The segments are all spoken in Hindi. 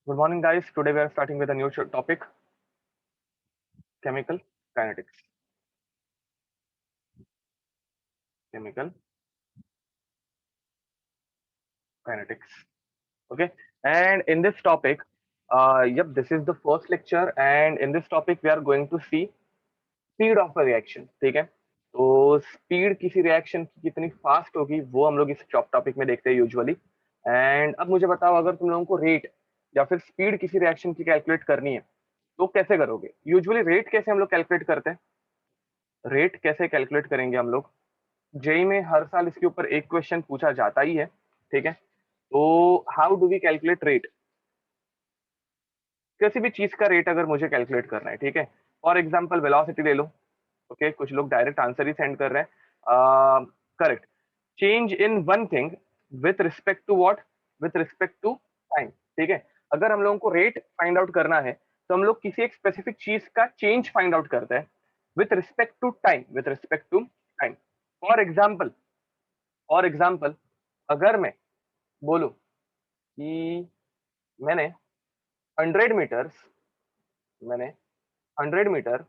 Good morning, guys. Today we are starting with a new topic, chemical kinetics. Chemical kinetics. Okay. And in this topic, this is the first lecture, and in this topic we are going to see speed of a reaction. ठीक है. तो स्पीड किसी रिएक्शन की कितनी फास्ट होगी वो हम लोग इस टॉपिक में देखते हैं यूजुअली. एंड अब मुझे बताओ, अगर तुम लोगों को रेट या फिर स्पीड किसी रिएक्शन की कैलकुलेट करनी है तो कैसे करोगे? यूजुअली रेट कैसे हम लोग कैलकुलेट करते हैं? रेट कैसे कैलकुलेट करेंगे हम लोग? जेई में हर साल इसके ऊपर एक क्वेश्चन पूछा जाता ही है. ठीक है. तो how do we calculate rate? किसी भी चीज का रेट अगर मुझे कैलकुलेट करना है, ठीक है, फॉर एग्जाम्पल वेलोसिटी ले लो. ओके, कुछ लोग डायरेक्ट आंसर ही सेंड कर रहे हैं. Correct. Change in one thing with respect to what? With respect to time. ठीक है. अगर हम लोगों को रेट फाइंड आउट करना है तो हम लोग किसी एक स्पेसिफिक चीज का चेंज फाइंड आउट करते हैं with respect to time. With respect to time. For example, अगर मैं बोलूं कि मैंने 100 मीटर्स मैंने 100 मीटर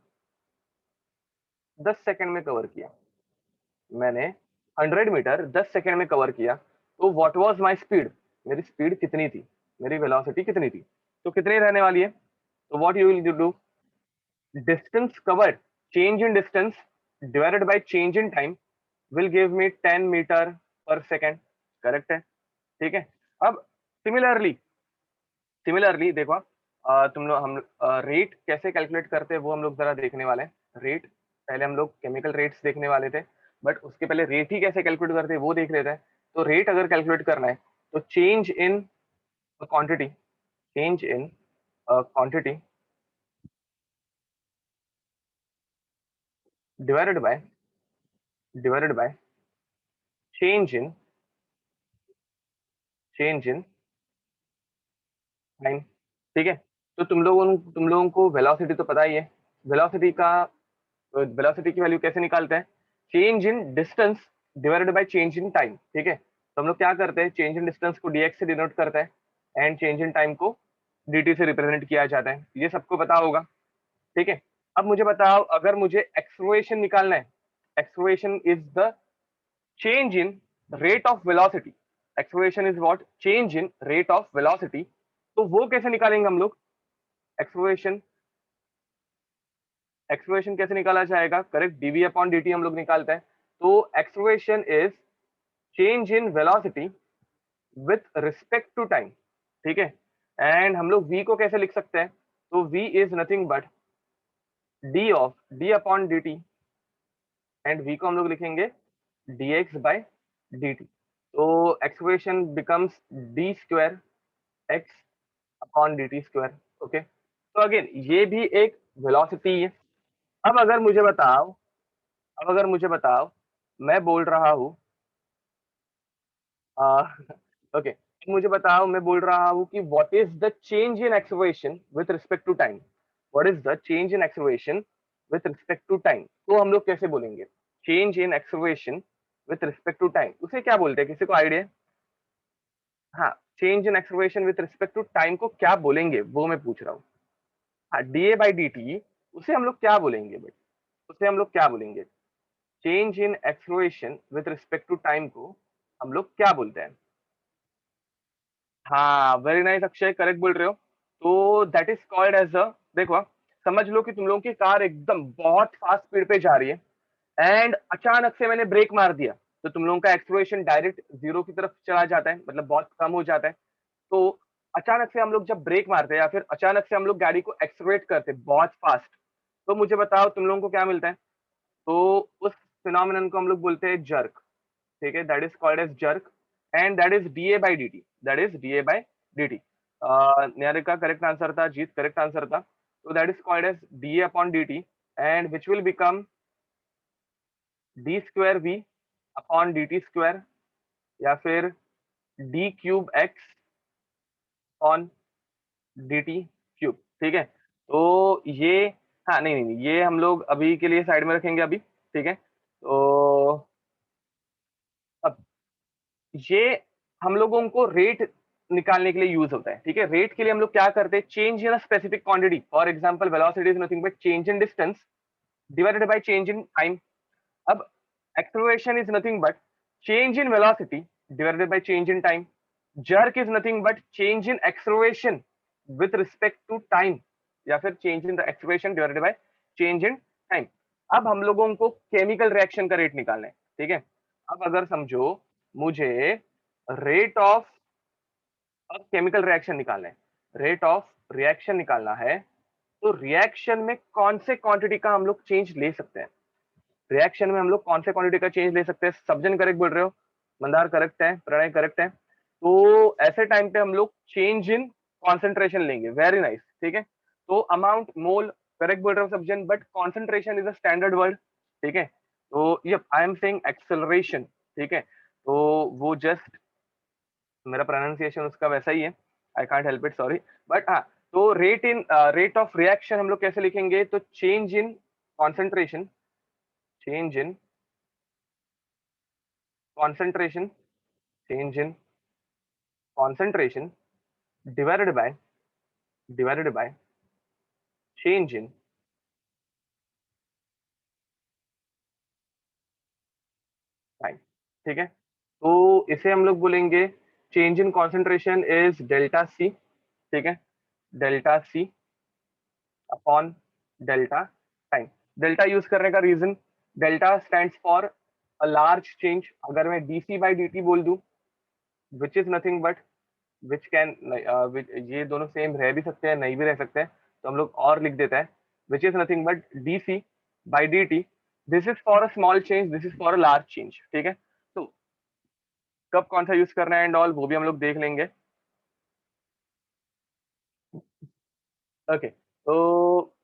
10 सेकंड में कवर किया. मैंने 100 मीटर 10 सेकंड में कवर किया. तो व्हाट वाज माय स्पीड? मेरी स्पीड कितनी थी? मेरी वेलोसिटी कितनी थी? तो कितनी रहने वाली है? तो what you will do? Distance covered, change in distance divided by change in time will give me 10 metre per second. Correct है. ठीक है. अब सिमिलरली देखो, तुम लोग हम रेट कैसे कैलकुलेट करते हैं वो हम लोग जरा देखने वाले हैं. रेट, पहले हम लोग केमिकल रेट्स देखने वाले थे, बट उसके पहले रेट ही कैसे कैलकुलेट करते हैं वो देख लेते हैं. तो रेट अगर कैलकुलेट करना है तो change in quantity, change in quantity divided by change in time. ठीक है. तो तुम लोगों को वेलोसिटी तो पता ही है. वेलोसिटी का वेलोसिटी की वैल्यू कैसे निकालते हैं? Change in distance divided by change in time. ठीक है. तो हम लोग क्या करते हैं? चेंज इन डिस्टेंस को dx से डिनोट करते हैं एंड चेंज इन टाइम को dt से रिप्रेजेंट किया जाता है. ये सबको पता होगा. ठीक है. अब मुझे बताओ, अगर मुझे एक्सलरेशन निकालना है, acceleration is the change in rate of velocity. Acceleration is what? Change in rate of velocity. तो वो कैसे निकालेंगे हम लोग? एक्सलरेशन एक्सलरेशन कैसे निकाला जाएगा? करेक्ट, dv अपॉन dt हम लोग निकालते हैं. तो acceleration is change in velocity with respect to time. ठीक है. एंड हम लोग v को कैसे लिख सकते हैं? तो v is nothing but d upon dt. And v को हम लोग लिखेंगे dx बाय dt. तो expression becomes d square x upon dt square. Okay. तो अगेन ये भी एक वेलोसिटी है. अब अगर मुझे बताओ अब अगर मुझे बताओ, मैं बोल रहा हूँ, ओके, मुझे बताओ, मैं बोल रहा हूँ कि what is the change in acceleration with respect to time? What is the change in acceleration with respect to time? तो हम लोग कैसे बोलेंगे change in acceleration with respect to time? उसे क्या बोलते हैं? किसी को आइडिया? हाँ, change in acceleration with respect to time को क्या बोलेंगे वो मैं पूछ रहा हूँ. हाँ, डी बाई डी टी, उसे हम लोग क्या बोलेंगे भाई? उसे हम लोग क्या बोलेंगे? Change in acceleration with respect to time को हम लोग क्या बोलते हैं? हाँ, वेरी नाइस अक्षय, करेक्ट बोल रहे हो. तो that is called as uh, देखो, समझ लो कि तुम लोगों की कार एकदम बहुत फास्ट स्पीड पे जा रही है एंड अचानक से मैंने ब्रेक मार दिया. तो तुम लोगों का एक्सप्लोरेशन डायरेक्ट जीरो की तरफ चला जाता है, मतलब बहुत कम हो जाता है. तो अचानक से हम लोग जब ब्रेक मारते हैं या फिर अचानक से हम लोग गाड़ी को एक्सलरेट करते हैं बहुत फास्ट, तो मुझे बताओ तुम लोगों को क्या मिलता है? तो उस फिनोमिनन को हम लोग बोलते हैं जर्क. ठीक है, that is called as jerk and that is d A by D t. That is d A by D t. Niharika correct answer था, जीत करेक्ट आंसर था. तो that is called as d a upon d T and which will become d square v upon d t square या फिर d cube x on d t cube. ठीक है. तो ये, हाँ, नहीं नहीं नहीं, ये हम लोग अभी के लिए साइड में रखेंगे अभी. ठीक है. तो अब ये हम लोगों को रेट निकालने के लिए यूज होता है, ठीक है। रेट के लिए हम लोग क्या करते हैं, change in a specific quantity, for example velocity is nothing but change in distance divided by change in time. अब acceleration is nothing but change in velocity divided by change in time. Jerk is nothing but change in acceleration with respect to time, या फिर change in the acceleration divided by change in time. अब हम लोगों को केमिकल रिएक्शन का रेट निकालना है, ठीक है। अब अगर समझो मुझे रेट ऑफ केमिकल रिएक्शन निकालना है, रेट ऑफ रिएक्शन निकालना है, तो रिएक्शन में कौन से क्वांटिटी का हम लोग चेंज ले सकते हैं, रिएक्शन में हम लोग कौन से क्वांटिटी का चेंज ले सकते हैं। सबजन करेक्ट बोल रहे हो, मंदार करेक्ट है, प्रणय करेक्ट है। तो ऐसे टाइम पे हम लोग चेंज इन कॉन्सेंट्रेशन लेंगे, वेरी नाइस, ठीक है। तो अमाउंट मोल करेक्ट बोल रहे हो सबजन, but concentration is a standard word, ठीक है। तो yup I am saying acceleration, ठीक है। तो वो जस्ट मेरा प्रोनाउंसिएशन उसका वैसा ही है, I can't help it, sorry. But हाँ, तो रेट ऑफ रिएक्शन हम लोग कैसे लिखेंगे, तो change in concentration, change in concentration, change in concentration divided by change in time, ठीक है। तो इसे हम लोग बोलेंगे change in concentration is delta c, ठीक है, delta c upon delta time. Delta use करने का reason, delta stands for a large change. अगर मैं डीसी बाई डी टी बोल दूं, which is nothing but which can, ये दोनों सेम रह भी सकते हैं नहीं भी रह सकते हैं, तो हम लोग और लिख देते हैं which is nothing but d C by D t. This is for a small change, this is for a large change, ठीक है। तो कब कौन सा यूज करना है एंड ऑल वो भी हम लोग देख लेंगे। ओके, तो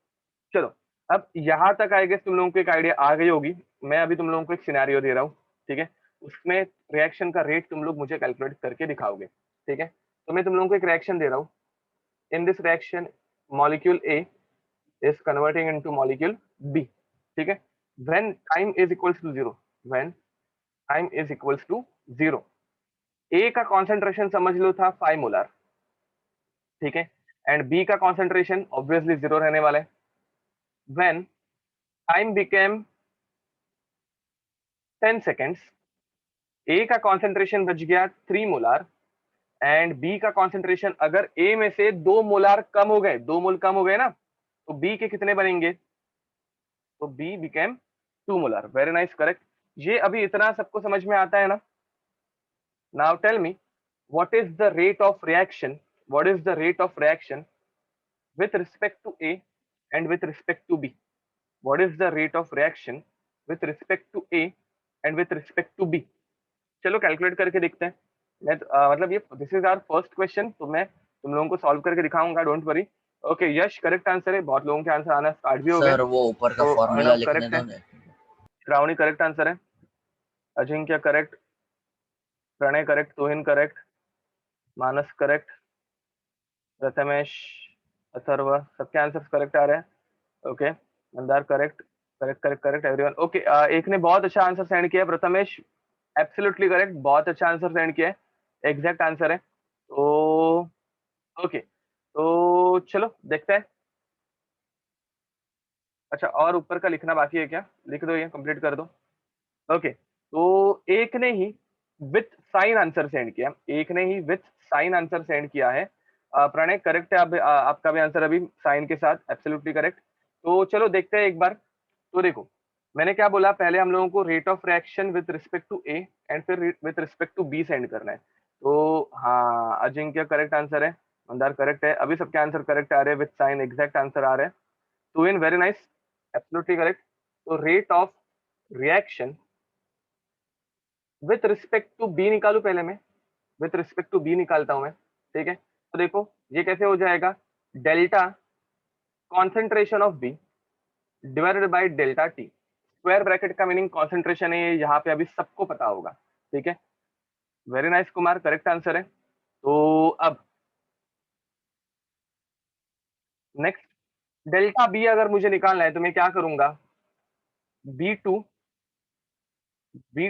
चलो, अब यहाँ तक आई गेस तुम लोगों को एक आइडिया आ गई होगी। मैं अभी तुम लोगों को एक सिनेरियो दे रहा हूँ, ठीक है। उसमें रिएक्शन का रेट तुम लोग मुझे कैलकुलेट करके दिखाओगे, ठीक है। तो मैं तुम लोगों को एक रिएक्शन दे रहा हूँ। In this reaction molecule A is converting into molecule B, ठीक है। when time is equals to zero, when time is equals to zero, A का कॉन्सेंट्रेशन समझ लो था 5 मोलर, ठीक है, एंड B का कॉन्सेंट्रेशन ऑब्वियसली जीरो रहने वाला है। when time became 10 seconds, A का कॉन्सेंट्रेशन बच गया 3 मोलर एंड B का कॉन्सेंट्रेशन, अगर A में से 2 मोलर कम हो गए, 2 मोल कम हो गए ना, तो B के कितने बनेंगे, तो B became 2 molar. Very nice, correct. ये अभी इतना सबको समझ में आता है ना। Now tell me what is the rate of reaction, what is the rate of reaction with respect to A and with respect to B, what is the rate of reaction with respect to A and with respect to B। चलो कैलकुलेट करके देखते हैं। मैं मतलब ये this is our first question, तो मैं तुम लोगों को सॉल्व करके दिखाऊंगा, don't worry. Okay, Yash correct answer है, बहुत लोगों के आंसर आना स्टार्ट भी हो गए। सर वो ऊपर का तो फॉर्मूला अभिनव लिखने करेक्ट दो है, ना। श्रावणी करेक्ट आंसर है, Ajinkya correct, Pranay correct, Tohin correct, Manas correct, Prathamesh, Atharva, सबके आंसर्स करेक्ट आ रहे हैं। Okay, Mandar correct, correct correct correct everyone. Okay, एक ने बहुत अच्छा आंसर सेंड किया, प्रथमेश एब्सोल्युटली करेक्ट, बहुत अच्छा आंसर सेंड किया है, एग्जैक्ट आंसर है। तो ओके, तो चलो देखते हैं। अच्छा, और ऊपर का लिखना बाकी है क्या, लिख दो, ये कंप्लीट कर दो। ओके, तो एक ने ही विथ साइन आंसर सेंड किया, एक ने ही विथ साइन आंसर सेंड किया है। प्रणय करेक्ट है, आपका भी आंसर अभी साइन के साथ, एब्सोल्युटली करेक्ट। तो चलो देखते हैं एक बार। तो देखो, मैंने क्या बोला, पहले हम लोगों को rate of reaction with respect to A and फिर with respect to B send करना है। तो हाँ, अजिंक्य करेक्ट आंसर है, मंदार करेक्ट है, अभी सबके आंसर करेक्ट आ रहे हैं, विथ साइन एग्जैक्ट आंसर आ रहे हैं। तो इन वेरी नाइस, एब्सोल्युटली करेक्ट। तो rate of reaction with respect to B निकालू, पहले मैं विथ रिस्पेक्ट टू बी निकालता हूं मैं, ठीक है। तो देखो ये कैसे हो जाएगा, delta concentration of B divided by delta T. Square bracket का मीनिंग कॉन्सेंट्रेशन है, यहाँ पे अभी सबको पता होगा, ठीक है। Very nice Kumar, correct answer है। तो अब नेक्स्ट, डेल्टा बी अगर मुझे निकालना है तो मैं क्या करूंगा, B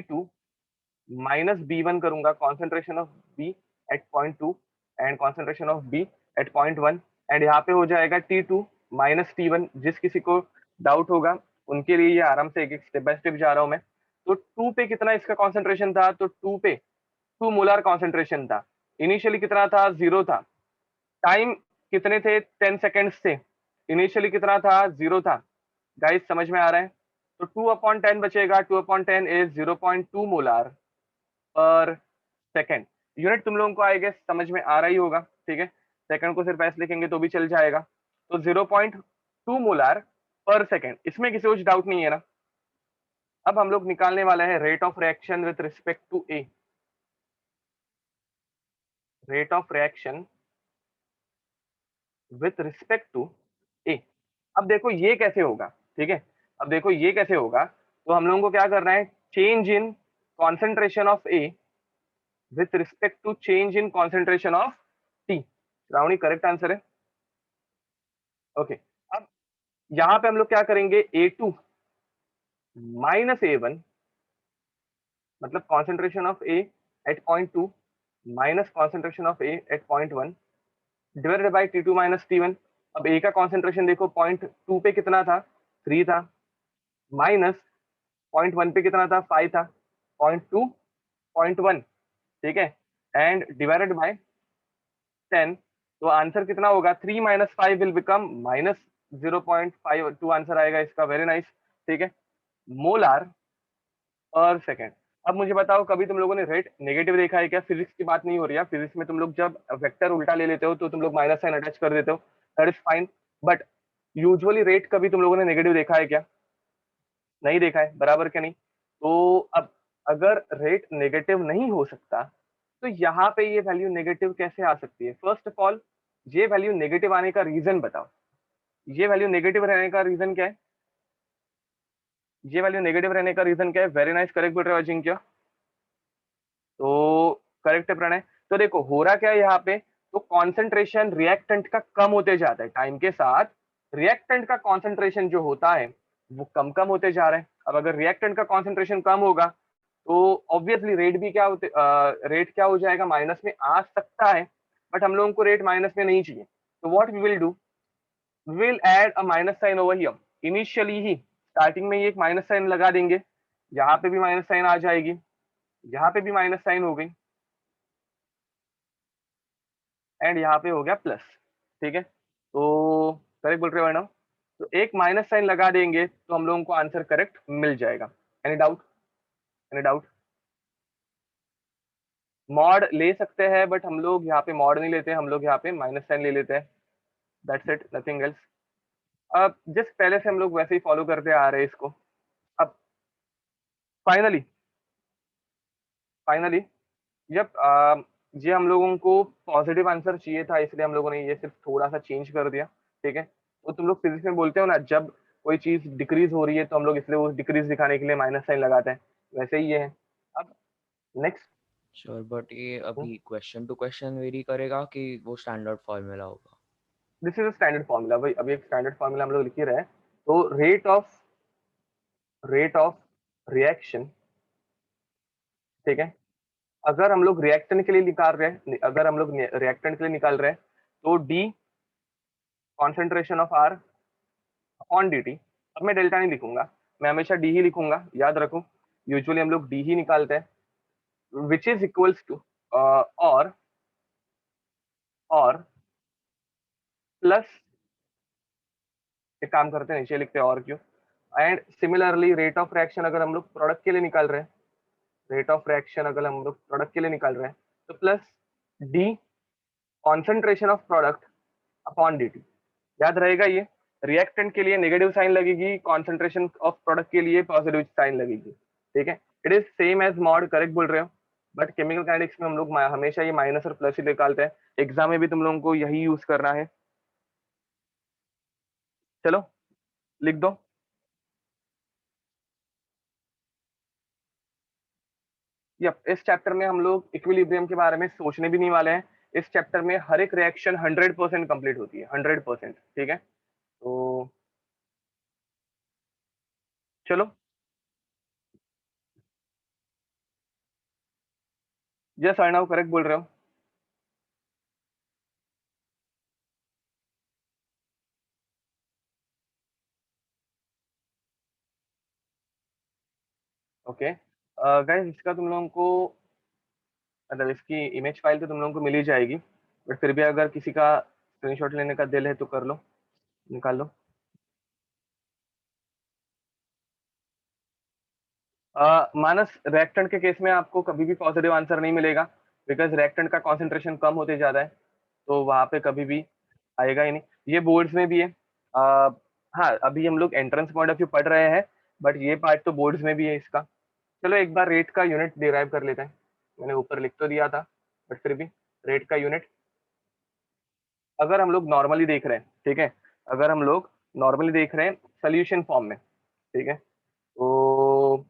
two minus B one करूंगा, concentration of B at point two, and concentration of B at point 1, and यहाँ पे हो जाएगा T2 माइनस T1। जिस किसी को डाउट होगा उनके लिए ये आराम से एक एक स्टेप बाय स्टेप जा रहा हूँ मैं। तो 2 पे कितना इसका कॉन्सेंट्रेशन था, तो 2 पे 2 मोलर कॉन्सेंट्रेशन था। इनिशियली कितना था, 0 था। टाइम कितने थे, 10 सेकेंड्स थे। इनिशियली कितना था, 0 था। गाइस समझ में आ रहा है? तो 2/10 बचेगा, 2/10 is 0.2 molar per second. Unit तुम लोगों को आई गेस समझ में आ रहा ही होगा, ठीक है। सेकंड को सिर्फ ऐसे लिखेंगे तो भी चल जाएगा। तो 0.2 मोलार पर सेकेंड, इसमें किसी कुछ डाउट नहीं है ना। अब हम लोग निकालने वाले हैं rate of reaction with respect to A. Rate of reaction with respect to A. अब देखो ये कैसे होगा, ठीक है। अब देखो ये कैसे होगा, तो हम लोगों को क्या करना है, change in concentration of A with respect to change in concentration of T. Shravani correct answer है, ओके। अब यहाँ पे हम लोग क्या करेंगे, A2 माइनस A1, मतलब concentration of A at point 2 minus concentration of A at point 1 divided by T2 minus T1। अब ए का कॉन्सेंट्रेशन देखो पॉइंट 2 पे कितना था, 3 था, माइनस पॉइंट 1 पे कितना था, 5 था, पॉइंट 2 पॉइंट 1, ठीक है, एंड डिवाइडेड बाय 10। तो आंसर कितना होगा, 3 minus 5 will become minus 0.52 answer आएगा इसका। वेरी नाइस, ठीक है, मोलार पर सेकेंड। अब मुझे बताओ, कभी तुम लोगों ने रेट नेगेटिव देखा है क्या? फिजिक्स की बात नहीं हो रही है, फिजिक्स में तुम लोग जब वेक्टर उल्टा ले लेते हो तो तुम लोग माइनस साइन अटैच कर देते हो, that is fine. But usually rate कभी तुम लोगों ने नेगेटिव देखा है क्या? नहीं देखा है, बराबर क्या नहीं? तो अब अगर रेट नेगेटिव नहीं हो सकता तो यहाँ पे ये वैल्यू नेगेटिव कैसे आ सकती है? फर्स्ट ऑफ ऑल, ये वैल्यू नेगेटिव आने का रीजन बताओ। ये वैल्यू नेगेटिव रहने का रीजन क्या है? ये वैल्यू नेगेटिव रहने का रीजन क्या है? वेरी नाइस, करेक्ट बोल रहे हो अजिंक्य। तो करेक्ट है प्रणय। तो देखो हो रहा क्या है यहाँ पे, तो कॉन्सेंट्रेशन रिएक्टेंट का कम होते जाता है टाइम के साथ। रिएक्टेंट का कॉन्सेंट्रेशन जो होता है वो कम कम होते जा रहा है। अब अगर रिएक्टेंट का कॉन्सेंट्रेशन कम होगा तो ऑब्वियसली रेट भी क्या होते, रेट क्या हो जाएगा, माइनस में आ सकता है। बट हम लोगों को रेट माइनस में नहीं चाहिए, तो what we will do, we will add a minus sign over here. Initially ही स्टार्टिंग में ये एक माइनस साइन लगा देंगे, यहाँ पे भी माइनस साइन आ जाएगी, यहाँ पे भी माइनस साइन हो गई, एंड यहाँ पे हो गया प्लस, ठीक है। तो करेक्ट बोल रहे हो मैडम? तो एक माइनस साइन लगा देंगे तो हम लोगों को आंसर करेक्ट मिल जाएगा। Any doubt? Any doubt? Mod ले सकते हैं बट हम लोग यहाँ पे मॉड नहीं लेते, हम लोग यहाँ पे माइनस साइन ले लेते हैं, दैट्स इट, नथिंग एल्स। अब जिस पहले से हम लोग वैसे ही फॉलो करते आ रहे हैं इसको। अब फाइनली फाइनली जब ये हम लोगों को पॉजिटिव आंसर चाहिए था, इसलिए हम लोगों ने ये सिर्फ थोड़ा सा चेंज कर दिया, ठीक है। तो तुम लोग फिजिक्स में बोलते हो ना, जब कोई चीज डिक्रीज हो रही है तो हम लोग इसलिए वो डिक्रीज दिखाने के लिए माइनस साइन लगाते हैं, वैसे ही ये है। अब नेक्स्ट। श्योर, बट ये अभी क्वेश्चन टू क्वेश्चन वेरी करेगा कि वो स्टैंडर्ड फॉर्मूला होगा? This is a standard formula भाई, अभी एक स्टैंडर्ड फॉर्मूला हम लोग लिख ही रहे हैं। तो रेट ऑफ रिएक्शन, ठीक है। अगर हम लोग रिएक्टेंट के लिए निकाल रहे हैं, अगर हम लोग रिएक्टेंट के लिए निकाल रहे हैं तो d concentration of R upon d T. अब मैं डेल्टा नहीं लिखूंगा, मैं हमेशा डी ही लिखूंगा, याद रखो। यूजुअली हम लोग डी ही निकालते हैं, विच इज इक्वल्स टू और और प्लस, एक काम करते हैं नीचे लिखते हैं और क्यों। And similarly rate of reaction अगर हम लोग प्रोडक्ट के लिए निकाल रहे हैं, रेट ऑफ रिएक्शन अगर हम लोग प्रोडक्ट के लिए निकाल रहे हैं तो plus d concentration of product upon d T. याद रहेगा ये, रिएक्टेंट के लिए नेगेटिव साइन लगेगी, कॉन्सेंट्रेशन ऑफ प्रोडक्ट के लिए पॉजिटिव साइन लगेगी, ठीक है। It is same as mod, correct बोल रहे हो। बट केमिकल काइनेटिक्स में हम लोग हमेशा ये माइनस और प्लस ही निकालते हैं, एग्जाम में भी तुम लोगों को यही यूज करना है। चलो लिख दो। यप, इस चैप्टर में हम लोग इक्विलिब्रियम के बारे में सोचने भी नहीं वाले हैं। इस चैप्टर में हर एक रिएक्शन 100% कंप्लीट होती है, 100%, ठीक है। तो चलो, यस अर्णव करेक्ट बोल रहे हो। ओके गाइस, इसका तुम लोगों को मतलब इसकी इमेज फाइल तो तुम लोगों को मिल ही जाएगी, बट फिर भी अगर किसी का स्क्रीनशॉट लेने का दिल है तो कर लो, निकाल लो। मानस, रिएक्टेंट के केस में आपको कभी भी पॉजिटिव आंसर नहीं मिलेगा, बिकॉज रिएक्टेंट का कॉन्सेंट्रेशन कम होते जा रहा है, तो वहां पे कभी भी आएगा ही नहीं। ये बोर्ड्स में भी है। हाँ, अभी हम लोग एंट्रेंस पॉइंट ऑफ व्यू पढ़ रहे हैं, बट ये पार्ट तो बोर्ड्स में भी है इसका। चलो एक बार रेट का यूनिट डिराइव कर लेते हैं। मैंने ऊपर लिख तो दिया था, बट फिर भी रेट का यूनिट अगर हम लोग नॉर्मली देख रहे हैं, ठीक है, अगर हम लोग नॉर्मली देख रहे हैं सोल्यूशन फॉर्म में, ठीक है, तो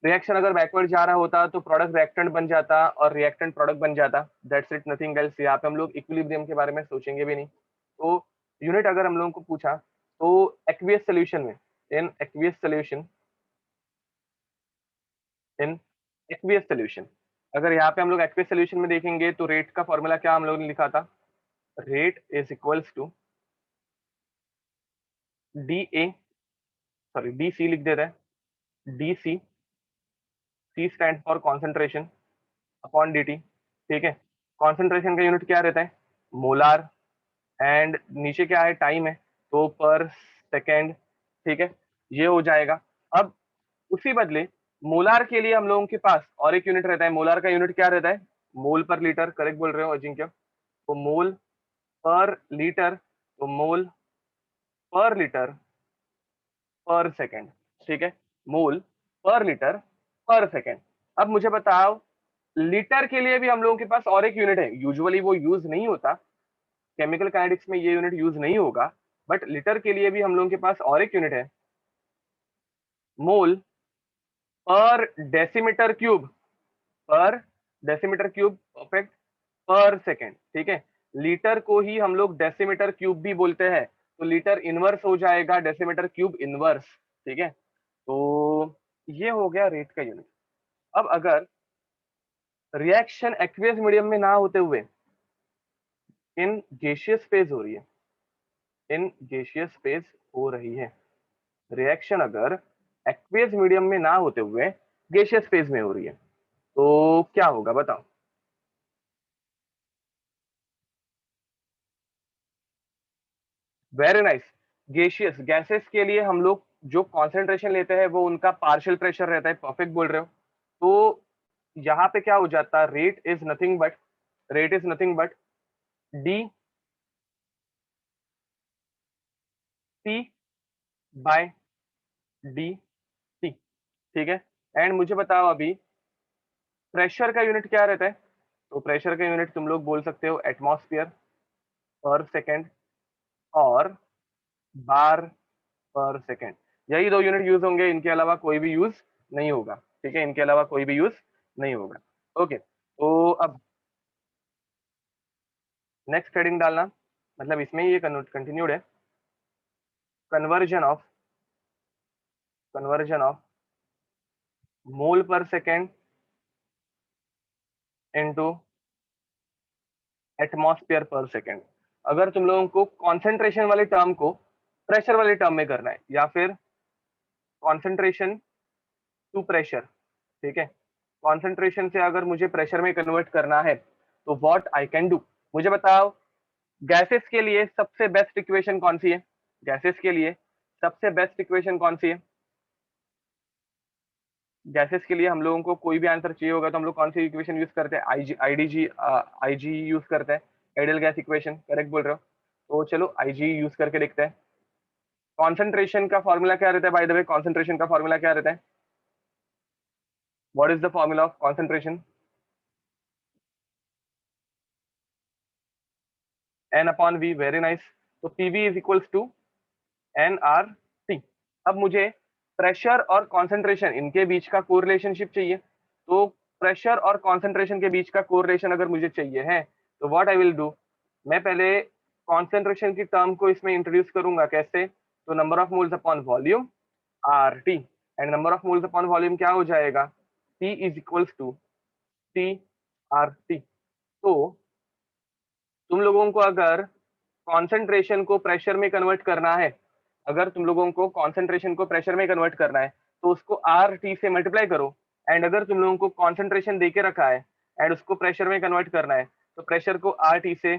रिएक्शन अगर बैकवर्ड जा रहा होता तो प्रोडक्ट रिएक्टेंट बन जाता और रिएक्टेंट प्रोडक्ट बन जाता। That's it, nothing else. यहाँ पे हम लोग इक्विलिब्रियम के बारे में सोचेंगे भी नहीं। तो यूनिट अगर हम लोगों को पूछा तो एक्वियस सोल्यूशन में, इन एक्वियस सोल्यूशन, इन एक्वियस सोल्यूशन, अगर यहाँ पे हम लोग एक्वियस सोल्यूशन में देखेंगे तो रेट का फॉर्मूला क्या हम लोगों ने लिखा था? Rate is equals to d A, sorry d C लिख देता है, d C, C stand for concentration upon d T, ठीक है। कॉन्सेंट्रेशन का यूनिट क्या रहता है? मोलार, एंड नीचे क्या है? टाइम है, तो पर सेकेंड, ठीक है, ये हो जाएगा। अब उसी बदले मोलार के लिए हम लोगों के पास और एक यूनिट रहता है। मोलार का यूनिट क्या रहता है? मोल पर लीटर, करेक्ट बोल रहे हो अजिंक्य। तो मोल पर लीटर, तो मोल पर लीटर पर सेकेंड, ठीक है, मोल पर लीटर पर सेकेंड। अब मुझे बताओ, लीटर के लिए भी हम लोगों के पास और एक यूनिट है, यूजुअली वो यूज नहीं होता, केमिकल काइनेटिक्स में ये यूनिट यूज नहीं होगा, बट लीटर के लिए भी हम लोगों के पास और एक यूनिट है, मोल पर डेसीमीटर क्यूब, पर डेसीमीटर क्यूब, परफेक्ट, पर सेकेंड, ठीक है। लीटर को ही हम लोग डेसीमीटर क्यूब भी बोलते हैं, तो लीटर इनवर्स हो जाएगा डेसीमीटर क्यूब इनवर्स, ठीक है। तो ये हो गया रेट का यूनिट। अब अगर रिएक्शन एक्वियस मीडियम में ना होते हुए इन गैसियस फेज हो रही है, इन गैसियस फेज हो रही है, रिएक्शन अगर एक्वियस मीडियम में ना होते हुए गैसियस फेज में हो रही है, तो क्या होगा बताओ? Very nice. गैसियस गैसेस के लिए हम लोग जो कॉन्सेंट्रेशन लेते हैं वो उनका पार्शियल प्रेशर रहता है, परफेक्ट बोल रहे हो। तो यहाँ पे क्या हो जाता है? Rate is nothing but, rate is nothing but d T by d T, ठीक है। एंड मुझे बताओ अभी प्रेशर का यूनिट क्या रहता है? तो प्रेशर का यूनिट तुम लोग बोल सकते हो एटमॉस्फेयर पर सेकेंड और बार पर सेकेंड। यही दो यूनिट यूज होंगे, इनके अलावा कोई भी यूज नहीं होगा, ठीक है, इनके अलावा कोई भी यूज नहीं होगा। ओके, तो अब नेक्स्ट हेडिंग डालना, मतलब इसमें ये कंटिन्यूड है, conversion of, conversion of mole पर सेकेंड इनटू एटमॉस्फेयर पर सेकेंड। अगर तुम लोगों को कॉन्सेंट्रेशन वाले टर्म को प्रेशर वाले टर्म में करना है, या फिर कॉन्सेंट्रेशन टू प्रेशर, ठीक है, कॉन्सेंट्रेशन से अगर मुझे प्रेशर में कन्वर्ट करना है, तो व्हाट आई कैन डू? मुझे बताओ, गैसेस के लिए सबसे बेस्ट इक्वेशन कौन सी है? गैसेस के लिए सबसे बेस्ट इक्वेशन कौन सी है? गैसेस के लिए हम लोगों को कोई भी आंसर चाहिए होगा तो हम लोग कौन सी इक्वेशन यूज करते हैं? आईडीजी, आईजी यूज करते हैं, आइडियल गैस इक्वेशन, करेक्ट बोल रहे हो। तो चलो आईजी यूज करके देखते हैं। कॉन्सेंट्रेशन का फॉर्मूला क्या रहता है? बाय द वे, कॉन्सेंट्रेशन का फॉर्मूला क्या रहता है? What is the formula of concentration? N upon V, very nice. तो PV is equals to n R T. अब मुझे प्रेशर और कॉन्सेंट्रेशन इनके बीच का कोरिलेशनशिप चाहिए। तो प्रेशर और कॉन्सेंट्रेशन के बीच का कोरिलेशन अगर मुझे चाहिए है, तो व्हाट आई विल डू, मैं पहले कॉन्सेंट्रेशन की टर्म को इसमें इंट्रोड्यूस करूंगा। कैसे? तो number of moles upon volume, R T, and number of moles upon volume क्या हो जाएगा? T is equals to T R T. तो तुम लोगों को अगर कॉन्सेंट्रेशन को प्रेशर में कन्वर्ट करना है, अगर तुम लोगों को कॉन्सेंट्रेशन को प्रेशर में कन्वर्ट करना है, तो उसको आर टी से मल्टीप्लाई करो। एंड अगर तुम लोगों को कॉन्सेंट्रेशन दे के रखा है एंड उसको प्रेशर में कन्वर्ट करना है, तो प्रेशर को RT से,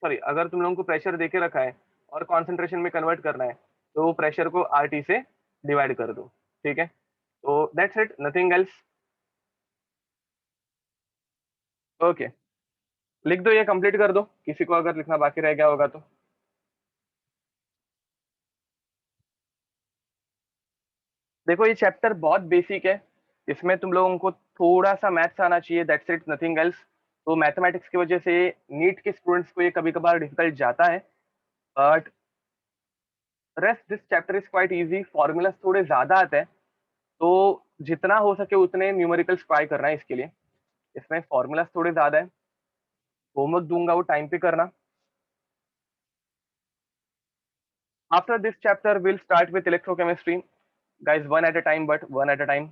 सॉरी, अगर तुम लोगों को प्रेशर दे के रखा है और कॉन्सेंट्रेशन में कन्वर्ट करना है, तो प्रेशर को RT से डिवाइड कर दो, ठीक है। तो that's it, nothing else. Okay, लिख दो, ये कंप्लीट कर दो, किसी को अगर लिखना बाकी रह गया होगा तो। देखो ये चैप्टर बहुत बेसिक है, इसमें तुम लोगों को थोड़ा सा मैथ्स आना चाहिए, दैट्स इट, नथिंग एल्स। तो मैथमेटिक्स की वजह से नीट के स्टूडेंट्स को ये कभी कभार डिफिकल्ट जाता है, but rest this chapter is quite easy. Formulas थोड़े ज्यादा आते हैं, तो जितना हो सके उतने न्यूमेरिकल्स ट्राई करना है इसके लिए। इसमें फॉर्मूलाज थोड़े ज्यादा है, होमवर्क दूंगा वो टाइम पे करना। After this chapter will start with electrochemistry, guys one at a time, but one at a time.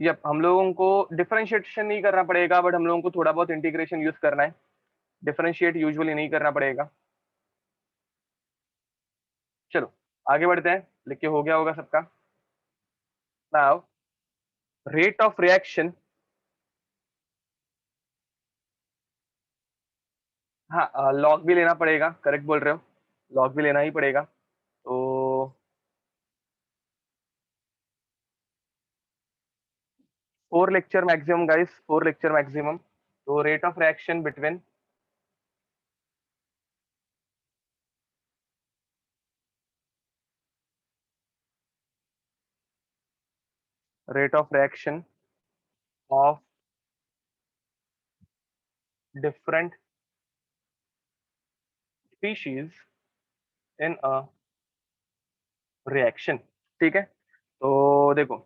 Yep, हम लोगों को डिफरेंशिएशन नहीं करना पड़ेगा, बट हम लोगों को थोड़ा बहुत इंटीग्रेशन यूज करना है, डिफरेंशिएट यूजुअली नहीं करना पड़ेगा। चलो आगे बढ़ते हैं, लिख के हो गया होगा सबका। नाउ रेट ऑफ रिएक्शन, हाँ लॉग भी लेना पड़ेगा, करेक्ट बोल रहे हो, लॉग भी लेना ही पड़ेगा। तो 4 lecture maximum guys, 4 lecture maximum. तो rate of reaction between rate of reaction of different species in a reaction, ठीक है। तो देखो,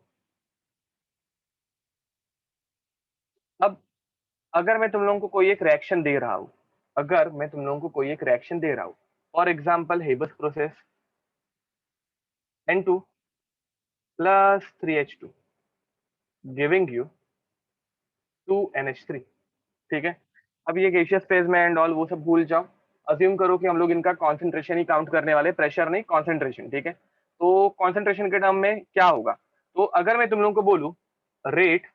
अब अगर मैं तुम लोगों को कोई एक रिएक्शन दे रहा हूं, अगर मैं तुम लोगों को कोई एक रिएक्शन दे रहा हूं, for example habeas process, N2 plus 3H2 giving you 2NH3, ठीक है। अब ये गैसियस फेज में एंड ऑल वो सब भूल जाओ, अज्यूम करो कि हम लोग इनका कॉन्सेंट्रेशन ही काउंट करने वाले, प्रेशर नहीं, कॉन्सेंट्रेशन, ठीक है। तो कॉन्सेंट्रेशन के टर्म में क्या होगा, तो अगर मैं तुम लोगों को बोलूं rate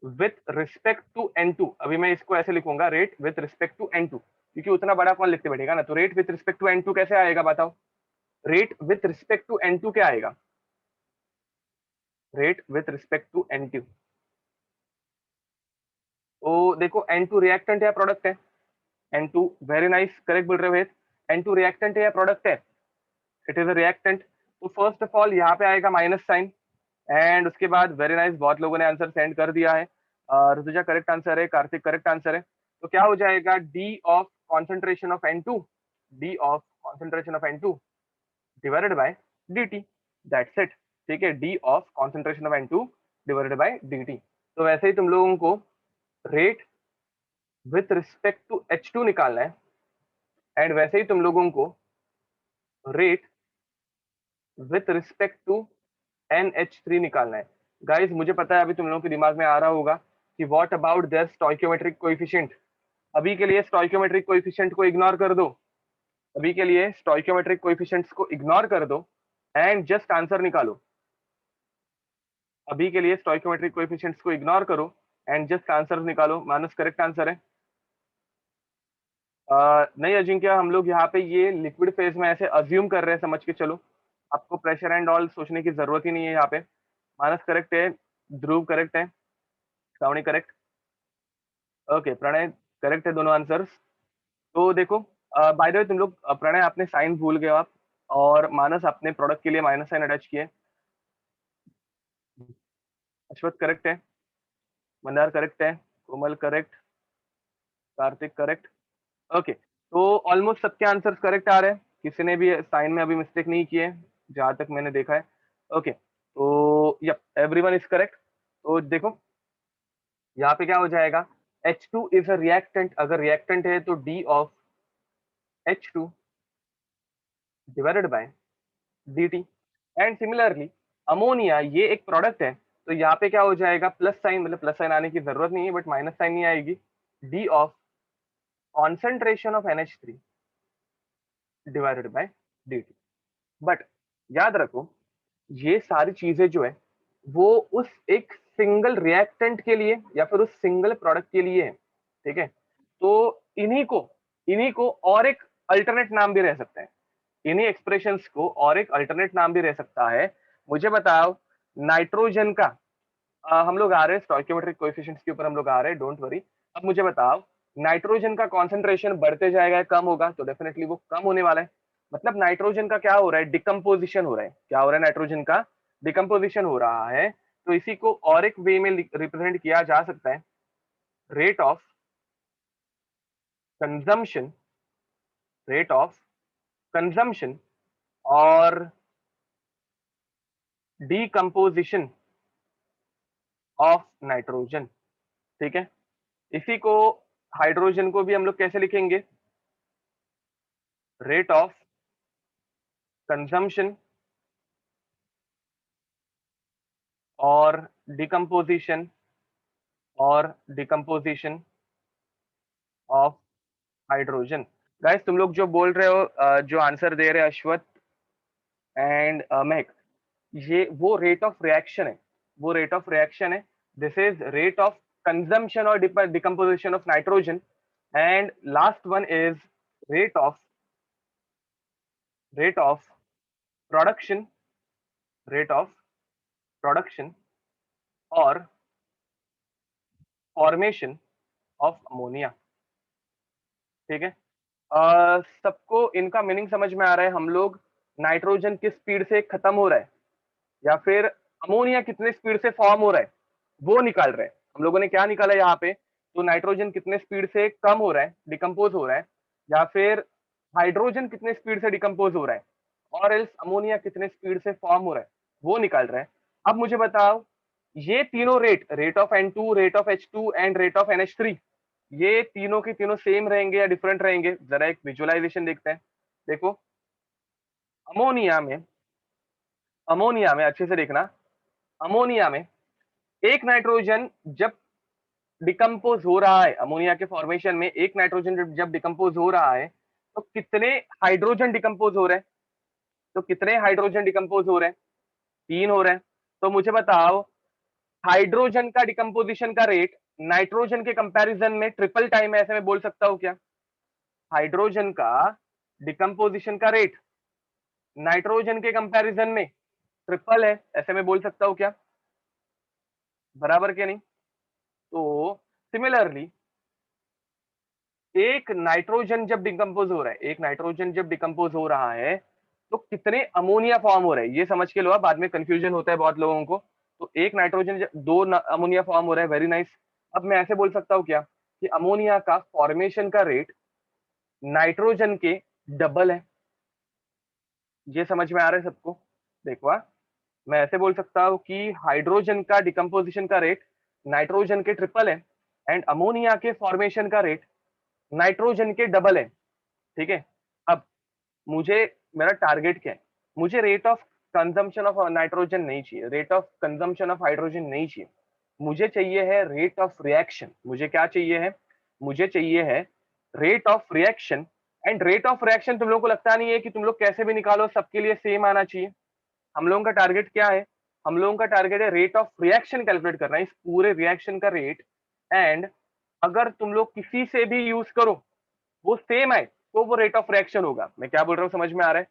with respect to N2, अभी मैं इसको ऐसे लिखूंगा, rate with respect to N2, क्योंकि उतना बड़ा कौन लिखते बैठेगा ना, तो rate with respect to N2 कैसे आएगा बताओ, rate with respect to N2 क्या आएगा, rate with respect to N2। तो देखो N2 रिएक्टेंट है या प्रोडक्ट है, N2, वेरी नाइस, करेक्ट बोल रहे हो। N2 रिएक्टेंट है या प्रोडक्ट है, इट इज अ रिएक्टेंट। तो फर्स्ट ऑफ ऑल यहाँ पे आएगा माइनस साइन, एंड उसके बाद वेरी नाइस, बहुत लोगों ने आंसर सेंड कर दिया है। ऋतुजा करेक्ट आंसर है, कार्तिक करेक्ट आंसर है। तो क्या हो जाएगा, D of concentration of N2, D of concentration of N2 divided by dt, that's it, ठीक है, D of concentration of N2 divided by dt। तो वैसे ही तुम लोगों को rate with respect to H2 निकालना है, एंड वैसे ही तुम लोगों को rate with respect to NH3 निकालना है। गाइस मुझे पता है अभी तुम लोगों के दिमाग में आ रहा होगा कि what about their stoichiometric coefficient, अभी के लिए स्टोइकियोमेट्रिक कोएफिशिएंट को इग्नोर कर दो, अभी के लिए स्टोइकियोमेट्रिक कोएफिशिएंट्स को इग्नोर कर दो एंड जस्ट आंसर निकालो, अभी के लिए स्टोइकियोमेट्रिक कोएफिशिएंट्स को इग्नोर करो एंड जस्ट आंसर निकालो। मानस करेक्ट आंसर है। नहीं अजिंक्य, हम लोग यहाँ पे ये लिक्विड फेज में ऐसे अज्यूम कर रहे हैं, समझ के चलो, आपको प्रेशर एंड ऑल सोचने की जरूरत ही नहीं है यहाँ पे। मानस करेक्ट है, ध्रुव करेक्ट है, Shravani correct, okay, Pranay correct है, दोनों आंसर्स। तो देखो, बाय द वे तुम लोग, प्रणय आपने साइन भूल गए हो आप, और मानस आपने प्रोडक्ट के लिए माइनस साइन अटैच किए। अश्वत करेक्ट है, मंदार करेक्ट है, कोमल करेक्ट, कार्तिक करेक्ट, ओके। तो ऑलमोस्ट सबके आंसर्स करेक्ट आ रहे हैं, किसी ने भी साइन में अभी मिस्टेक नहीं किए जहां तक मैंने देखा है, ओके। तो यप, एवरीवन इज करेक्ट। तो देखो यहाँ पे क्या हो जाएगा, H2 इज अ रिएक्टेंट, अगर रिएक्टेंट है तो D of H2 divided by dt, and similarly ammonia ये एक प्रोडक्ट है, तो यहाँ पे क्या हो जाएगा, प्लस साइन, मतलब प्लस साइन आने की जरूरत नहीं है, बट माइनस साइन नहीं आएगी, D of concentration of NH3 divided by dt। But याद रखो, ये सारी चीजें जो है वो उस एक सिंगल रिएक्टेंट के लिए या फिर उस सिंगल प्रोडक्ट के लिए है, ठीक है। तो इन्हीं को और एक अल्टरनेट नाम भी रह सकता है, इन्हीं एक्सप्रेशंस को और एक अल्टरनेट नाम भी रह सकता है। मुझे बताओ, नाइट्रोजन का हम लोग आ रहे हैं स्टोइकियोमेट्रिक कोएफिशिएंट्स के ऊपर, हम लोग आ रहे हैं, डोंट वरी। अब मुझे बताओ, नाइट्रोजन का कॉन्सेंट्रेशन बढ़ते जाएगा या कम होगा? तो डेफिनेटली वो कम होने वाला है। मतलब नाइट्रोजन का क्या हो रहा है? डिकम्पोजिशन हो रहा है। क्या हो रहा है? नाइट्रोजन का डिकम्पोजिशन हो रहा है। तो इसी को और एक वे में रिप्रेजेंट किया जा सकता है, rate of consumption, rate of consumption और डिकम्पोजिशन ऑफ नाइट्रोजन, ठीक है। इसी को, हाइड्रोजन को भी हम लोग कैसे लिखेंगे? रेट ऑफ कंजम्पशन और decomposition decomposition of hydrogen. Guys, तुम लोग जो बोल रहे हो, जो आंसर दे रहे हैं अश्वत एंड महक, ये वो रेट ऑफ रिएक्शन है, वो रेट ऑफ रिएक्शन है। This is rate of consumption और decomposition of nitrogen. And last one is rate of production, rate of production और फॉर्मेशन ऑफ अमोनिया, ठीक है। सबको इनका मीनिंग समझ में आ रहा है? हम लोग नाइट्रोजन किस स्पीड से खत्म हो रहा है या फिर अमोनिया कितने स्पीड से फॉर्म हो रहा है, वो निकाल रहे हैं। हम लोगों ने क्या निकाला यहाँ पे? तो नाइट्रोजन कितने स्पीड से कम हो रहा है, डिकम्पोज हो रहा है, या फिर हाइड्रोजन कितने स्पीड से डिकम्पोज हो रहा है, और एल्स अमोनिया कितने स्पीड से फॉर्म हो रहा है, वो निकाल रहे हैं। अब मुझे बताओ, ये तीनों rate, rate of N2, rate of H2 and rate of NH3, ये तीनों के तीनों सेम रहेंगे या डिफरेंट रहेंगे? जरा एक विजुअलाइजेशन देखते हैं। देखो, अमोनिया में, अच्छे से देखना, अमोनिया में एक नाइट्रोजन जब डिकम्पोज हो रहा है, अमोनिया के फॉर्मेशन में एक नाइट्रोजन जब डिकम्पोज हो रहा है, तो कितने हाइड्रोजन डिकम्पोज हो रहे हैं? तो कितने हाइड्रोजन डिकम्पोज हो रहे हैं? 3 हो रहे हैं। तो मुझे बताओ, हाइड्रोजन का डिकम्पोजिशन का रेट नाइट्रोजन के कंपैरिजन में ट्रिपल टाइम है, ऐसे मैं बोल सकता हूं क्या? हाइड्रोजन का डिकम्पोजिशन का रेट नाइट्रोजन के कंपैरिजन में ट्रिपल है, ऐसे मैं बोल सकता हूं क्या? बराबर क्या नहीं? तो सिमिलरली, एक नाइट्रोजन जब डिकम्पोज हो रहा है, एक नाइट्रोजन जब डिकम्पोज हो रहा है, तो कितने अमोनिया फॉर्म हो रहे हैं? ये समझ के लो, आप बाद में कंफ्यूजन होता है बहुत लोगों को। तो एक नाइट्रोजन दो अमोनिया फॉर्म हो रहा है, वेरी नाइस। अब मैं ऐसे बोल सकता हूँ क्या कि अमोनिया का फॉर्मेशन का रेट नाइट्रोजन के डबल है? ये समझ में आ रहा है सबको? देखो मैं ऐसे बोल सकता हूँ कि हाइड्रोजन का डिकम्पोजिशन का रेट नाइट्रोजन के ट्रिपल है, एंड अमोनिया के फॉर्मेशन का रेट नाइट्रोजन के डबल है, ठीक है। अब मुझे, मेरा टारगेट क्या है? मुझे rate of consumption of nitrogen नहीं चाहिए, rate of consumption of hydrogen नहीं चाहिए। मुझे चाहिए है रेट ऑफ रिएक्शन। मुझे क्या चाहिए है? मुझे चाहिए है rate of reaction. And rate of reaction तुम लोगों को लगता नहीं है कि तुम लोग कैसे भी निकालो सबके लिए सेम आना चाहिए? हम लोगों का टारगेट क्या है? हम लोगों का टारगेट है रेट ऑफ रिएक्शन कैलकुलेट करना है, इस पूरे रिएक्शन का रेट। एंड अगर तुम लोग किसी से भी यूज करो, वो सेम आए, तो वो रेट ऑफ रिएक्शन होगा। मैं क्या बोल रहा हूँ, समझ में आ रहा है?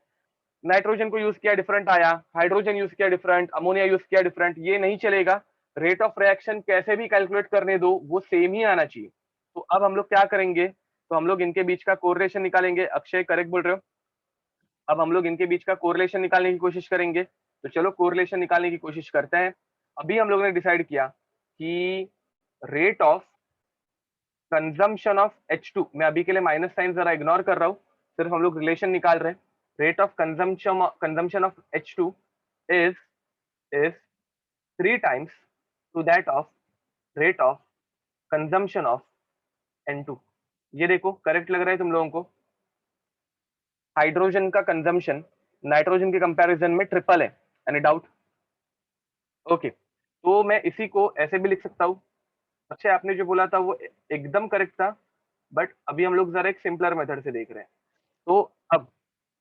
नाइट्रोजन को यूज किया डिफरेंट आया, हाइड्रोजन यूज किया डिफरेंट, अमोनिया यूज किया डिफरेंट, ये नहीं चलेगा। रेट ऑफ रिएक्शन कैसे भी कैलकुलेट करने दो, वो सेम ही आना चाहिए। तो अब हम लोग क्या करेंगे? तो हम लोग इनके बीच का कोरिलेशन निकालेंगे। अक्षय करेक्ट बोल रहे हो। अब हम लोग इनके बीच का कोरिलेशन निकालने की कोशिश करेंगे। तो चलो कोरिलेशन निकालने की कोशिश करते हैं। अभी हम लोगों ने डिसाइड किया कि rate of consumption of H2, मैं अभी के लिए माइनस साइन जरा इग्नोर कर रहा हूं, सिर्फ हम लोग रिलेशन निकाल रहे हैं। Rate of consumption of H2 is is 3 times to that of rate of consumption of N2। ये देखो करेक्ट लग रहा है तुम लोगों को? हाइड्रोजन का कंजम्पशन नाइट्रोजन के कंपैरिजन में ट्रिपल है, एनी डाउट? ओके, तो मैं इसी को ऐसे भी लिख सकता हूं। अच्छा, आपने जो बोला था वो एकदम करेक्ट था, बट अभी हम लोग जरा एक सिंपलर मेथड से देख रहे हैं। तो अब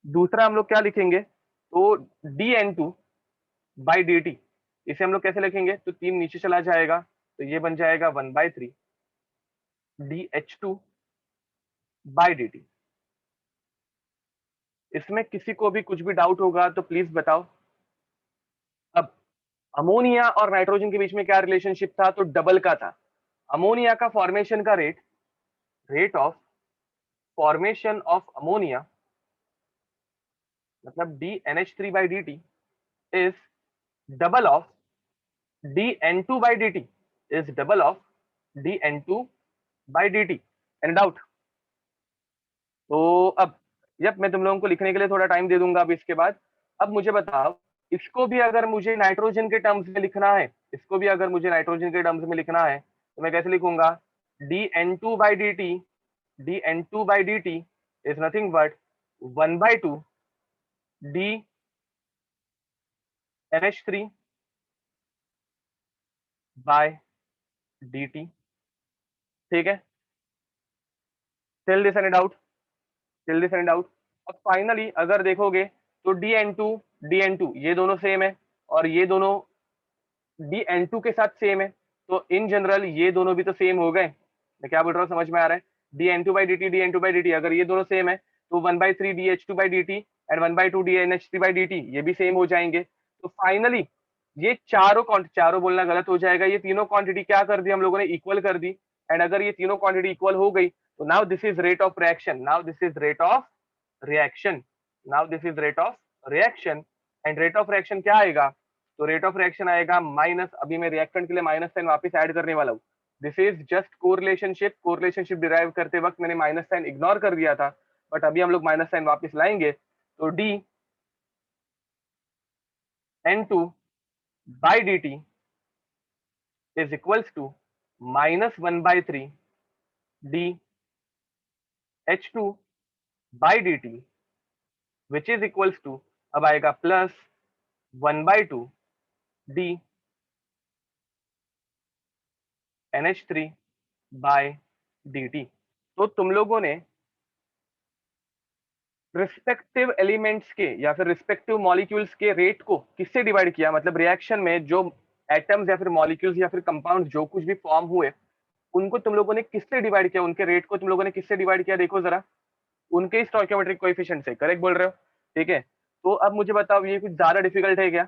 दूसरा हम लोग क्या लिखेंगे, तो dN2/dt, इसे हम लोग कैसे लिखेंगे, तो 3 नीचे चला जाएगा, तो ये बन जाएगा 1/3 dH2/dt। इसमें किसी को भी कुछ भी डाउट होगा तो प्लीज बताओ। अब अमोनिया और नाइट्रोजन के बीच में क्या रिलेशनशिप था, तो डबल का था। अमोनिया का फॉर्मेशन का rate of formation of ammonia मतलब dNH3/dt is double of dN2/dt, is double of dN2/dt। Any doubt? तो अब जब मैं तुम लोगों को लिखने के लिए थोड़ा टाइम दे दूंगा अब इसके बाद। अब मुझे बताओ, इसको भी अगर मुझे नाइट्रोजन के टर्म्स में लिखना है, इसको भी अगर मुझे नाइट्रोजन के टर्म्स में लिखना है, तो मैं कैसे लिखूंगा, dN2/dt, dN2/dt is nothing but 1/2 dNH3/dt। ठीक है, till this any doubt? Till this any doubt? अब फाइनली अगर देखोगे तो dN2 ये दोनों सेम है, और ये दोनों dN2 के साथ सेम है, तो इन जनरल ये दोनों भी तो सेम हो गए। मैं क्या बोल रहा हूँ, समझ में आ रहा है? dN2/dt अगर ये दोनों सेम है, तो 1/3 dH2/dt एंड 1/2 dNH3/dt ये भी सेम हो जाएंगे। तो फाइनली ये चारों बोलना गलत हो जाएगा, ये तीनों क्वांटिटी क्या कर दी हम लोगों ने, इक्वल कर दी। एंड अगर ये तीनों क्वांटिटी इक्वल हो गई, तो now this is rate of reaction, now this is rate of reaction, now this is rate of reaction. And rate of reaction क्या आएगा, तो रेट ऑफ रिएक्शन आएगा माइनस, अभी मैं रिएक्टेंट के लिए माइनस साइन वापस ऐड करने वाला हूँ। दिस इज जस्ट कोरिलेशनशिप डिराइव करते वक्त मैंने माइनस साइन इग्नोर कर दिया था, बट अभी हम लोग माइनस साइन वापस लाएंगे। तो dN2/dt is equals to -1/3 dH2/dt which is equals to, अब आएगा प्लस 1/2 dNH3/dt। तो तुम लोगों ने रिस्पेक्टिव एलिमेंट्स के या फिर रिस्पेक्टिव मॉलिक्यूल्स के रेट को किससे डिवाइड किया, मतलब रिएक्शन में जो एटम्स या फिर मॉलिक्यूल्स या फिर कंपाउंड जो कुछ भी फॉर्म हुए, उनको तुम लोगों ने किससे डिवाइड किया, उनके रेट को तुम लोगों ने किससे डिवाइड किया, देखो जरा, उनके स्टोइकियोमेट्रिक कोएफिशिएंट से। करेक्ट बोल रहे हो? ठीक है, तो अब मुझे बताओ, ये कुछ ज्यादा डिफिकल्ट है क्या?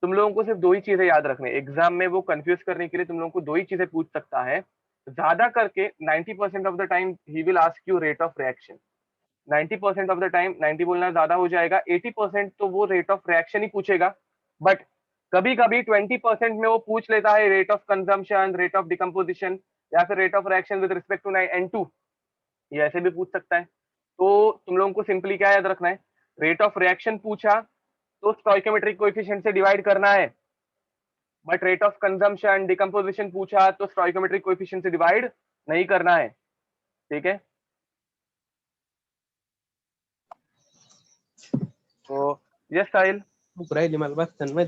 तुम लोगों को सिर्फ दो ही चीजें याद रखनी है एग्जाम में, वो कंफ्यूज करने के लिए तुम लोगों को दो ही चीजें पूछ सकता है ज्यादा करके। 90% of the time he will ask you rate of reaction. 90% of the time, 90 बोलना ज्यादा हो जाएगा, 80% तो वो रेट ऑफ रिएक्शन ही पूछेगा। बट कभी कभी 20% में वो पूछ लेता है rate of consumption, rate of decomposition, या फिर rate of reaction with respect to N2, ये ऐसे भी पूछ सकता है। तो तुम लोगों को सिंपली क्या याद रखना है, रेट ऑफ रिएक्शन पूछा तो स्टोइकियोमेट्रिक कोएफिशिएंट से डिवाइड करना है, but rate of consumption, decomposition पूछा तो स्टोइकियोमेट्रिक कोएफिशिएंट से डिवाइड नहीं करना है। ठीक है, तो यस साहिल, राहिली मला बसताना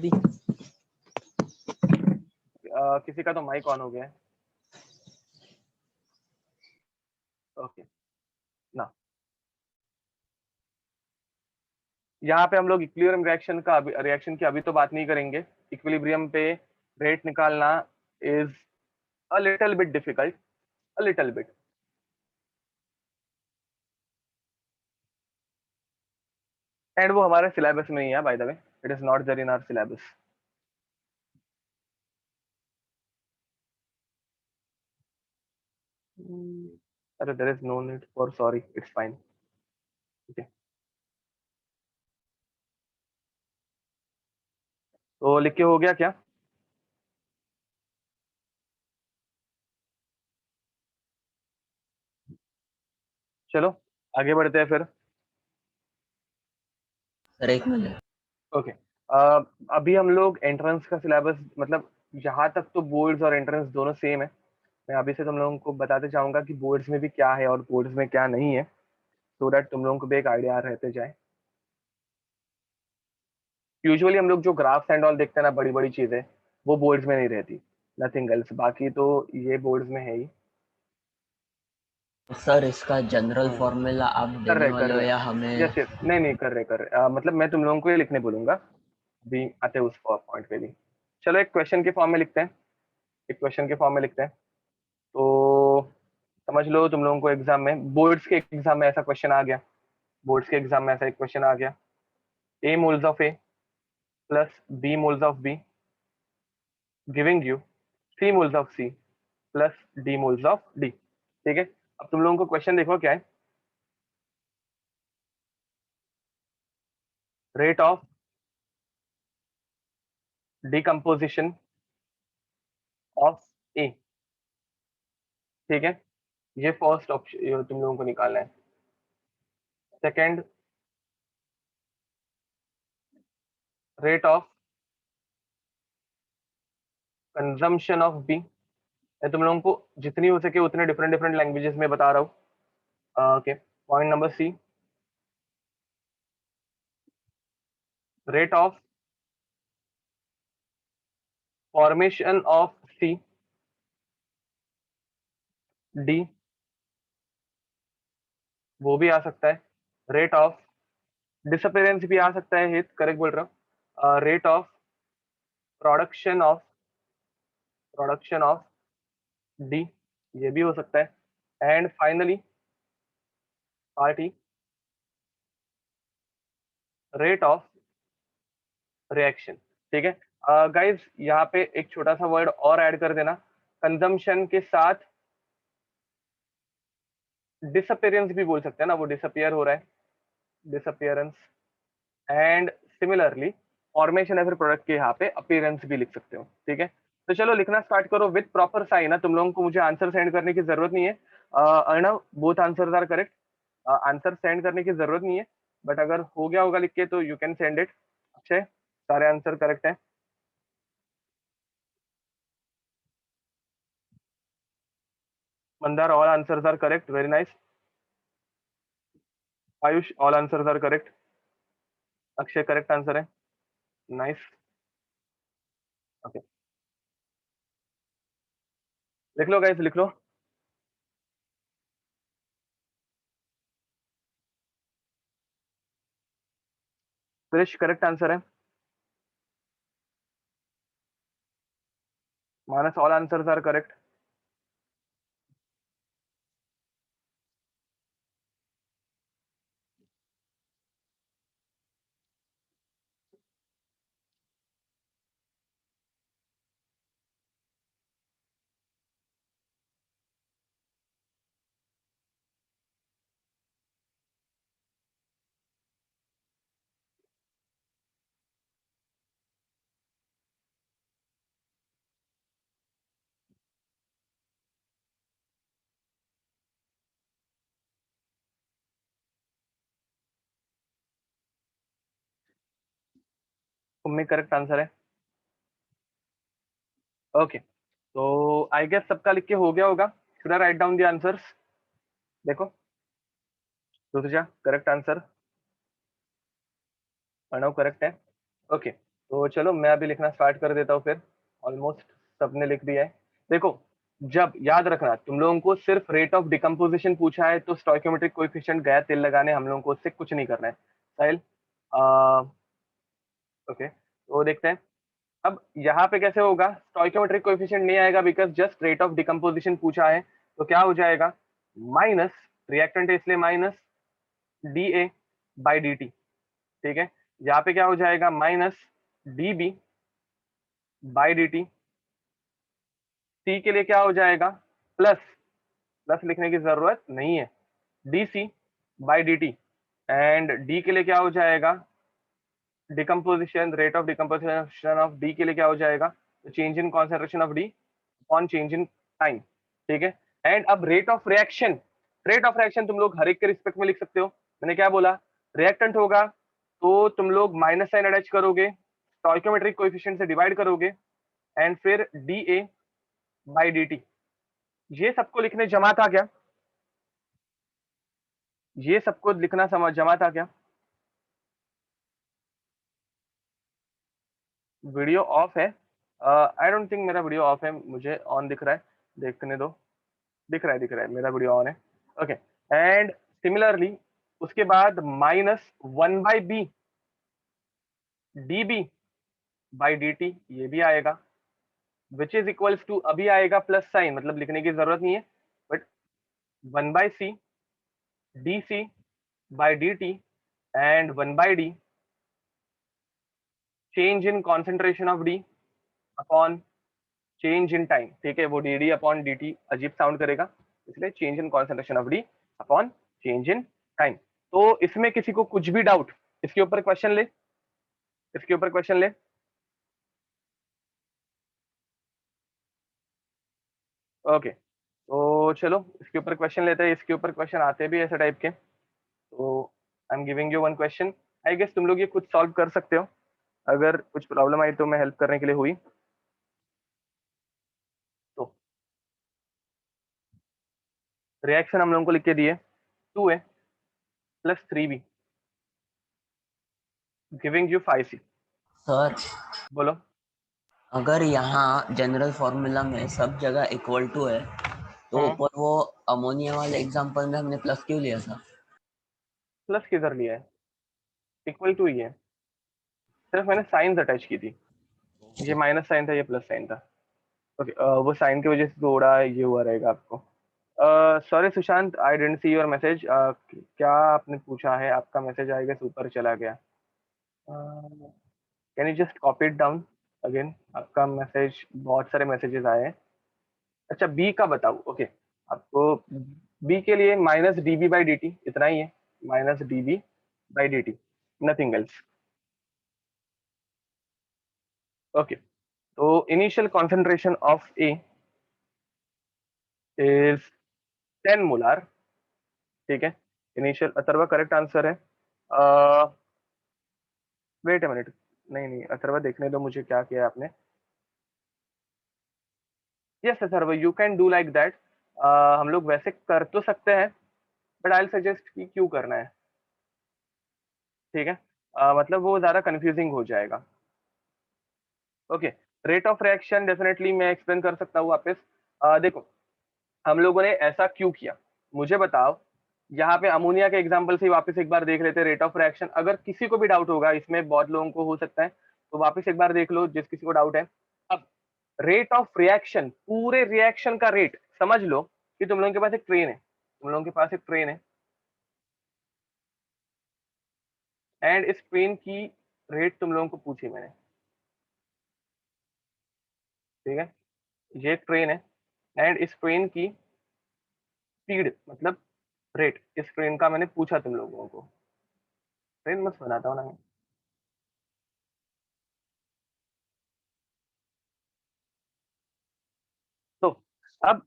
किसी का तो माइक ऑन हो गया है। ओके ना, यहाँ पे हम लोग इक्विलिब्रियम रिएक्शन की अभी तो बात नहीं करेंगे। इक्विलिब्रियम पे रेट निकालना is a little bit difficult, a little bit. And वो हमारे सिलेबस में ही है, by the way it is not there in our syllabus. अरे there is no need for sorry, it's fine. ठीक है, तो लिख के हो गया क्या? चलो आगे बढ़ते हैं फिर। सर एक मिनट। ओके, अभी हम लोग एंट्रेंस का सिलेबस, मतलब यहाँ तक तो बोर्ड्स और एंट्रेंस दोनों सेम है। मैं अभी से तुम लोगों को बताते चाहूंगा कि बोर्ड्स में भी क्या है और बोर्ड्स में क्या नहीं है, सो दैट तुम लोगों को भी एक आइडिया रहते जाए। यूजुअली हम लोग जो ग्राफ्स एंड ऑल देखते हैं ना, बड़ी बड़ी चीजें, वो बोर्ड्स में नहीं रहती, नथिंग एल्स। बाकी तो ये बोर्ड्स में है ही। सर इसका जनरल हम्म, फॉर्मूला आप कर देने रहे कर वाले हो रहे या हमें? यस यस, नहीं नहीं, कर रहे मतलब मैं तुम लोगों को ये लिखने बोलूंगा, अभी आते हैं उस पॉइंट पे भी। चलो एक क्वेश्चन के फॉर्म में लिखते हैं, एक क्वेश्चन के फॉर्म में लिखते हैं। तो समझ लो तुम लोगों को एग्जाम में, बोर्ड्स के एग्जाम में ऐसा क्वेश्चन आ गया, बोर्ड्स के एग्जाम में ऐसा एक क्वेश्चन आ गया, a moles of A plus b moles of B giving you c moles of C plus d moles of D. ठीक है, अब तुम लोगों को क्वेश्चन देखो क्या है, रेट ऑफ डिकम्पोजिशन ऑफ ए। ठीक है, ये फर्स्ट ऑप्शन, ये तुम लोगों को निकालना है। Second, rate of consumption of B. मैं तुम लोगों को जितनी हो सके उतने डिफरेंट डिफरेंट लैंग्वेजेस में बता रहा हूँ। Okay, point number C, rate of formation of C D, वो भी आ सकता है। रेट ऑफ डिसअपेरेंस भी आ सकता है, हित करेक्ट बोल रहा हूँ। Rate of production of D, ये भी हो सकता है। And finally party, rate of reaction. ठीक है गाइज, यहाँ पे एक छोटा सा वर्ड और ऐड कर देना, कंजम्पशन के साथ डिसअपेरेंस भी बोल सकते हैं ना, वो डिसअपियर हो रहा है, डिसअपियरेंस। एंड सिमिलरली फॉर्मेशन है फिर प्रोडक्ट के यहाँ पे अपीयरेंस भी लिख सकते हो। ठीक है, तो चलो लिखना स्टार्ट करो विद प्रॉपर साइन ना, तुम लोगों को मुझे आंसर सेंड करने की जरूरत नहीं है। Arnav, both answers are correct, answer send करने की जरूरत नहीं है, बट अगर हो गया होगा लिख के तो you can send it. Akshay, सारे आंसर करेक्ट हैं। Mandar, all answers are correct, very nice. Ayush, all answers are correct. Akshay correct answer है, नाइस। ओके, लिख लो गाइस, लिख लो। क्रिश करेक्ट आंसर है, Manas, all answers are correct. तुम्हें करेक्ट आंसर है। ओके, तो आई गेस सबका लिख के हो गया होगा। Should I write down the answers? देखो, Rutuja correct answer, Pranav correct है। ओके, तो चलो मैं अभी लिखना स्टार्ट कर देता हूँ फिर। ऑलमोस्ट सबने लिख दिया है। देखो, जब याद रखना तुम लोगों को सिर्फ रेट ऑफ डिकम्पोजिशन पूछा है तो स्टोइकोमेट्रिक कोएफिशिएंट गया तेल लगाने, हम लोगों को उससे कुछ नहीं करना है। साहिल, ओके, तो देखते हैं अब यहाँ पे कैसे होगा। स्टोइकोमेट्रिक कोएफिशिएंट नहीं आएगा because just rate of decomposition पूछा है, तो क्या हो जाएगा, माइनस, रिएक्टेंट है इसलिए minus d A by D T. ठीक है, यहाँ पे क्या हो जाएगा, minus D B by D T. T के लिए क्या हो जाएगा, प्लस, प्लस लिखने की जरूरत नहीं है, d C by D T. And d के लिए क्या हो जाएगा, decomposition, rate of decomposition of D के लिए क्या हो जाएगा, change in concentration of D on change in time. ठीक है, एंड अब rate of reaction, rate of reaction तुम लोग हर एक के रिस्पेक्ट में लिख सकते हो। मैंने क्या बोला, रिएक्टेंट होगा तो तुम लोग माइनस साइन अटैच करोगे, स्टोइकोमेट्रिक कोएफिशिएंट से डिवाइड करोगे, एंड फिर D A by D T. ये सबको लिखने जमा था क्या, ये सबको लिखना समझ जमा था क्या? वीडियो ऑफ है, आई डोंट थिंक मेरा वीडियो ऑफ है, मुझे ऑन दिख रहा है, देखने दो। दिख रहा है, दिख रहा है, मेरा वीडियो ऑन है। ओके, एंड सिमिलरली उसके बाद -1/b db बाई dt ये भी आएगा, विच इज इक्वल्स टू, अभी आएगा प्लस साइन, मतलब लिखने की जरूरत नहीं है, but 1/c dc by dt and 1/d change in concentration of d upon change in time. ठीक है, वो dd अपॉन dt अजीब साउंड करेगा, इसलिए change in concentration of d upon change in time. तो इसमें किसी को कुछ भी डाउट, इसके ऊपर क्वेश्चन ले, इसके ऊपर क्वेश्चन ले। ओके, तो चलो इसके ऊपर क्वेश्चन लेते हैं। इसके ऊपर क्वेश्चन आते भी ऐसे टाइप के, तो I am giving you one question, I guess तुम लोग ये खुद सॉल्व कर सकते हो, अगर कुछ प्रॉब्लम आई तो मैं हेल्प करने के लिए हुई। तो रिएक्शन हम लोगों को लिख के दिए 2a + 3b giving you 5c। Sir बोलो। अगर यहाँ जनरल फॉर्मूला में सब जगह इक्वल टू है तो ऊपर वो अमोनिया वाले एग्जांपल में हमने प्लस क्यों लिया था? प्लस किधर लिया है, इक्वल टू ही है, सिर्फ मैंने साइंस अटैच की थी, ये माइनस साइन था, ये प्लस साइन था। ओके, वो साइन की वजह से थोड़ा ये हुआ रहेगा आपको। Sorry Sushant, I dent see your message. क्या आपने पूछा है, आपका मैसेज आएगा ऊपर चला गया, can you just copy it down again? आपका मैसेज, बहुत सारे मैसेजेस आए हैं। अच्छा, बी का बताओ। ओके, आपको बी के लिए -db/dt इतना ही है, -db/dt, नथिंग एल्स। ओके, तो initial concentration of A is 10 molar. ठीक है, इनिशियल, अथर्वा करेक्ट आंसर है। वेट अ मिनट, नहीं नहीं अथर्वा, देखने दो मुझे क्या किया आपने। Yes Atharva, you can do like that. हम लोग वैसे कर तो सकते हैं, बट आई सजेस्ट कि क्यों करना है। ठीक है, मतलब वो ज्यादा कंफ्यूजिंग हो जाएगा। Okay, rate of reaction definitely मैं एक्सप्लेन कर सकता हूँ वापस। देखो, हम लोगों ने ऐसा क्यों किया, मुझे बताओ। यहाँ पे अमोनिया के एग्जांपल से वापस एक बार देख लेते हैं रेट ऑफ रिएक्शन। अगर किसी को भी डाउट होगा, इसमें बहुत लोगों को हो सकता है, तो वापस एक बार देख लो जिस किसी को डाउट है। अब रेट ऑफ रिएक्शन, पूरे रिएक्शन का रेट समझ लो कि तुम लोगों के पास एक ट्रेन है, तुम लोगों के पास एक ट्रेन है, एंड इस ट्रेन की रेट तुम लोगों को पूछी मैंने। ठीक है, ये एक ट्रेन है, एंड इस ट्रेन की स्पीड मतलब रेट, इस ट्रेन का मैंने पूछा तुम लोगों को। ट्रेन मस्त बनाता हूँ ना मैं। तो अब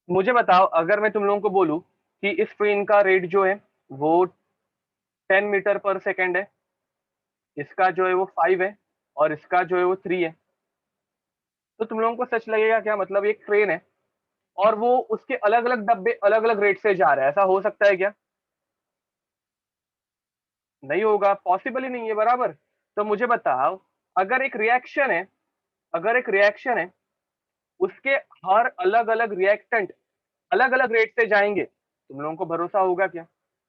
मुझे बताओ, अगर मैं तुम लोगों को बोलूं कि इस ट्रेन का रेट जो है वो 10 मीटर पर सेकेंड है, इसका जो है वो 5 है, और इसका जो है वो 3 है, तो तुम लोगों को सच लगेगा क्या? मतलब एक ट्रेन है और वो उसके अलग अलग डब्बे अलग अलग रेट से जा रहा है, ऐसा हो सकता है क्या? नहीं होगा, पॉसिबल ही नहीं है, बराबर। तो मुझे बताओ, अगर एक रिएक्शन है, अगर एक रिएक्शन है, उसके हर अलग अलग रिएक्टेंट अलग अलग रेट से जाएंगे, तुम लोगों को भरोसा होगा क्या?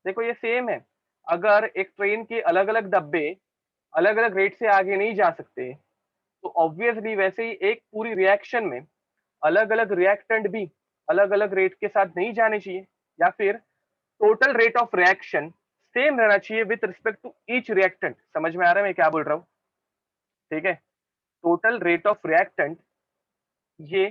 देखो ये सेम है, अगर एक ट्रेन के अलग अलग डब्बे अलग अलग रेट से आगे नहीं जा सकते, तो ऑब्वियसली वैसे ही एक पूरी रिएक्शन में अलग अलग रिएक्टेंट भी अलग अलग रेट के साथ नहीं जाने चाहिए, या फिर total rate of reaction same रहना चाहिए with respect to each reactant. समझ में आ रहा है मैं क्या बोल रहा हूँ? ठीक है, टोटल रेट ऑफ रिएक्टेंट, ये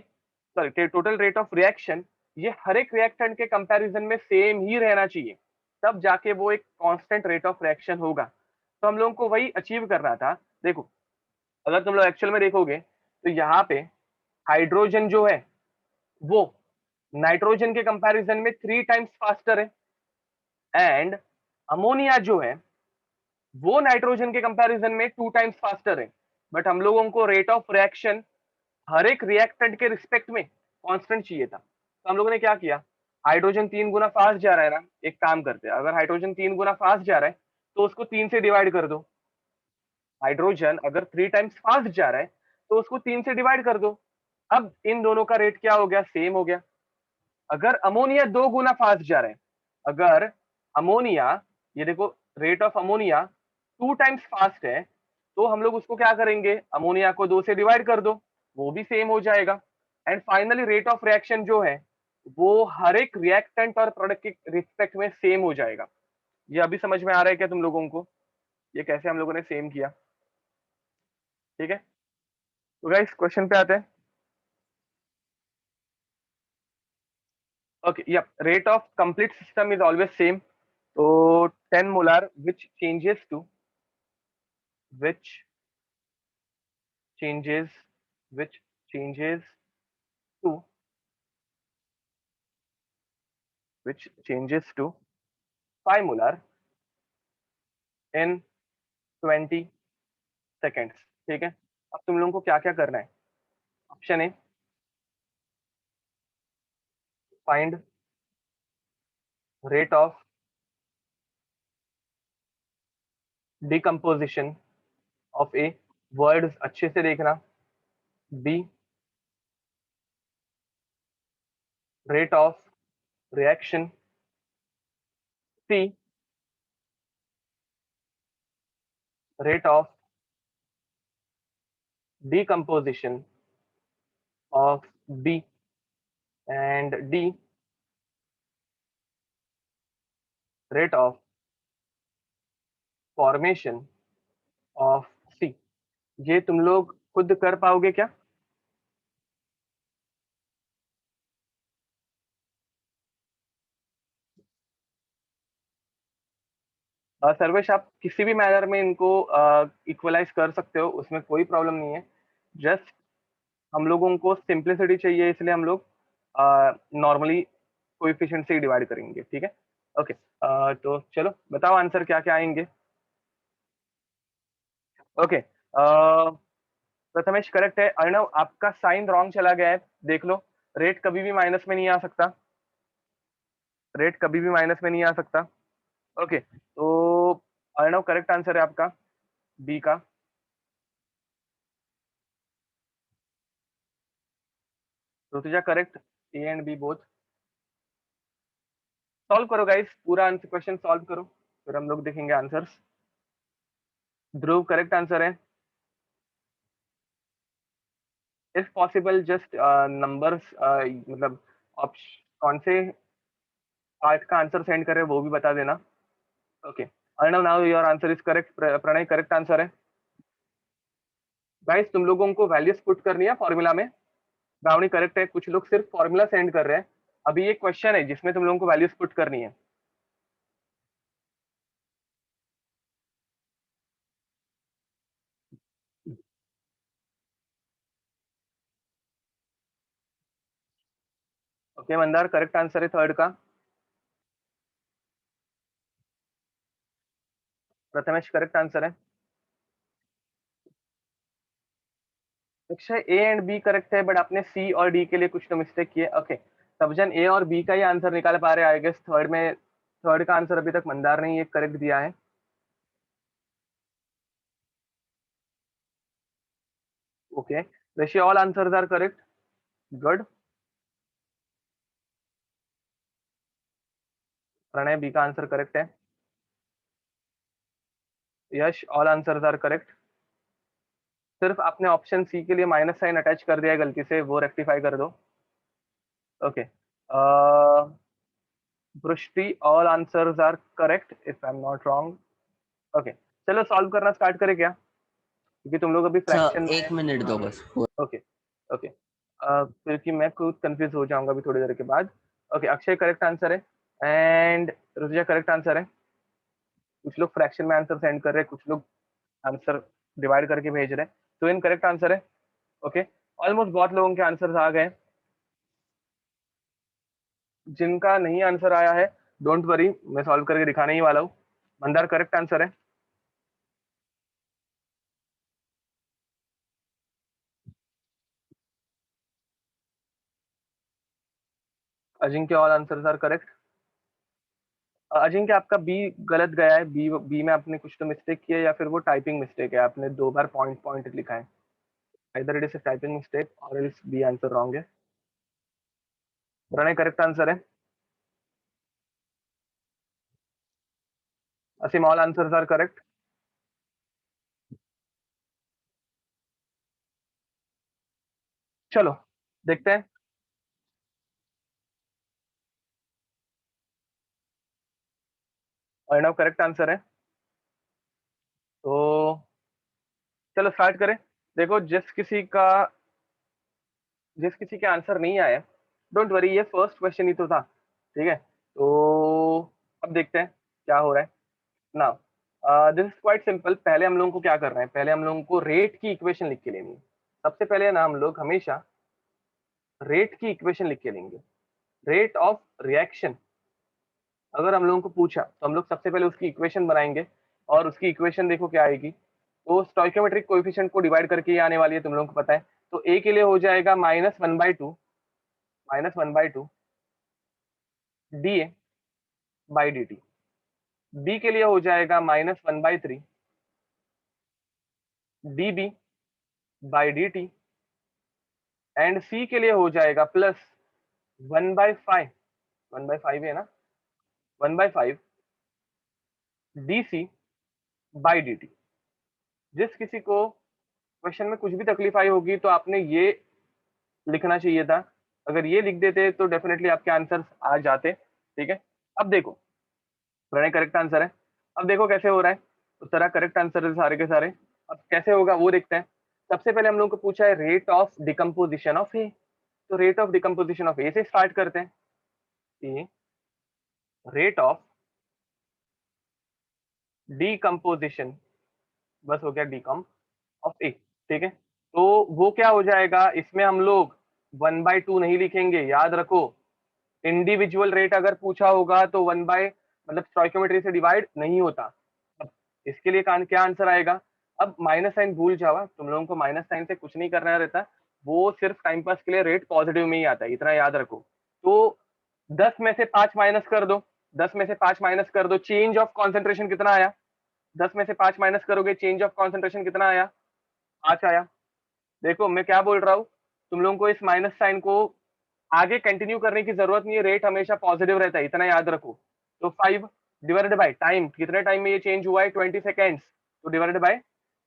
sorry total rate of reaction, ये हर एक रिएक्टेंट के कंपैरिजन में सेम ही रहना चाहिए, तब जाके वो एक कांस्टेंट रेट ऑफ रिएक्शन होगा। तो हम लोगों को वही अचीव करना था। देखो, अगर तुम लोग एक्चुअल में देखोगे तो यहाँ पे हाइड्रोजन जो है वो नाइट्रोजन के कंपैरिजन में 3 टाइम्स फास्टर है, एंड अमोनिया जो है वो नाइट्रोजन के कंपैरिजन में 2 टाइम्स फास्टर है। बट हम लोगों को रेट ऑफ रिएक्शन हर एक रिएक्टेंट के रिस्पेक्ट में कांस्टेंट चाहिए था, तो हम लोगों ने क्या किया, हाइड्रोजन 3 गुना फास्ट जा रहा है ना, एक काम करते हैं, अगर हाइड्रोजन 3 गुना फास्ट जा रहा है तो उसको 3 से डिवाइड कर दो। हाइड्रोजन अगर 3 टाइम्स फास्ट जा रहा है तो उसको 3 से डिवाइड कर दो। अब इन दोनों का रेट क्या हो गया, सेम हो गया। अगर अमोनिया 2 गुना फास्ट जा रहा है अगर अमोनिया, ये देखो rate of ammonia 2 times fast है, तो हम लोग उसको क्या करेंगे, अमोनिया को 2 से डिवाइड कर दो, वो भी सेम हो जाएगा। And finally rate of reaction जो है वो हर एक रिएक्टेंट और प्रोडक्ट के रिस्पेक्ट में सेम हो जाएगा। ये अभी समझ में आ रहा है क्या तुम लोगों को, ये कैसे हम लोगों ने सेम किया? ठीक है, तो गाइस क्वेश्चन पे आते हैं। Okay, yep. Rate of complete system is always same. So 10 molar, which changes, which changes to, which changes to 5 molar in 20 seconds. ठीक है, अब तुम लोगों को क्या क्या करना है? Option A, find rate of decomposition of A, words अच्छे से देखना। B, rate of reaction. C, rate of decomposition of B, and D, rate of formation of C। ये तुम लोग खुद कर पाओगे क्या? सर्वेश, आप किसी भी मैनर में इनको इक्वलाइज कर सकते हो, उसमें कोई प्रॉब्लम नहीं है। जस्ट हम लोगों को सिंप्लिसिटी चाहिए, इसलिए हम लोग नॉर्मली कोएफिशिएंट से डिवाइड करेंगे। ठीक है, ओके। तो चलो बताओ आंसर क्या क्या आएंगे। ओके, प्रथमेश करेक्ट है। अर्णव, आपका साइन रॉन्ग चला गया है, देख लो। रेट कभी भी माइनस में नहीं आ सकता, रेट कभी भी माइनस में नहीं आ सकता। ओके, तो अर्णव करेक्ट आंसर है आपका बी का। Rutuja correct, A and B both. Solve करो गाइस, पूरा आंसर क्वेश्चन सॉल्व करो, फिर हम लोग देखेंगे आंसर्स। ध्रुव करेक्ट आंसर है। इफ पॉसिबल जस्ट नंबर्स, मतलब ऑप्शन कौन से पार्ट का आंसर सेंड कर रहे हैं वो भी बता देना। Okay, Arnav, now your answer is correct. Pranay correct answer है। गाइस तुम लोगों को वैल्यूज पुट करनी है फॉर्मूला में। रावणी करेक्ट है, कुछ लोग सिर्फ फॉर्मूला सेंड कर रहे हैं। अभी ये क्वेश्चन है जिसमें तुम लोगों को वैल्यूज पुट करनी है। ओके, मंदार करेक्ट आंसर है थर्ड का। प्रथमेश करेक्ट आंसर है। Akshay, A and B correct है, बट आपने सी और डी के लिए कुछ तो मिस्टेक किए। ओके, सबजन ए और बी का ही आंसर निकाल पा रहे हैं आई गेस। थर्ड में, थर्ड का आंसर अभी तक मंदार ने ये करेक्ट दिया है। ओके, वैसे all answers are correct, good. Pranay, B का आंसर करेक्ट है। Yash, all answers are correct. सिर्फ आपने ऑप्शन सी के लिए माइनस साइन अटैच कर दिया है गलती से, वो रेक्टिफाई कर दो। Okay, Vrishti, all answers are correct if I am not wrong. Okay, चलो सॉल्व करना स्टार्ट करें क्या, क्योंकि तुम लोग अभी फ्रैक्शन। एक मिनट दो बस। ओके, ओके, क्योंकि मैं खुद कंफ्यूज हो जाऊंगा अभी थोड़ी देर के बाद। ओके, अक्षय करेक्ट आंसर है, एंड ऋतुजा करेक्ट आंसर है। कुछ लोग फ्रैक्शन में आंसर सेंड कर रहे हैं, कुछ लोग आंसर डिवाइड करके भेज रहे हैं, तो इनकरेक्ट आंसर है। ओके, ऑलमोस्ट बहुत लोगों के आंसर आ गए। जिनका नहीं आंसर आया है, डोंट वरी, मैं सॉल्व करके दिखाने ही वाला हूँ। मंदार करेक्ट आंसर है। Ajinkya, all answers are correct. Ajinkya, आपका बी गलत गया है। बी बी में आपने कुछ तो मिस्टेक किया है, या फिर वो टाइपिंग मिस्टेक है, आपने 2 बार पॉइंट पॉइंट लिखा है। इधर it is a typing mistake और इस बी आंसर रॉन्ग है। प्रणय करेक्ट आंसर है। असीम, ऑल आंसर्स आर करेक्ट. चलो देखते हैं. अर्णव करेक्ट आंसर है. तो चलो स्टार्ट करें. देखो जिस किसी के आंसर नहीं आया, डोंट वरी, ये फर्स्ट क्वेश्चन ही तो था. ठीक है, तो अब देखते हैं क्या हो रहा है. Now this is quite simple. पहले हम लोगों को क्या करना है, पहले हम लोगों को रेट की इक्वेशन लिख के लेनी है. सबसे पहले ना हम लोग हमेशा रेट की इक्वेशन लिख के लेंगे. रेट ऑफ रिएक्शन अगर हम लोगों को पूछा तो हम लोग सबसे पहले उसकी इक्वेशन बनाएंगे. और उसकी इक्वेशन देखो क्या आएगी, तो स्टोइकोमेट्रिक कोएफिशिएंट को डिवाइड करके ये आने वाली है, तुम लोगों को पता है. तो ए के लिए हो जाएगा -1/2 d A by D t. B के लिए हो जाएगा -1/3 d B by D T. And C के लिए हो जाएगा प्लस 1/5, 1/5 है ना, 1/5 d C by D T. जिस किसी को क्वेश्चन में कुछ भी तकलीफ आई होगी तो आपने ये लिखना चाहिए था. अगर ये लिख देते तो डेफिनेटली आपके आंसर आ जाते. ठीक है, अब देखो प्रणय करेक्ट आंसर है. अब देखो कैसे हो रहा है. तो सारा करेक्ट आंसर है सारे के सारे. अब कैसे होगा वो देखते हैं. सबसे पहले हम लोग को पूछा है रेट ऑफ डिकम्पोजिशन ऑफ ए. तो रेट ऑफ डिकम्पोजिशन ऑफ ए से स्टार्ट करते हैं. रेट ऑफ डिकम्पोजिशन, बस हो गया डीकम ऑफ ए. ठीक है, तो वो क्या हो जाएगा, इसमें हम लोग 1/2 नहीं लिखेंगे, याद रखो. इंडिविजुअल रेट अगर पूछा होगा तो 1 बाय मतलब स्टोइकोमेट्री से डिवाइड नहीं होता. अब इसके लिए क्या आंसर आएगा. अब माइनस साइन भूल जाओ, तुम लोगों को माइनस साइन से कुछ नहीं करना रहता. वो सिर्फ टाइम पास के लिए रेट पॉजिटिव में ही आता है, इतना याद रखो. तो 10 में से 5 माइनस कर दो, 10 में से 5 माइनस कर दो, चेंज ऑफ कॉन्सेंट्रेशन कितना आया. 10 में से 5 माइनस करोगे, चेंज ऑफ कॉन्सेंट्रेशन कितना आया, 5 आया. देखो मैं क्या बोल रहा हूँ, तुम लोगों को इस माइनस साइन को आगे कंटिन्यू करने की जरूरत नहीं है, रेट हमेशा पॉजिटिव रहता है, इतना याद रखो. तो 5 डिवाइडेड बाय टाइम, कितने टाइम में ये चेंज हुआ है, 20 सेकेंड्स. तो डिवाइडेड बाय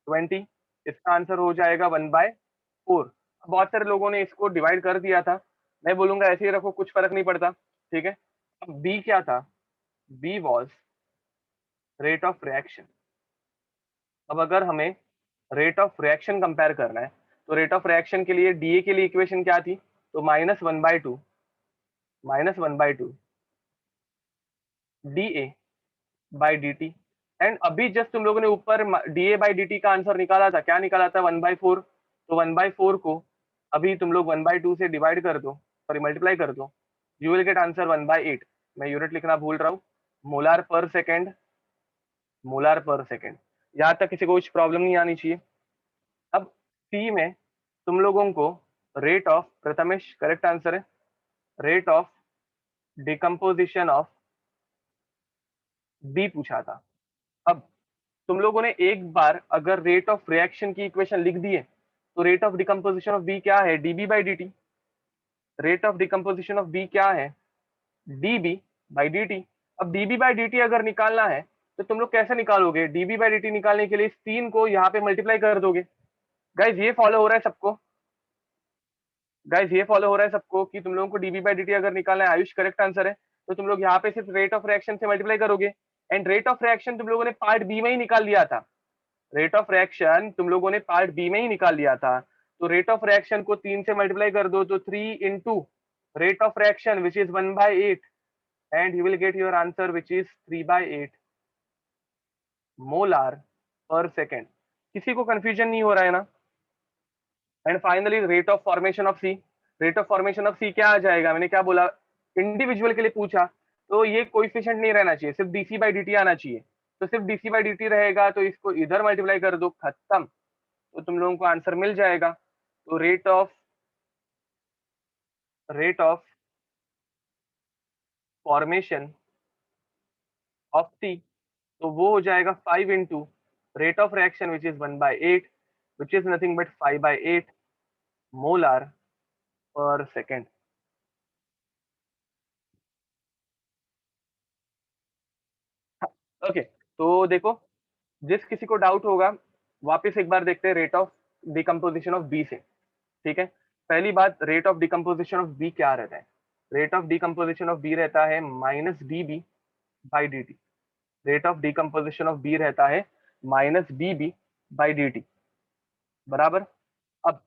20, इसका आंसर हो जाएगा 1/4. बहुत सारे लोगों ने इसको डिवाइड कर दिया था, मैं बोलूंगा ऐसे ही रखो, कुछ फर्क नहीं पड़ता. ठीक है, अब बी क्या था, B was rate of reaction. अब अगर हमें रेट ऑफ रिएक्शन कंपेयर करना है तो रेट ऑफ रिएक्शन के लिए डीए के लिए इक्वेशन क्या थी, तो -1/2 d A by D T. And अभी जस्ट तुम लोगों ने ऊपर D A by D T का आंसर निकाला था, क्या निकाला था, 1/4. तो 1/4 को अभी तुम लोग 1/2 से डिवाइड कर दो, सॉरी मल्टीप्लाई कर दो, यू विल गेट आंसर 1/8. मैं यूनिट लिखना भूल रहा हूँ, molar per second, molar per second. यहाँ तक किसी को कुछ प्रॉब्लम नहीं आनी चाहिए. अब सी में तुम लोगों को rate of, Prathamesh correct answer है, rate of decomposition of B पूछा था. अब तुम लोगों ने एक बार अगर रेट ऑफ रिएक्शन की इक्वेशन लिख दी है तो rate of decomposition of B क्या है, d B by D T. Rate of decomposition of B क्या है, डीबी बाई डी टी. अब डीबी बाई डी टी अगर निकालना है तो तुम लोग कैसे निकालोगे, डीबी बाई डी टी निकालने के लिए इस 3 को यहाँ पे मल्टीप्लाई कर दोगे. गाइज ये फॉलो हो रहा है सबको, गाइज ये फॉलो हो रहा है सबको कि तुम लोगों को डीबी बाई डी टी अगर निकालना है, आयुष करेक्ट आंसर है, तो तुम लोग यहाँ पे सिर्फ रेट ऑफ रिएक्शन से मल्टीप्लाई करोगे. एंड रेट ऑफ रिएक्शन तुम लोगों ने पार्ट बी में ही निकाल लिया था, रेट ऑफ रिएक्शन तुम लोगों ने पार्ट बी में ही निकाल लिया था. तो रेट ऑफ रिएक्शन को 3 से मल्टीप्लाई कर दो, तो 3 into rate of reaction which is 1/8 and you will get your answer which is 3/8 molar per second. किसी को कंफ्यूजन नहीं हो रहा है ना. And finally rate of formation of C, rate of formation of C क्या आ जाएगा, मैंने क्या बोला, इंडिविजुअल के लिए पूछा तो ये कोएफिशिएंट नहीं रहना चाहिए, सिर्फ डीसी बाई डी आना चाहिए. तो सिर्फ डीसी बाई डी रहेगा, तो इसको इधर मल्टीप्लाई कर दो, खत्म. तो तुम लोगों को आंसर मिल जाएगा. तो रेट ऑफ फॉर्मेशन ऑफ सी, तो वो हो जाएगा 5 into rate of reaction which is 1/8 which is nothing but 5/8 molar per second. Okay, तो देखो, जिस किसी को डाउट होगा वापस एक बार देखते हैं rate of decomposition of B से। ठीक है, पहली बात, rate of decomposition of B क्या रहता है? Rate of decomposition of B रहता है minus D B by D T. Rate of decomposition of B रहता है minus B B by D T, बराबर। अब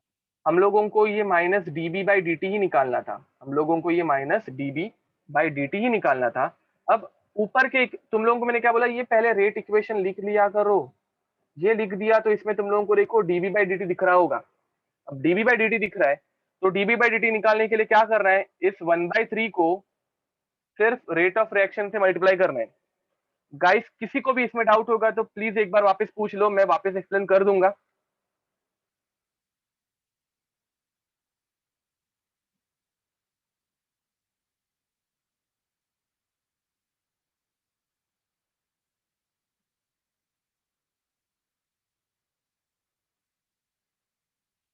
हम लोगों को ये minus D B by D T ही निकालना था, हम लोगों को ये minus D B by D T ही निकालना था। अब ऊपर के तुम लोगों को मैंने क्या बोला, ये पहले रेट इक्वेशन लिख लिया करो। ये लिख दिया तो इसमें तुम लोगों को देखो डीबी बाई डी टी दिख रहा होगा। अब डीबी बाई डी टी दिख रहा है तो डीबी बाई डी टी निकालने के लिए क्या करना है, इस 1/3 को सिर्फ रेट ऑफ रिएक्शन से मल्टीप्लाई करना है। गाइस किसी को भी इसमें डाउट होगा तो प्लीज एक बार वापस पूछ लो, मैं वापस एक्सप्लेन कर दूंगा।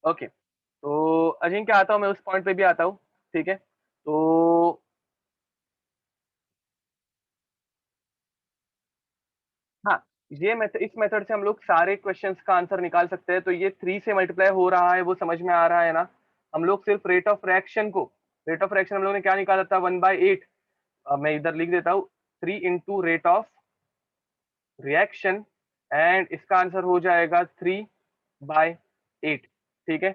ओके, तो अजिंक्य आता हूं, मैं उस पॉइंट पे भी आता हूं। ठीक है, तो हाँ, ये मेथड, इस मेथड से हम लोग सारे क्वेश्चंस का आंसर निकाल सकते हैं। तो ये 3 से मल्टीप्लाई हो रहा है, वो समझ में आ रहा है ना? हम लोग सिर्फ रेट ऑफ रिएक्शन को, रेट ऑफ रिएक्शन हम लोग ने क्या निकाला था, 1/8। मैं इधर लिख देता हूँ, 3 into rate of reaction, and इसका आंसर हो जाएगा 3/8। ठीक है,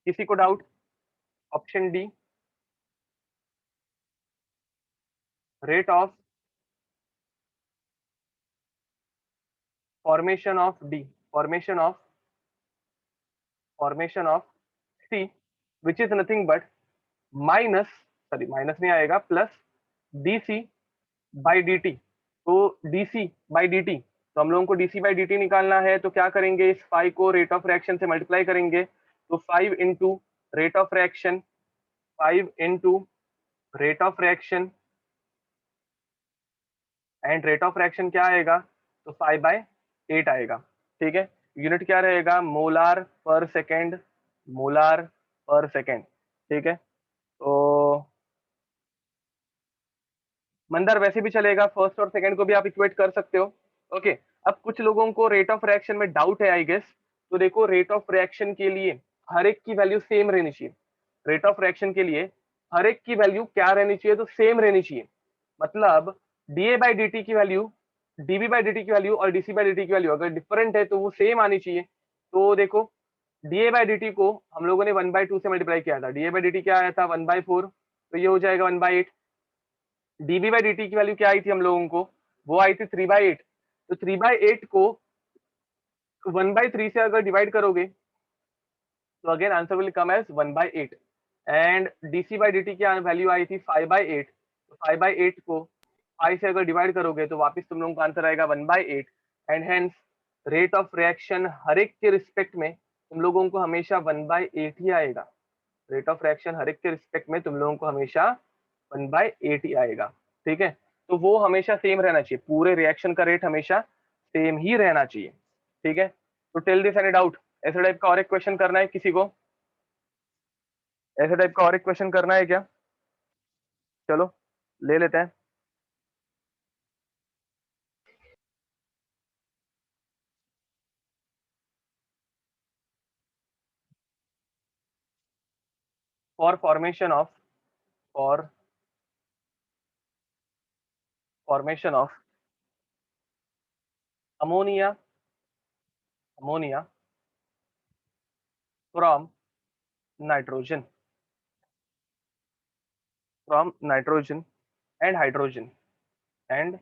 किसी को doubt? Option D, rate of formation of D, formation of C, which is nothing but minus, sorry minus नहीं आएगा, plus D C by D T. तो D C by D T, तो हम लोगों को D C by D T निकालना है, तो क्या करेंगे, इस 5 को रेट ऑफ रिएक्शन से मल्टीप्लाई करेंगे। तो 5 into rate of reaction, 5 into rate of reaction, and rate of reaction क्या आएगा, तो 5/8 आएगा। ठीक है, यूनिट क्या रहेगा, molar per second, molar per second. ठीक है, तो मंदर वैसे भी चलेगा, फर्स्ट और सेकंड को भी आप इक्वेट कर सकते हो। ओके, अब कुछ लोगों को रेट ऑफ रिएक्शन में डाउट है आई गेस। तो देखो, रेट ऑफ रिएक्शन के लिए हर एक की वैल्यू सेम रहनी चाहिए। रेट ऑफ रिएक्शन के लिए हर एक की वैल्यू क्या रहनी चाहिए, तो सेम रहनी चाहिए। मतलब डीए बाई डी टी की value, dB by D T की वैल्यू और डीसी बाई डी टी की वैल्यू अगर डिफरेंट है तो वो सेम आनी चाहिए। तो देखो, डीए बाई डी टी को हम लोगों ने 1/2 से मल्टीप्लाई किया था, डीए बाई डी टी क्या आया था, 1/4, तो ये हो जाएगा 1/8। डीबी बाई डी टी की वैल्यू क्या आई थी हम लोगों को, वो आई थी 3/8। तो 3/8 को 1/3 से अगर डिवाइड करोगे तो again answer will come as 1/8। And d C by D T की वैल्यू आई थी 5/8, तो 5/8 को 5 से अगर डिवाइड करोगे तो वापस तुम लोगों का आंसर आएगा 1/8। And hence rate of reaction हर एक के रिस्पेक्ट में तुम लोगों को हमेशा 1/8 ही आएगा। रेट ऑफ रिएक्शन हर एक के रिस्पेक्ट में तुम लोगों को हमेशा 1/8 ही आएगा। ठीक है, तो वो हमेशा सेम रहना चाहिए, पूरे रिएक्शन का रेट हमेशा सेम ही रहना चाहिए। ठीक है, तो टिल दिस एनी डाउट? ऐसे टाइप का और एक क्वेश्चन करना है किसी को? ऐसे टाइप का और एक क्वेश्चन करना है क्या? चलो ले लेते हैं। For formation of ammonia from nitrogen, and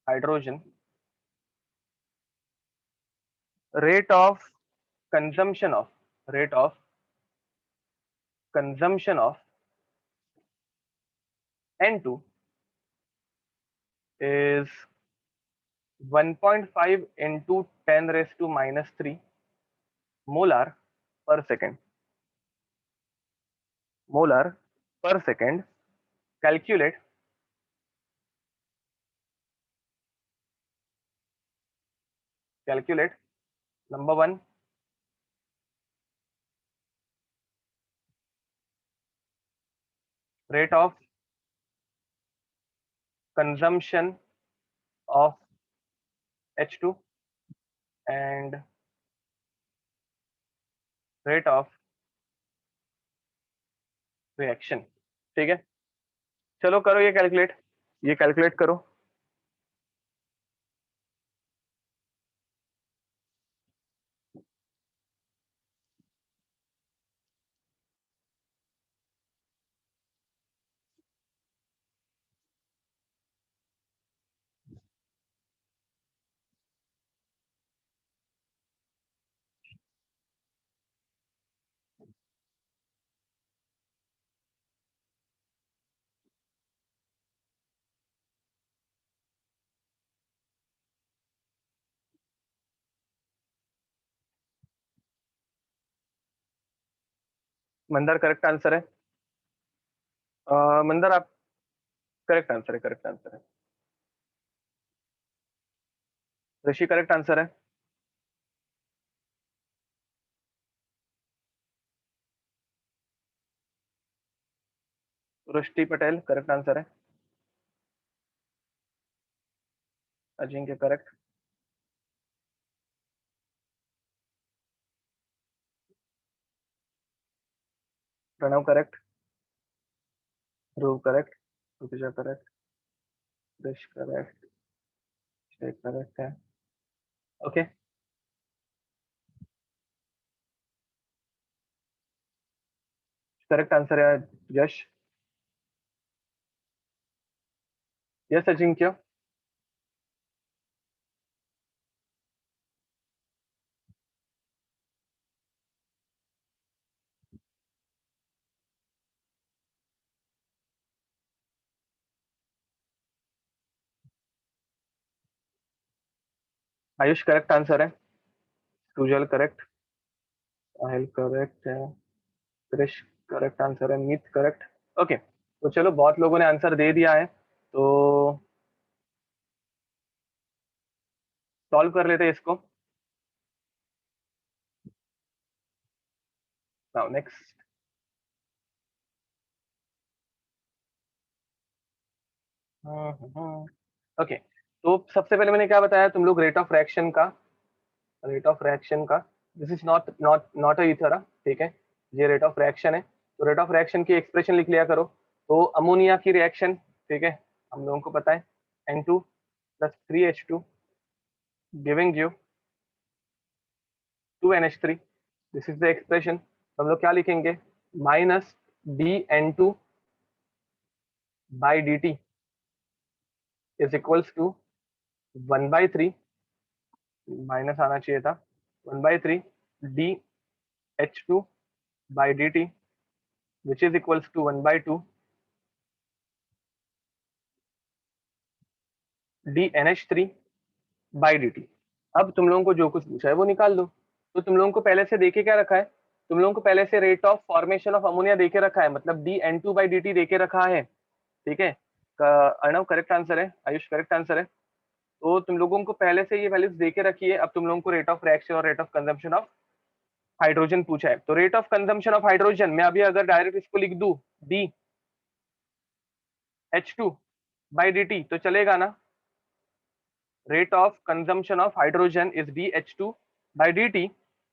hydrogen, rate of consumption of rate of consumption of N2 is 1.5 into 10 raised to minus 3 molar per second. Molar per second. Calculate number 1, rate of consumption of H2 and rate of reaction. ठीक है, चलो करो ये कैलकुलेट करो. मंदर करेक्ट आंसर है. मंदर आप करेक्ट आंसर है. ऋषि करेक्ट आंसर है. रुष्टि पटेल करेक्ट आंसर है. Ajinkya correct. Pranav correct. Dhruv correct. Rutuja correct. Rish correct. Correct है. ओके, करेक्ट आंसर है Yash. Yes Ajinkya. Ayush correct answer है. सुजल करेक्ट. साहिल करेक्ट है. कृष करेक्ट आंसर है. मीत करेक्ट. ओके, तो चलो बहुत लोगों ने आंसर दे दिया है, तो सॉल्व कर लेते हैं इसको. Now next. ओके, तो सबसे पहले मैंने क्या बताया, तुम लोग रेट ऑफ रिएक्शन का this is not a ether. ठीक है, ये रेट ऑफ रिएक्शन है, तो रेट ऑफ रिएक्शन की एक्सप्रेशन लिख लिया करो. तो अमोनिया की रिएक्शन, ठीक है, हम लोगों को पता है N2 + 3H2 giving you 2NH3. This is the expression. हम लोग क्या लिखेंगे, minus dN2/dt is equals to 1/3, minus आना चाहिए था, 1/3 dH2/dt which is equals to 1/2 dNH3/dt. अब तुम लोगों को जो कुछ पूछा है वो निकाल दो. तो तुम लोगों को पहले से देखे क्या रखा है, तुम लोगों को पहले से rate of formation of ammonia देके रखा है, मतलब dN2/dt देके रखा है. ठीक है, अर्णव करेक्ट आंसर है. आयुष करेक्ट आंसर है. तो तुम लोगों को पहले से ये वैल्यूज देके रखी है. अब तुम लोगों को रेट ऑफ रिएक्शन और rate of consumption of hydrogen पूछा है. तो rate of consumption of hydrogen मैं अभी अगर डायरेक्ट इसको लिख दूं dH2/dt तो चलेगा ना. Rate of consumption of hydrogen is dH2/dt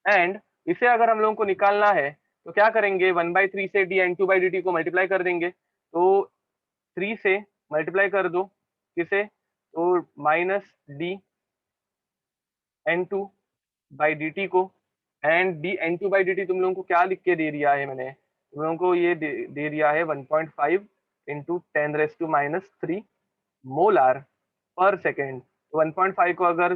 and इसे अगर हम लोगों को निकालना है तो क्या करेंगे, 1/3 से dN2/dt को मल्टीप्लाई कर देंगे. तो 3 से मल्टीप्लाई कर दो किसे, तो माइनस dN2/dt को. एंड dN2/dt तुम लोगों को क्या लिख के दे दिया है मैंने, तुम लोगों को ये दे दिया है 1.5 × 10⁻³ मोलार पर सेकेंड. तो 1.5 को अगर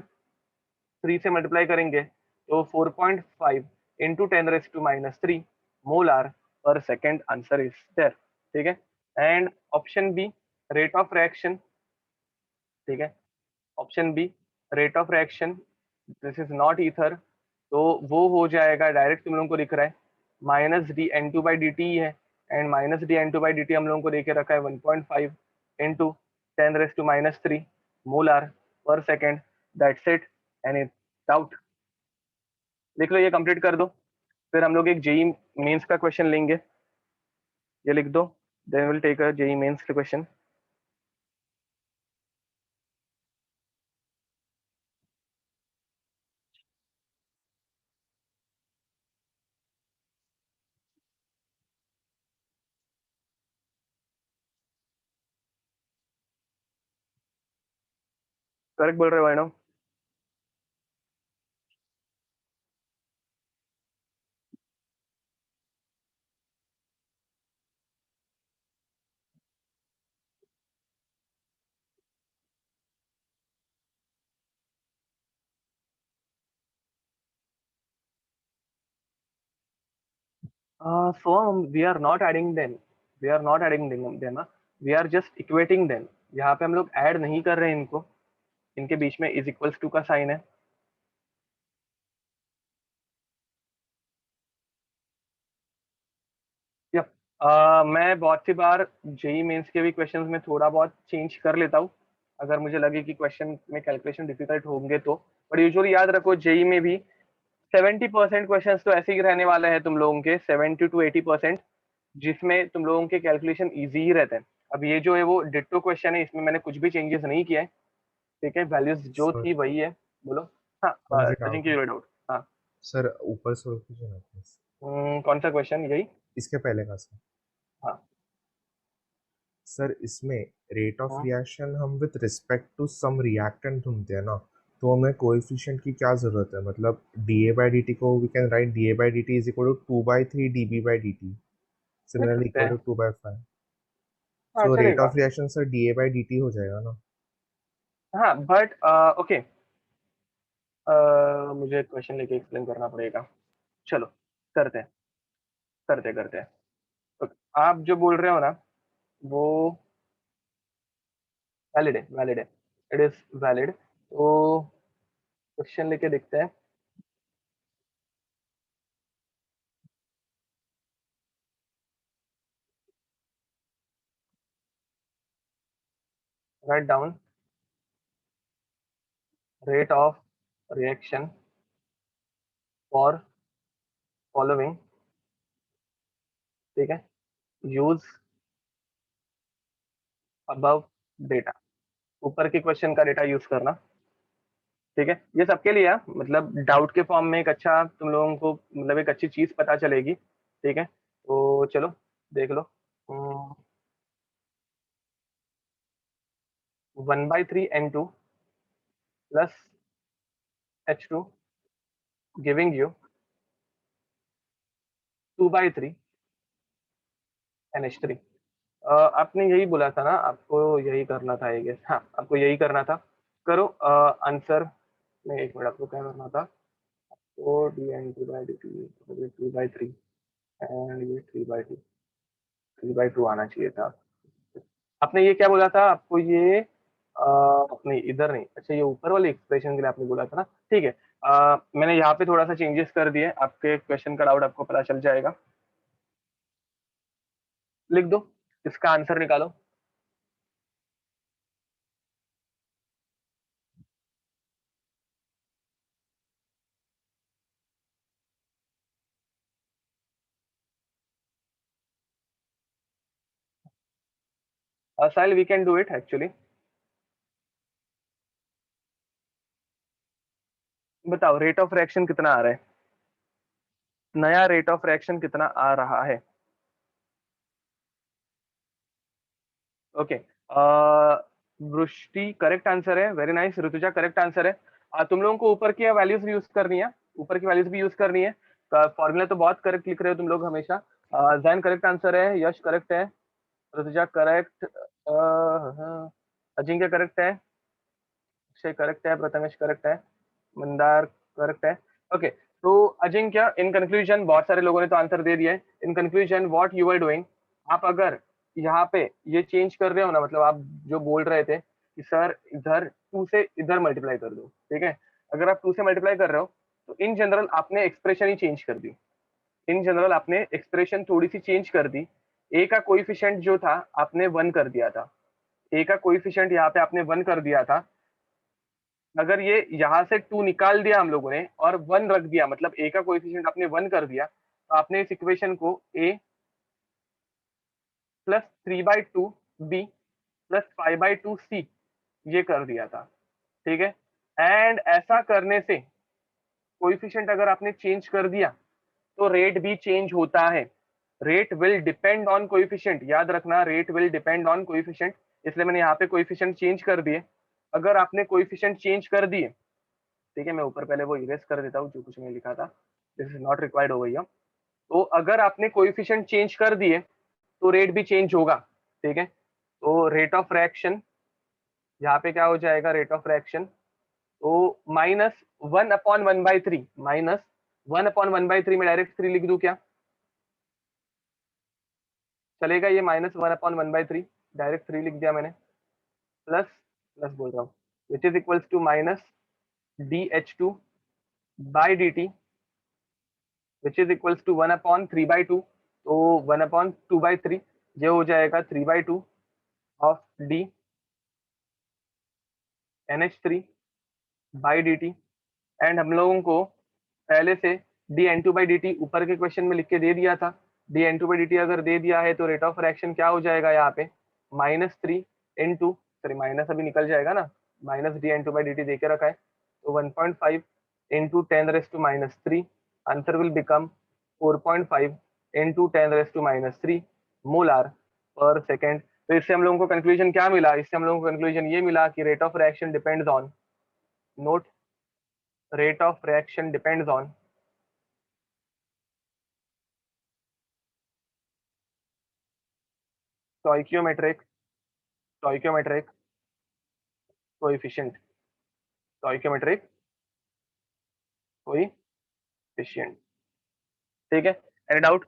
3 से मल्टीप्लाई करेंगे तो 4.5 × 10⁻³ molar per second answer is there. ठीक है, and option B rate of reaction. ठीक है, option B rate of reaction, this is not either, तो वो हो जाएगा डायरेक्ट तुम लोगों को दिख रहा है माइनस dN2/dt है. एंड माइनस dN2/dt हम लोगों को देके रखा है 1.5 × 10⁻³ molar per second. That's it. Any doubt, लिख लो, ये कंप्लीट कर दो. फिर हम लोग एक जेई मेंस का क्वेश्चन लेंगे, ये लिख दो. Then will take a JEE Mains का क्वेश्चन. करेक्ट बोल रहे हो वैणव? So we are not adding them. We are not adding them. We are just equating them. यहाँ पे हम लोग ऐड नहीं कर रहे हैं इनको, इनके बीच में इज इक्वल्स टू का साइन है. यप. मैं बहुत सी बार जेई मेंस के भी क्वेश्चंस में थोड़ा बहुत चेंज कर लेता हूँ अगर मुझे लगे कि क्वेश्चन में कैलकुलेशन डिफिकल्ट होंगे तो. बट यूजुअली याद रखो जेई में भी 70% क्वेश्चन तो ऐसे ही रहने वाले हैं तुम लोगों के, 70 to 80%, जिसमें तुम लोगों के कैलकुलेशन इजी ही रहते हैं. अब ये जो है वो डिट्टो क्वेश्चन है, इसमें मैंने कुछ भी चेंजेस नहीं किया है. ठीक है, वैल्यूज जो सर थी वही है. बोलो. हाँ, मुझे डाउट अजिंक्य है योर डाउट. हाँ. सर, ऊपर सोल्यूशन है please। कौन सा क्वेश्चन? यही. इसके पहले का सर। हाँ. सर इसमें रेट ऑफ हाँ. रिएक्शन हम with respect to some reactant ढूंढते हैं ना, तो हमें कोएफिशिएंट की क्या जरूरत है? मतलब डीए बाई डी टी को we can write d A by D T is equal to 2/3 d B by D T, लिख सिमिलरली सकते इक्वल हैं. टू 2/5। हाँ, सो रेट चलेगा. Of reaction sir d A by D T हो जाएगा ना? हाँ, बट ओके, मुझे क्वेश्चन लेके एक्सप्लेन करना पड़ेगा. चलो करते हैं, करते हैं. तो आप जो बोल रहे हो ना वो वैलिड है. It is valid. तो क्वेश्चन लेके देखते हैं. Write down rate of reaction for following. ठीक है, यूज अबव डेटा. ऊपर के क्वेश्चन का डेटा यूज करना. ठीक है, ये सबके लिए है, मतलब डाउट के फॉर्म में एक अच्छा तुम लोगों को, मतलब एक अच्छी चीज पता चलेगी. ठीक है, तो चलो देख लो. 1/3 N2 plus H2 giving you 2/3 NH3. आपने यही बोला था ना, आपको यही करना था आई गेस. हाँ, आपको यही करना था. करो आंसर में. एक मिनट, आपको क्या करना था? तो DN2/dt 2/3 एंड ये 3/2 आना चाहिए था. आपने ये क्या बोला था? आपको ये नहीं, इधर नहीं. अच्छा, ये ऊपर वाले एक्सप्रेशन के लिए आपने बोला था ना. ठीक है, मैंने यहाँ पे थोड़ा सा चेंजेस कर दिए. आपके क्वेश्चन का डाउट आपको पता चल जाएगा. लिख दो, इसका आंसर निकालो. Sahil, we can do it actually. बताओ रेट ऑफ रिएक्शन कितना आ रहा है? नया रेट ऑफ रिएक्शन कितना आ रहा है? ओके, वृष्टि करेक्ट आंसर है. Very nice. Rutuja correct answer है. तुम लोगों को ऊपर की वैल्यूज भी यूज करनी है. ऊपर की वैल्यूज भी यूज करनी है. फॉर्मूला तो बहुत करेक्ट लिख रहे हो तुम लोग हमेशा. जैन करेक्ट आंसर है. यश करेक्ट है. ऋतुजा करेक्ट. अजिंक्य करेक्ट है. अक्षय करेक्ट है. प्रथमेश करेक्ट है. मंदार करेक्ट है. ओके, तो अजिंक्य, इन कंक्लूजन बहुत सारे लोगों ने तो आंसर दे दिया है. In conclusion what you are doing, आप अगर यहाँ पे ये चेंज कर रहे हो ना, मतलब आप जो बोल रहे थे कि सर इधर 2 से इधर मल्टीप्लाई कर दो. ठीक है, अगर आप 2 से मल्टीप्लाई कर रहे हो तो इन जनरल आपने एक्सप्रेशन ही चेंज कर दी. इन जनरल आपने एक्सप्रेशन थोड़ी सी चेंज कर दी. ए का कोइफिशिएंट जो था आपने 1 कर दिया था. ए का कोइफिशिएंट यहाँ पे आपने 1 कर दिया था. अगर ये यहाँ से 2 निकाल दिया हम लोगों ने और 1 रख दिया, मतलब ए का कोएफिशिएंट आपने 1 कर दिया, तो आपने इस इक्वेशन को ए प्लस 3/2 बी प्लस 5/2 सी ये कर दिया था. ठीक है, एंड ऐसा करने से कोएफिशिएंट अगर आपने चेंज कर दिया तो रेट भी चेंज होता है. Rate will depend on coefficient. याद रखना, rate will depend on coefficient. इसलिए मैंने यहाँ पे कोएफिशिएंट चेंज कर दिए. अगर आपने कोएफिशिएंट चेंज कर दिए, ठीक है, मैं ऊपर पहले वो इरेज कर देता हूँ जो कुछ मैंने लिखा था, दिस इज नॉट रिक्वायर्ड हो गया। तो अगर आपने कोएफिशिएंट चेंज कर दिए तो रेट भी चेंज होगा, ठीक है। तो रेट ऑफ रिएक्शन यहाँ पे क्या हो जाएगा, रेट ऑफ रिएक्शन तो -1/1/3, -1/1/3 में डायरेक्ट 3 लिख दूं क्या, चलेगा ये? -1/1/3 डायरेक्ट 3 लिख दिया मैंने, प्लस प्लस बोल रहा हूँ, which is equals to minus dH2 by dt which is equals to 1/3/2, तो 1/2/3 ये हो जाएगा 3/2 of d NH3 by dt। And हम लोगों को पहले से dN2/dt ऊपर के क्वेश्चन में लिख के दे दिया था, dN2/dt अगर दे दिया है तो रेट ऑफ रिएक्शन क्या हो जाएगा यहाँ पे, -3 इंटू, सॉरी माइनस अभी निकल जाएगा ना, माइनस dN2/dt दे के रखा है, तो 1.5 into 10⁻³ answer will become 4.5 into 10⁻³ molar per second. तो इससे हम लोगों को कंक्लूजन क्या मिला, इससे हम लोगों को कंक्लूजन ये मिला कि rate of reaction depends on, note, rate of reaction depends on stoichiometric coefficient, stoichiometric coefficient, ठीक है। Any doubt?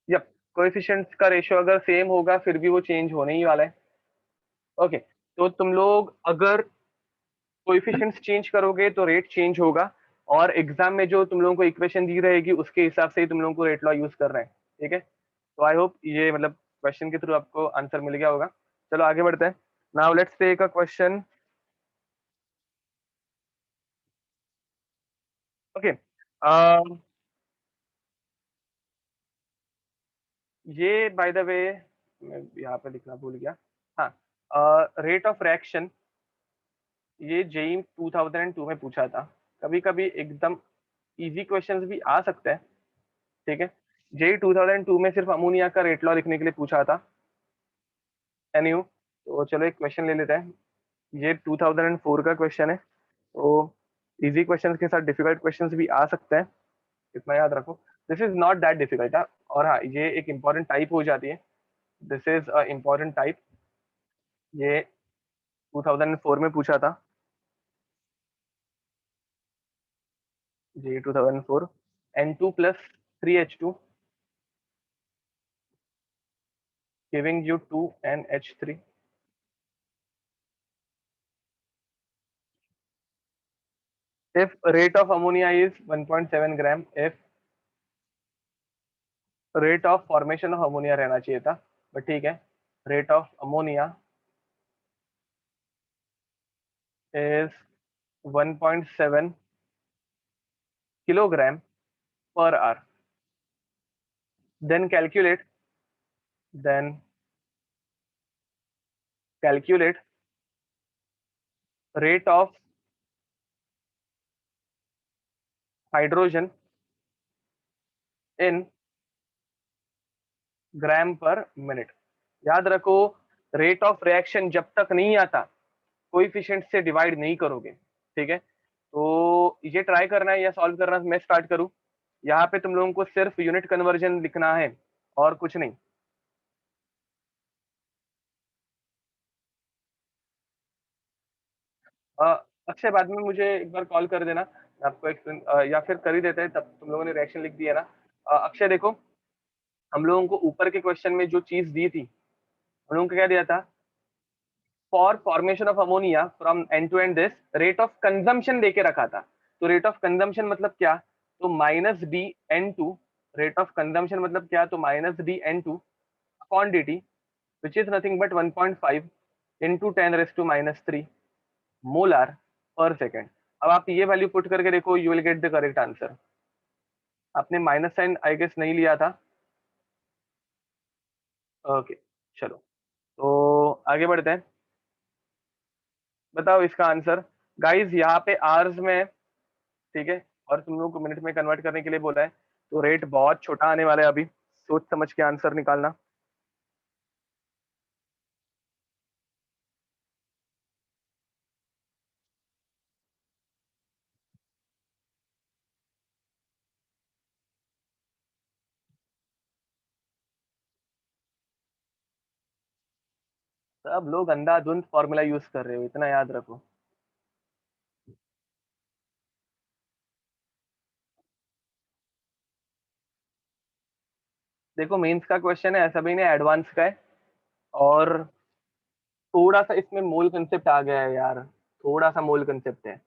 यप, कोएफिशिएंट्स का रेशियो अगर सेम होगा फिर भी वो चेंज होने ही वाला है। ओके, तो तुम लोग अगर कोएफिशिएंट्स चेंज करोगे तो रेट चेंज होगा, और एग्जाम में जो तुम लोगों को इक्वेशन दी रहेगी उसके हिसाब से ही तुम लोगों को रेट लॉ यूज करना है, ठीक है। तो आई होप ये मतलब क्वेश्चन के थ्रू आपको आंसर मिल गया होगा। चलो आगे बढ़ते हैं। Now let's take a question. Okay, ये बाय द वे मैं यहाँ पे लिखना भूल गया, हाँ, रेट ऑफ रिएक्शन ये जेई 2002 में पूछा था। कभी कभी एकदम इजी क्वेश्चंस भी आ सकते हैं, ठीक है। जेई 2002 में सिर्फ अमोनिया का रेट लॉ लिखने के लिए पूछा था, एनयू। तो चलो एक क्वेश्चन ले लेते हैं, ये 2004 का क्वेश्चन है, तो इजी क्वेश्चंस के साथ डिफिकल्ट क्वेश्चंस भी आ सकते हैं, इतना याद रखो। This is not that difficult, और हाँ ये एक इंपॉर्टेंट टाइप हो जाती है, this is a important type, ये 2004 में पूछा था, जी 2004, N2 plus 3H2 giving you 2NH3। If rate of ammonia is 1.7 gram, if rate of formation of ammonia रहना चाहिए था, बट ठीक है, rate of ammonia is 1.7 kilogram per hour, then calculate rate of hydrogen in gram per minute. याद रखो, रेट ऑफ रिएक्शन जब तक नहीं आता कोएफिशिएंट से डिवाइड नहीं करोगे, ठीक है। तो ये ट्राई करना है या सॉल्व करना, मैं स्टार्ट करूं। यहाँ पे तुम लोगों को सिर्फ यूनिट कन्वर्जन लिखना है और कुछ नहीं। अक्षय बाद में मुझे एक बार कॉल कर देना, मैं आपको एक्सप्लेन, या फिर कर ही देते हैं, तब तुम लोगों ने रिएक्शन लिख दिया ना। अक्षय देखो, हम लोगों को ऊपर के क्वेश्चन में जो चीज दी थी, हम लोगों को क्या दिया था, for formation of ammonia from N two and this rate of consumption देके रखा था। तो रेट ऑफ कंजम्पशन मतलब क्या, तो -dN2, रेट ऑफ कंजम्पशन मतलब क्या, तो -dN2 upon dt which is nothing but 1.5 into 10⁻³ molar per second. अब आप ये वैल्यू पुट करके देखो, you will get the correct answer. आपने माइनस साइन आई गेस नहीं लिया था, ओके चलो तो आगे बढ़ते हैं। बताओ इसका आंसर गाइज, यहाँ पे आवर्स में है, ठीक है, और तुम लोग को मिनट में कन्वर्ट करने के लिए बोला है, तो रेट बहुत छोटा आने वाला है अभी, सोच समझ के आंसर निकालना। सब लोग अंधाधुंध फॉर्मूला यूज कर रहे हो, इतना याद रखो। देखो मेंस का क्वेश्चन है, ऐसा भी नहीं एडवांस का है, और थोड़ा सा इसमें मोल कंसेप्ट आ गया है यार, थोड़ा सा मोल कंसेप्ट है।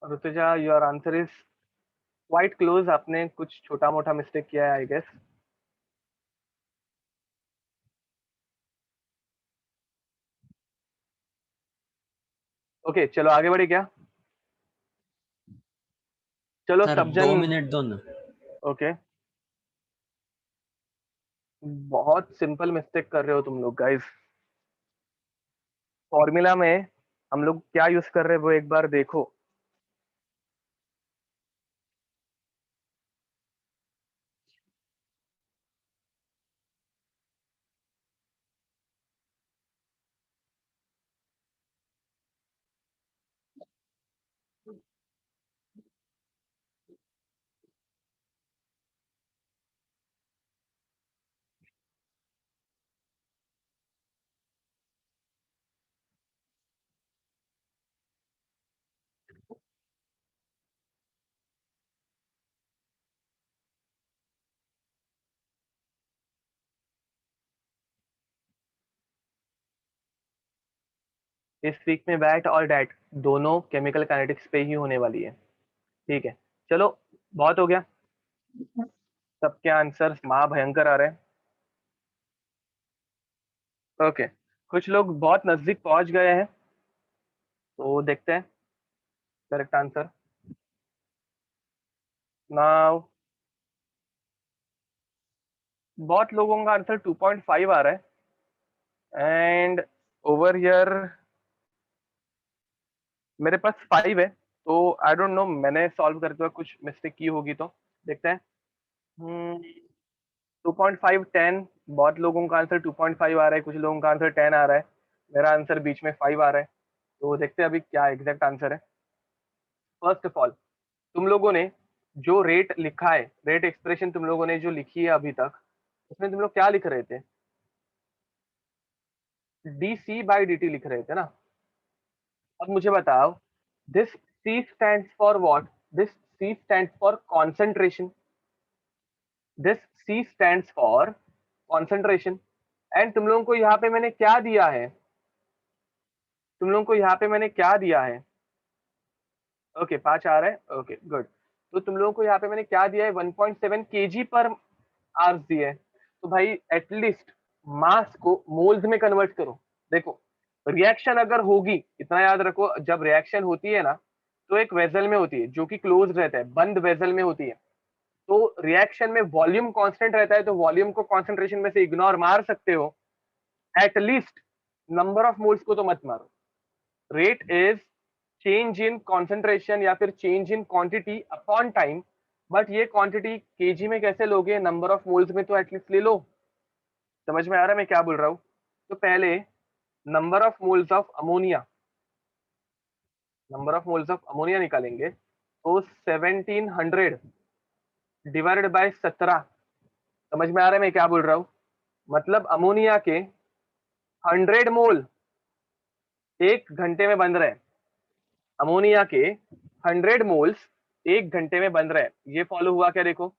Rutuja your answer is quite close, आपने कुछ छोटा मोटा मिस्टेक किया है आई गेस। ओके चलो आगे बढ़े क्या? चलो सर सब 2 जन। मिनट दो ना। ओके, बहुत सिंपल मिस्टेक कर रहे हो तुम लोग गाइस। फॉर्मूला में हम लोग क्या यूज कर रहे हैं वो एक बार देखो। इस वीक में बैट और डैट दोनों केमिकल काइनेटिक्स पे ही होने वाली है, ठीक है। चलो बहुत हो गया, सबके आंसर महा भयंकर आ रहे हैं। ओके, कुछ लोग बहुत नजदीक पहुंच गए हैं, तो देखते हैं करेक्ट आंसर नाउ। बहुत लोगों का आंसर 2.5 आ रहा है, एंड ओवर हियर मेरे पास 5 है, तो आई डोंट नो मैंने सॉल्व करते हुए कुछ मिस्टेक की होगी, तो देखते हैं। 2.5 10, बहुत लोगों का आंसर 2.5 आ रहा है, कुछ लोगों का आंसर 10 आ रहा है, मेरा आंसर बीच में 5 आ रहा है। तो देखते हैं अभी क्या एग्जैक्ट आंसर है। फर्स्ट ऑफ ऑल, तुम लोगों ने जो रेट लिखा है, रेट एक्सप्रेशन तुम लोगों ने जो लिखी है अभी तक, उसमें तुम लोग क्या लिख रहे थे? dc/dt लिख रहे थे ना। अब मुझे बताओ, this C stands for what? This C stands for concentration. This C stands for concentration. And तुम लोगों को यहाँ पे मैंने क्या दिया है? तुम लोगों को यहाँ पे मैंने क्या दिया है? ओके 5 आ रहा है, ओके गुड। तो तुम लोगों को यहाँ पे मैंने क्या दिया है? 1.7 kg पर आवर्स दिए है। तो भाई एटलीस्ट मास को मोल्स में कन्वर्ट करो। देखो रिएक्शन अगर होगी, इतना याद रखो, जब रिएक्शन होती है ना, तो एक वेसल में होती है जो कि क्लोज रहता है, बंद वेसल में होती है। तो रिएक्शन में वॉल्यूम कांस्टेंट रहता है, तो वॉल्यूम को कॉन्सेंट्रेशन में से इग्नोर मार सकते हो, एटलीस्ट नंबर ऑफ मोल्स को तो मत मारो। Rate is change in concentration या फिर change in quantity upon time, but ये क्वांटिटी केजी में कैसे लोगे? नंबर ऑफ मोल्स में तो एटलीस्ट ले लो। समझ में आ रहा है मैं क्या बोल रहा हूँ? तो पहले number of moles of ammonia, number of moles of ammonia निकालेंगे, तो 1700 डिवाइडेड बाय 17। समझ में आ रहा है मैं क्या बोल रहा हूँ? मतलब अमोनिया के 100 मोल 1 घंटे में बन रहे हैं, अमोनिया के 100 मोल्स 1 घंटे में बन रहे हैं। ये फॉलो हुआ क्या? देखो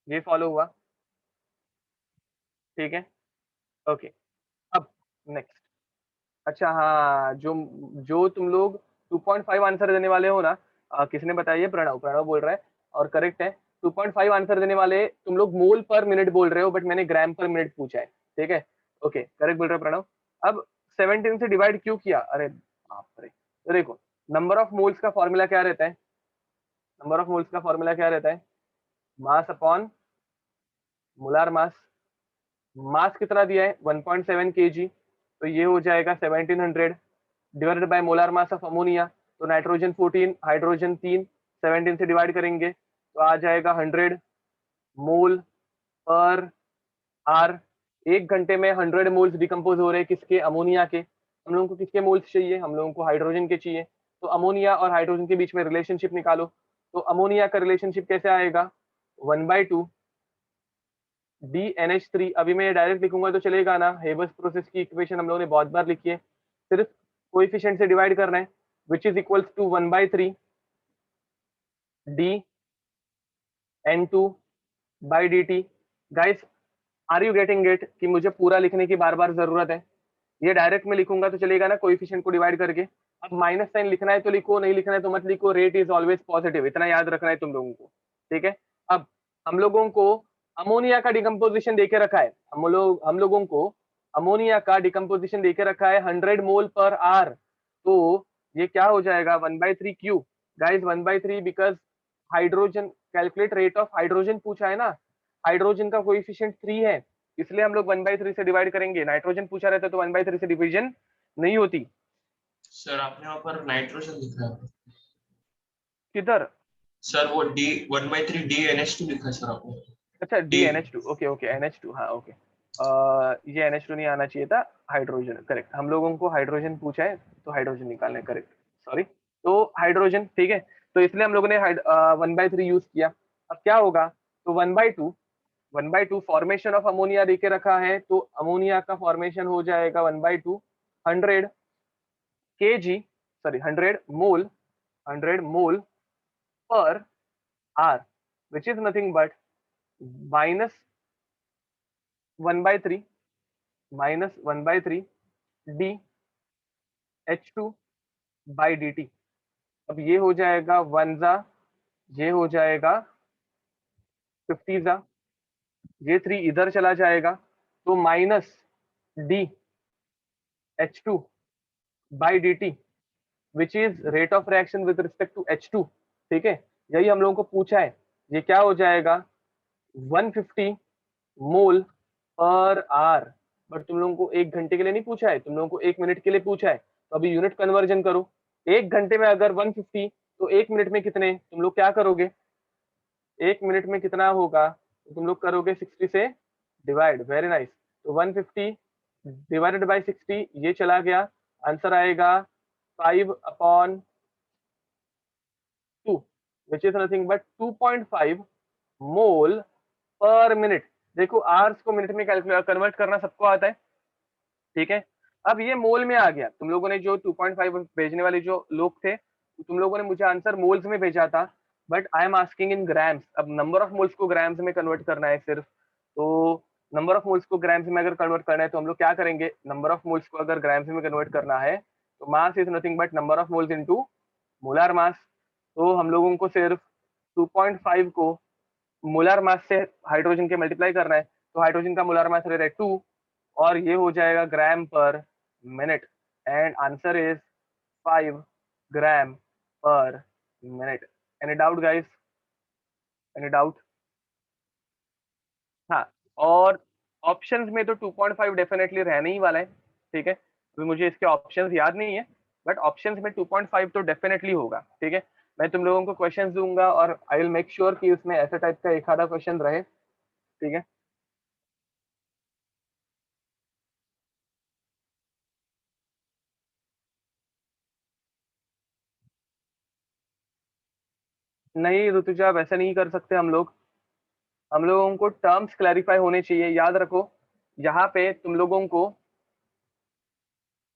ये फॉलो हुआ, ठीक है। ओके अब नेक्स्ट, अच्छा हाँ, जो जो तुम लोग 2.5 आंसर देने वाले हो ना, किसने बताया? ये प्रणव, प्रणव बोल रहा है और करेक्ट है। 2.5 आंसर देने वाले तुम लोग मोल पर मिनट बोल रहे हो, बट मैंने ग्राम पर मिनट पूछा है, ठीक है? ओके, करेक्ट बोल रहे हो प्रणव। अब 17 से डिवाइड क्यों किया? अरे बाप रे, तो देखो नंबर ऑफ मोल्स का फॉर्मूला क्या रहता है? नंबर ऑफ मोल्स का फॉर्मूला क्या रहता है? Mass upon molar mass. मास कितना दिया है? 1.7 kg, तो ये हो जाएगा 1700 divided by molar mass of ammonia. तो नाइट्रोजन 14, हाइड्रोजन 3, 17 से डिवाइड करेंगे तो आ जाएगा 100 मोल पर आर। एक घंटे में 100 मोल्स डिकम्पोज हो रहे हैं, किसके? अमोनिया के। हम लोगों को किसके मोल्स चाहिए? हम लोगों को हाइड्रोजन के चाहिए। तो अमोनिया और हाइड्रोजन के बीच में रिलेशनशिप निकालो। तो अमोनिया का रिलेशनशिप कैसे आएगा? 1/2 DNH3। अभी मैं ये डायरेक्ट लिखूंगा तो चलेगा ना? हेबर्स प्रोसेस की इक्वेशन हम लोगों ने बहुत बार लिखी है, सिर्फ कोएफिशिएंट से डिवाइड करना है, which is equals to 1/3 dN2/dt। Guys, are you getting it कि मुझे पूरा लिखने की बार बार जरूरत है? ये डायरेक्ट में लिखूंगा तो चलेगा ना, कोएफिशिएंट को डिवाइड करके। अब माइनस साइन लिखना है तो लिखो, नहीं लिखना है तो मत लिखो। रेट इज ऑलवेज पॉजिटिव, इतना याद रखना है तुम लोगों को, ठीक है? अब हम लोगों को अमोनिया का डिकम्पोजिशन देके रखा है, हम लोगों को अमोनिया का डिकम्पोजिशन देके रखा है 100 मोल पर आर। तो ये क्या हो जाएगा? 1/3 Q. Guys 1/3 because hydrogen, calculate rate of hydrogen पूछा है ना, हाइड्रोजन का कोएफिशिएंट 3 है, इसलिए हम लोग 1/3 से डिवाइड करेंगे। नाइट्रोजन पूछा रहता तो 1/3 से डिवीजन नहीं होती। सर आपने वहाँ पर नाइट्रोजन लिखा है किधर? सर, वो डी 1/3 DNH2 लिखा है सर आपने। अच्छा D DNH2, okay okay, NH2, हाँ ओके। ये NH2 नहीं आना चाहिए था, हाइड्रोजन। करेक्ट, हम लोगों को हाइड्रोजन पूछा है तो हाइड्रोजन निकालना है, करेक्ट, सॉरी। तो हाइड्रोजन, ठीक है, तो इसलिए हम लोगों ने 1/3 यूज किया। अब क्या होगा? तो 1/2 फॉर्मेशन ऑफ अमोनिया देके रखा है, तो अमोनिया का फॉर्मेशन हो जाएगा 1/2 100 kg, सॉरी 100 मोल पर R, which is nothing but minus 1/3 DH2/dt। अब ये हो जाएगा 1 जा, ये हो जाएगा 50 जा, ये 3 इधर चला जाएगा, तो minus DH2/dt which is rate of reaction with respect to H2, ठीक है? यही हम लोगों को पूछा है। ये क्या हो जाएगा? 150 मोल पर आर। बट तुम लोगों को एक घंटे के लिए नहीं पूछा है, तुम लोगों को 1 मिनट के लिए पूछा है, तो अभी यूनिट कन्वर्जन करो। एक घंटे में अगर 150, तो 1 मिनट में कितने? तुम लोग क्या करोगे? 1 मिनट में कितना होगा? तो तुम लोग करोगे 60 से डिवाइड, वेरी नाइस। तो 150 डिवाइडेड बाई 60, ये चला गया, आंसर आएगा 5/2, विच इज नथिंग बट 2.5 मोल पर मिनट। देखो आर्स को मिनट में कन्वर्ट करना सबको आता है, ठीक है? अब ये मोल में आ गया। तुम लोगों ने जो 2.5 भेजने वाले जो लोग थे, तुम लोगों ने मुझे आंसर मोल्स में भेजा था, but I am asking in grams. अब नंबर ऑफ मोल्स को ग्राम्स में कन्वर्ट करना है सिर्फ। तो नंबर ऑफ मोल्स को ग्राम्स में अगर कन्वर्ट करना है तो हम लोग क्या करेंगे? नंबर ऑफ मोल्स को अगर ग्राम्स में कन्वर्ट करना है तो mass is nothing but number of moles into molar mass. तो हम लोगों को सिर्फ 2.5 को मोलार मास से हाइड्रोजन के मल्टीप्लाई करना है, तो हाइड्रोजन का मोलार मास रहेगा 2, और ये हो जाएगा gram per minute, and answer is 5 gram per minute. Any doubt guys? Any doubt? हाँ, और ऑप्शंस में तो 2.5 डेफिनेटली रहने ही वाला है, ठीक है? अभी मुझे इसके ऑप्शंस याद नहीं है, बट ऑप्शंस में 2.5 तो डेफिनेटली होगा, ठीक है? मैं तुम लोगों को क्वेश्चंस दूंगा और आई विल मेक श्योर कि उसमें ऐसा टाइप का एक आधा क्वेश्चन रहे, ठीक है? नहीं ऋतुजा, वैसा नहीं कर सकते हम लोगों को टर्म्स क्लैरिफाई होने चाहिए। याद रखो, यहाँ पे तुम लोगों को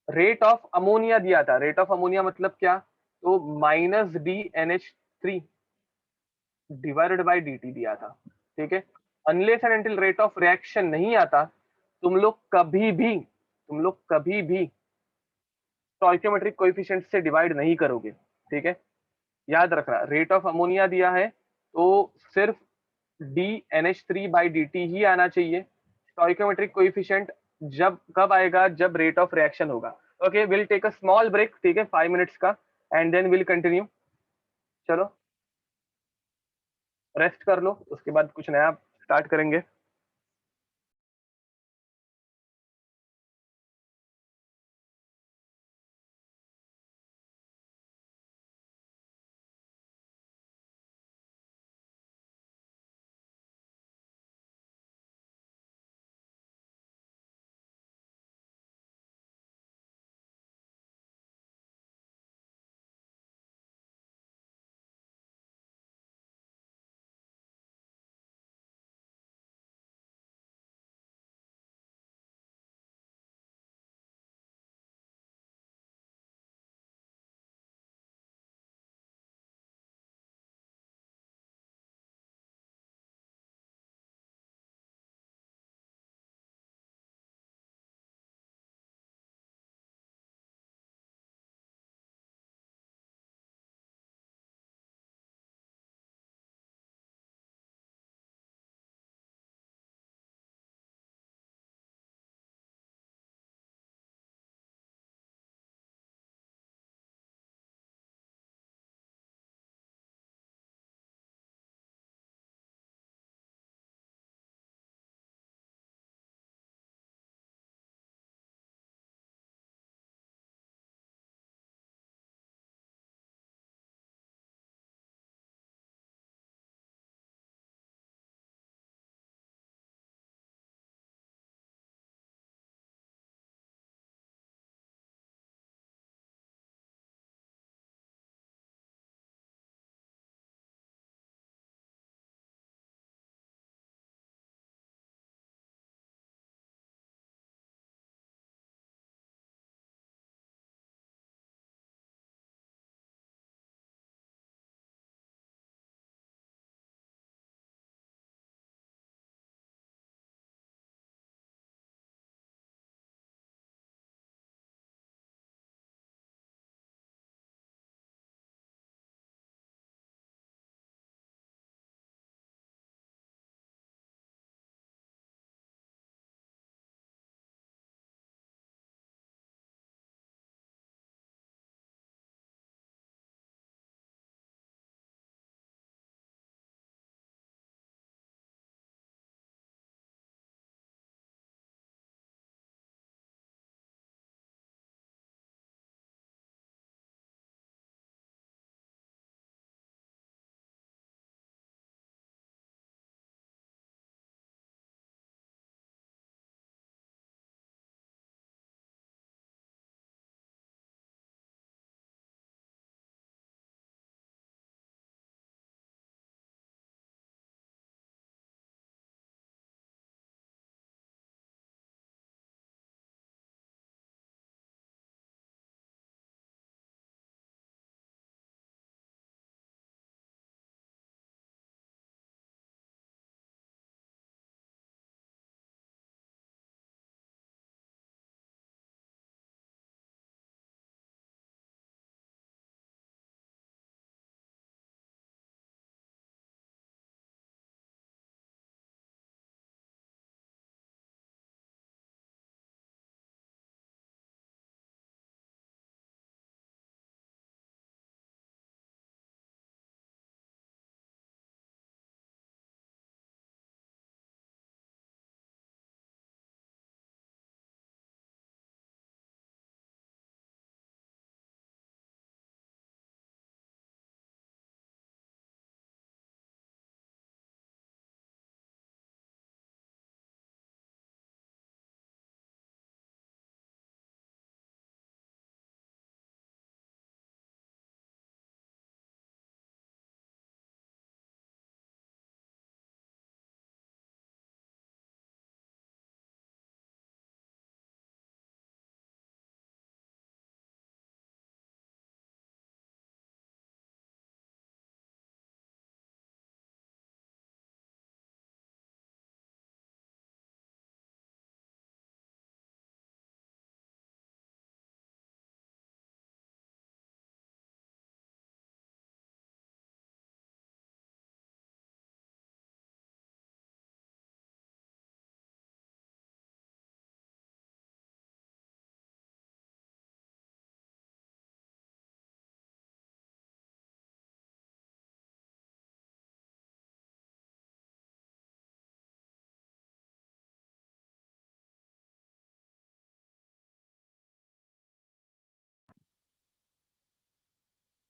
रेट ऑफ अमोनिया दिया था। रेट ऑफ अमोनिया मतलब क्या? तो -DNH3 डिवाइडेड बाई dt दिया था, ठीक है? Unless and until rate of reaction नहीं आता, तुम लोग कभी भी स्टोइकोमेट्रिक कोएफिशिएंट से डिवाइड नहीं करोगे, ठीक है। याद रखना, रेट ऑफ अमोनिया दिया है तो सिर्फ dNH3/dt ही आना चाहिए। स्टोइकोमेट्रिक कोएफिशिएंट जब कब आएगा, जब रेट ऑफ रिएक्शन होगा। Okay, will take a small break, ठीक है, 5 मिनट्स का, एंड देन विल कंटिन्यू। चलो रेस्ट कर लो, उसके बाद कुछ नया स्टार्ट करेंगे।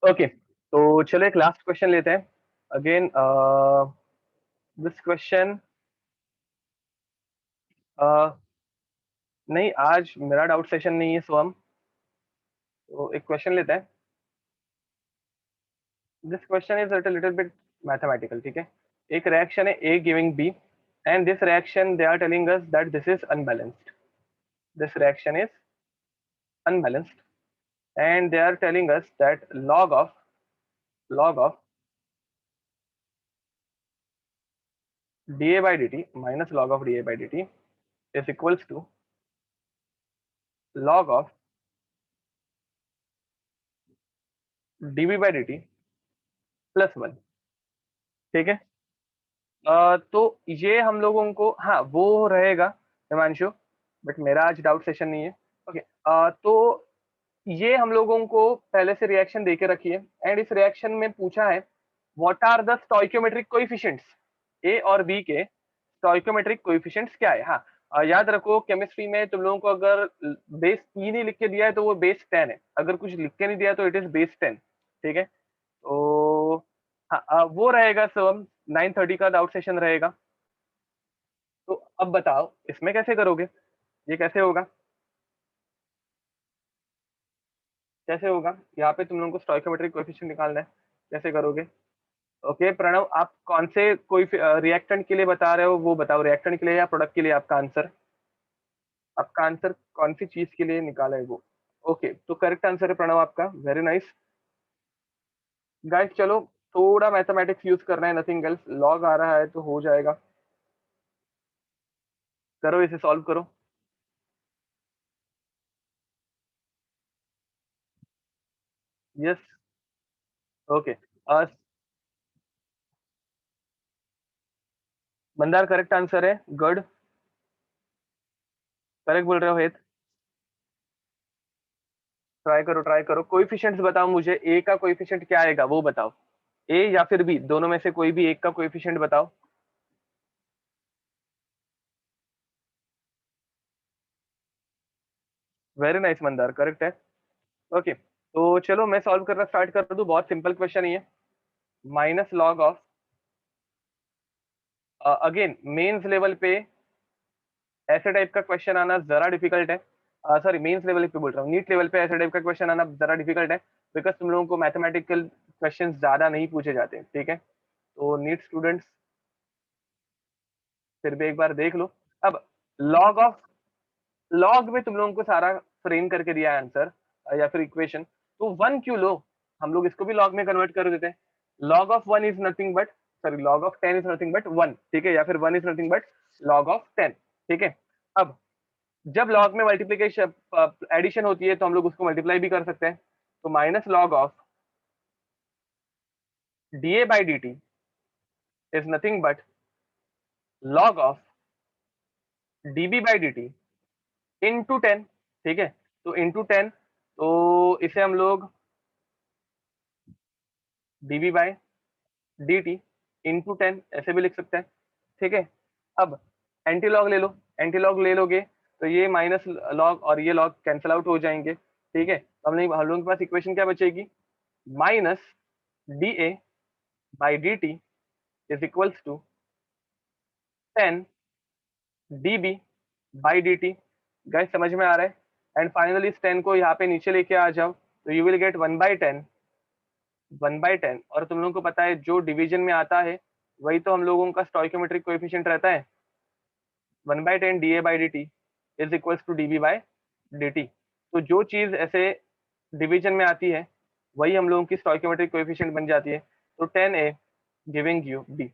ओके, तो चलो एक लास्ट क्वेश्चन लेते हैं अगेन। दिस क्वेश्चन, नहीं आज मेरा डाउट सेशन नहीं है, सो हम तो एक क्वेश्चन लेते हैं। This question is little bit mathematical, ठीक है। एक रिएक्शन है A giving B, and this reaction they are telling us that this is unbalanced, this reaction is unbalanced, and they are telling us that log of dA by dt minus log of dA by dt is equals to log of dB by dt plus 1, ठीक है। तो ये हम लोगों को, हाँ वो रहेगा हिमांशु, बट मेरा आज डाउट सेशन नहीं है। ओके, तो ये हम लोगों को पहले से रिएक्शन देके रखी है, एंड इस रिएक्शन में पूछा है what are the stoichiometric coefficients, A और बी के स्टोइकोमेट्रिक कोएफिशिएंट्स क्या है। हाँ, याद रखो केमिस्ट्री में तुम लोगों को अगर बेस 3 ही लिख के दिया है तो वो बेस 10 है, अगर कुछ लिख के नहीं दिया तो इट इज बेस 10, ठीक है। तो हाँ, वो रहेगा सब 9:30 का डाउट सेशन रहेगा। तो अब बताओ इसमें कैसे करोगे, ये कैसे होगा, कैसे होगा। यहाँ पे तुम लोगों को स्टोइकोमेट्रिक कोएफिशिएंट निकालना है, कैसे करोगे। ओके प्रणव, आप कौन से कोई रिएक्टेंट के लिए बता रहे हो वो बताओ, रिएक्टेंट के लिए या प्रोडक्ट के लिए। आपका आंसर, आपका आंसर कौन सी चीज के लिए निकाला है वो। ओके, तो करेक्ट आंसर है प्रणव आपका, वेरी नाइस गाइस। चलो थोड़ा मैथमेटिक्स यूज करना है, नथिंग एल्स। लॉग आ रहा है तो हो जाएगा, करो इसे सॉल्व करो। Yes, okay. Mandar correct answer है, गुड, करेक्ट बोल रहे हो हेत। ट्राई करो, ट्राई करो। कोएफिशिएंट्स बताओ मुझे, ए का कोएफिशिएंट क्या आएगा वो बताओ, ए या फिर बी, दोनों में से कोई भी एक का कोएफिशिएंट बताओ। वेरी नाइस मंदार, करेक्ट है। ओके, तो चलो मैं सॉल्व करना स्टार्ट कर दूं, बहुत सिंपल क्वेश्चन ही है। Minus log of, again Mains level पे ऐसे टाइप का क्वेश्चन आना जरा डिफिकल्ट है। सॉरी, मेंस लेवल पे बोल रहा हूँ, नीट लेवल पे ऐसे टाइप का क्वेश्चन आना जरा डिफिकल्ट है, बिकॉज तुम लोगों को मैथमेटिकल क्वेश्चन ज्यादा नहीं पूछे जाते, ठीक है। तो नीट स्टूडेंट्स फिर भी एक बार देख लो। अब लॉग ऑफ, लॉग में तुम लोगों को सारा फ्रेम करके दिया है आंसर या फिर इक्वेशन, तो 1 क्यों लो, हम लोग इसको भी लॉग में कन्वर्ट कर देते हैं। Log of 1 is nothing but, sorry log of 10 is nothing but 1, ठीक है, या फिर 1 is nothing but log of 10, ठीक है। अब जब लॉग में मल्टीप्लीकेशन एडिशन होती है तो हम लोग उसको मल्टीप्लाई भी कर सकते हैं, तो minus log of d A by D T is nothing but log of d B by D T into 10, ठीक है। तो इंटू 10, तो इसे हम लोग dv बाय dt इंटू 10 ऐसे भी लिख सकते हैं, ठीक है। अब एंटी लॉग ले लो, एंटी लॉग ले लोगे तो ये माइनस लॉग और ये लॉग कैंसिल आउट हो जाएंगे, ठीक है। तो हम लोगों के पास इक्वेशन क्या बचेगी, minus d A by D T is equals to 10 db by D T. Guys समझ में आ रहा है। एंड फाइनली इस 10 को यहाँ पे नीचे लेके आ जाओ, तो यू विल गेट 1/10, 1/10। और तुम लोगों को पता है जो डिवीजन में आता है वही तो हम लोगों का स्टोइकोमेट्रिक कोएफिशिएंट रहता है, 1/10 d A by D T is equals to d B by D T. तो जो चीज ऐसे डिवीजन में आती है वही हम लोगों की स्टोइकोमेट्रिक कोएफिशिएंट बन जाती है। तो 10a गिविंग यू b,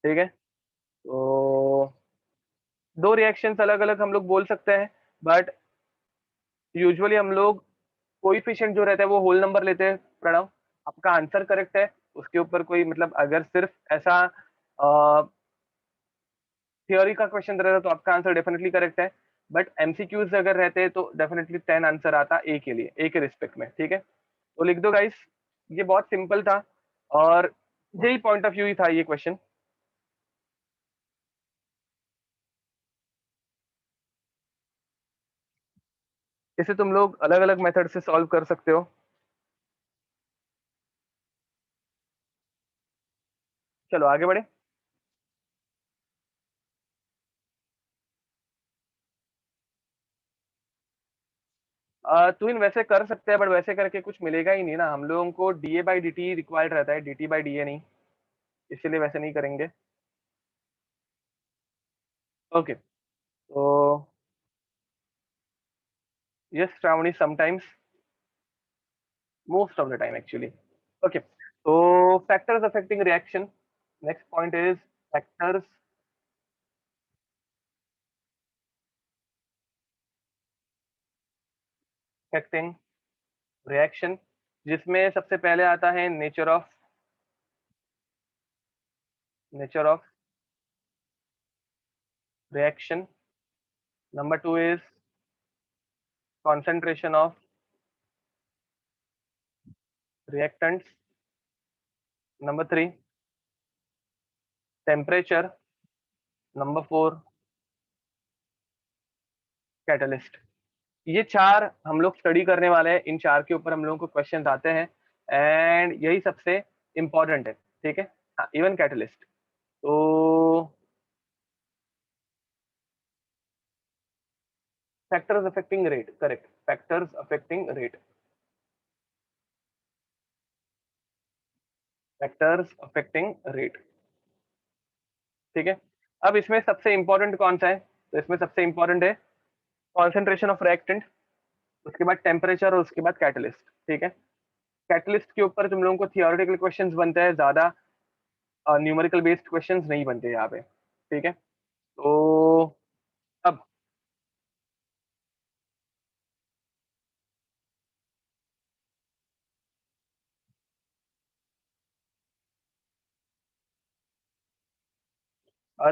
ठीक है। तो दो रिएक्शंस अलग अलग हम लोग बोल सकते हैं, बट यूजुअली हम लोग कोएफिशिएंट जो रहता है वो होल नंबर लेते हैं। प्रणव आपका आंसर करेक्ट है, उसके ऊपर कोई मतलब अगर सिर्फ ऐसा थ्योरी का क्वेश्चन रहता तो आपका आंसर डेफिनेटली करेक्ट है, बट एमसीक्यूज अगर रहते तो डेफिनेटली 10 आंसर आता ए के लिए, ए के रिस्पेक्ट में, ठीक है। तो लिख दो गाइस, ये बहुत सिंपल था और यही पॉइंट ऑफ व्यू ही था ये क्वेश्चन। इसे तुम लोग अलग अलग मेथड से सॉल्व कर सकते हो। चलो आगे बढ़े। ट्विन वैसे कर सकते हैं, बट वैसे करके कुछ मिलेगा ही नहीं ना, हम लोगों को D A by D T required रहता है, D T by D A नहीं, इसीलिए वैसे नहीं करेंगे। ओके, तो yes Shravani, sometimes, most of the time actually. Okay, तो factors affecting reaction, next point is factors affecting reaction, जिसमें सबसे पहले आता है nature of reaction, number 2 is concentration of reactants, number 3 temperature, number 4 catalyst। ये चार हम लोग स्टडी करने वाले हैं, इन चार के ऊपर हम लोगों को क्वेश्चन आते हैं एंड यही सबसे इंपॉर्टेंट है, ठीक है। हाँ, इवन कैटलिस्ट। तो factors affecting rate, correct, factors affecting rate, factors affecting rate, ठीक है। अब इसमें सबसे इंपॉर्टेंट कौन सा है, तो इसमें सबसे इंपॉर्टेंट है कॉन्सेंट्रेशन ऑफ रिएक्टेंट, उसके बाद टेम्परेचर और उसके बाद कैटलिस्ट, ठीक है। कैटलिस्ट के ऊपर तुम लोगों को थियोरेटिकल क्वेश्चंस बनते हैं, ज्यादा न्यूमेरिकल बेस्ड क्वेश्चंस नहीं बनते यहाँ पे, ठीक है। तो अब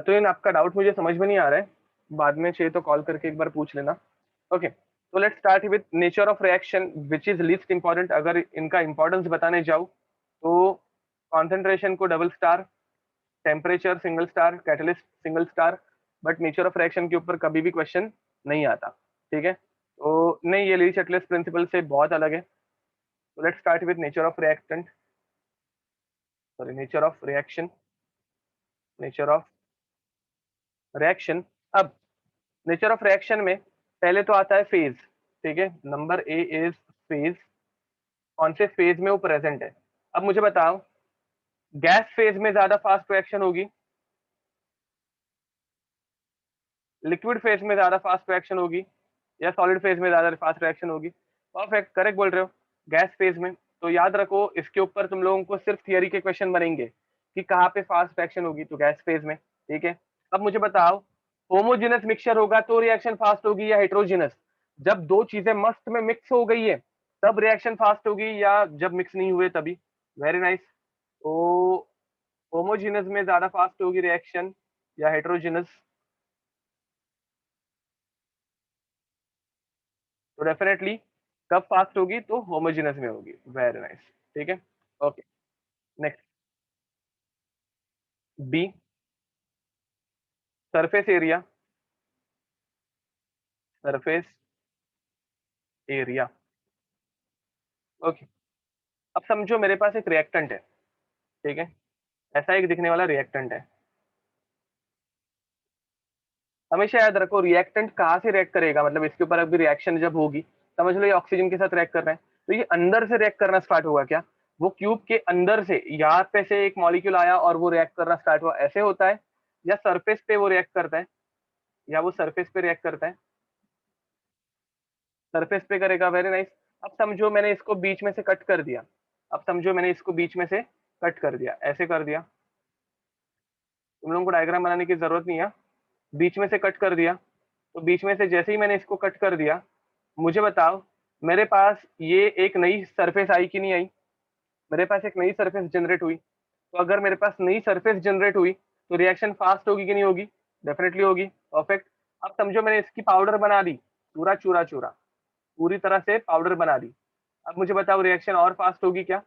तो इन आपका डाउट मुझे समझ में नहीं आ रहा है, बाद में चाहिए तो कॉल करके एक बार पूछ लेना। ओके, तो let's start with nature of reaction which is least important. अगर इनका इंपॉर्टेंस बताने जाऊँ तो कॉन्सेंट्रेशन को double star, temperature single star, catalyst single star, but nature of reaction के ऊपर कभी भी क्वेश्चन नहीं आता, ठीक है। तो नहीं, ये ली-चटलेस प्रिंसिपल से बहुत अलग है। तो let's start with nature of reactant, sorry nature of reaction, nature of reaction. अब नेचर ऑफ रिएक्शन में पहले तो आता है फेज, ठीक है। नंबर ए इज फेज, कौन से फेज में वो प्रेजेंट है। अब मुझे बताओ, गैस फेज में ज्यादा फास्ट रिएक्शन होगी, लिक्विड फेज में ज्यादा फास्ट रिएक्शन होगी, या सॉलिड फेज में ज्यादा फास्ट रिएक्शन होगी। परफेक्ट, करेक्ट बोल रहे हो, गैस फेज में। तो याद रखो, इसके ऊपर तुम लोगों को सिर्फ थियरी के क्वेश्चन बनेंगे कि कहाँ पे फास्ट रिएक्शन होगी, तो गैस फेज में, ठीक है। अब मुझे बताओ, होमोजेनस मिक्सचर होगा तो रिएक्शन फास्ट होगी या हेट्रोजेनस? जब दो चीजें मस्त में मिक्स हो गई है तब रिएक्शन फास्ट होगी, या जब मिक्स नहीं हुए तभी? Very nice. तो होमोजेनस में ज्यादा फास्ट होगी रिएक्शन या हेट्रोजेनस? तो डेफिनेटली कब फास्ट होगी, तो होमोजेनस में होगी। वेरी नाइस, ठीक है। Okay, next B, surface area, surface area. Okay, अब समझो मेरे पास एक रिएक्टेंट है, ठीक है, ऐसा एक दिखने वाला रिएक्टेंट है। हमेशा याद रखो, रिएक्टेंट कहाँ से रिएक्ट करेगा, मतलब इसके ऊपर अभी रिएक्शन जब होगी, समझ लो ये ऑक्सीजन के साथ रिएक्ट कर रहा है, तो ये अंदर से रिएक्ट करना स्टार्ट होगा क्या? वो क्यूब के अंदर से यहाँ पे से एक मॉलिक्यूल आया और वो रिएक्ट करना स्टार्ट हुआ, ऐसे होता है? या सरफेस पे वो रिएक्ट करता है, या वो सरफेस पे रिएक्ट करता है? सरफेस पे करेगा। Very nice. अब समझो मैंने इसको बीच में से कट कर दिया, अब समझो मैंने इसको बीच में से कट कर दिया, ऐसे कर दिया, तुम लोगों को डायग्राम बनाने की जरूरत नहीं है, बीच में से कट कर दिया। तो बीच में से जैसे ही मैंने इसको कट कर दिया, मुझे बताओ मेरे पास ये एक नई सरफेस आई कि नहीं आई? मेरे पास एक नई सरफेस जनरेट हुई। तो अगर मेरे पास नई सरफेस जनरेट हुई तो रिएक्शन फास्ट होगी कि नहीं होगी? डेफिनेटली होगी। परफेक्ट। अब समझो मैंने इसकी पाउडर बना दी, पूरा चूरा चूरा, पूरी तरह से पाउडर बना दी। अब मुझे बताओ रिएक्शन और फास्ट होगी क्या?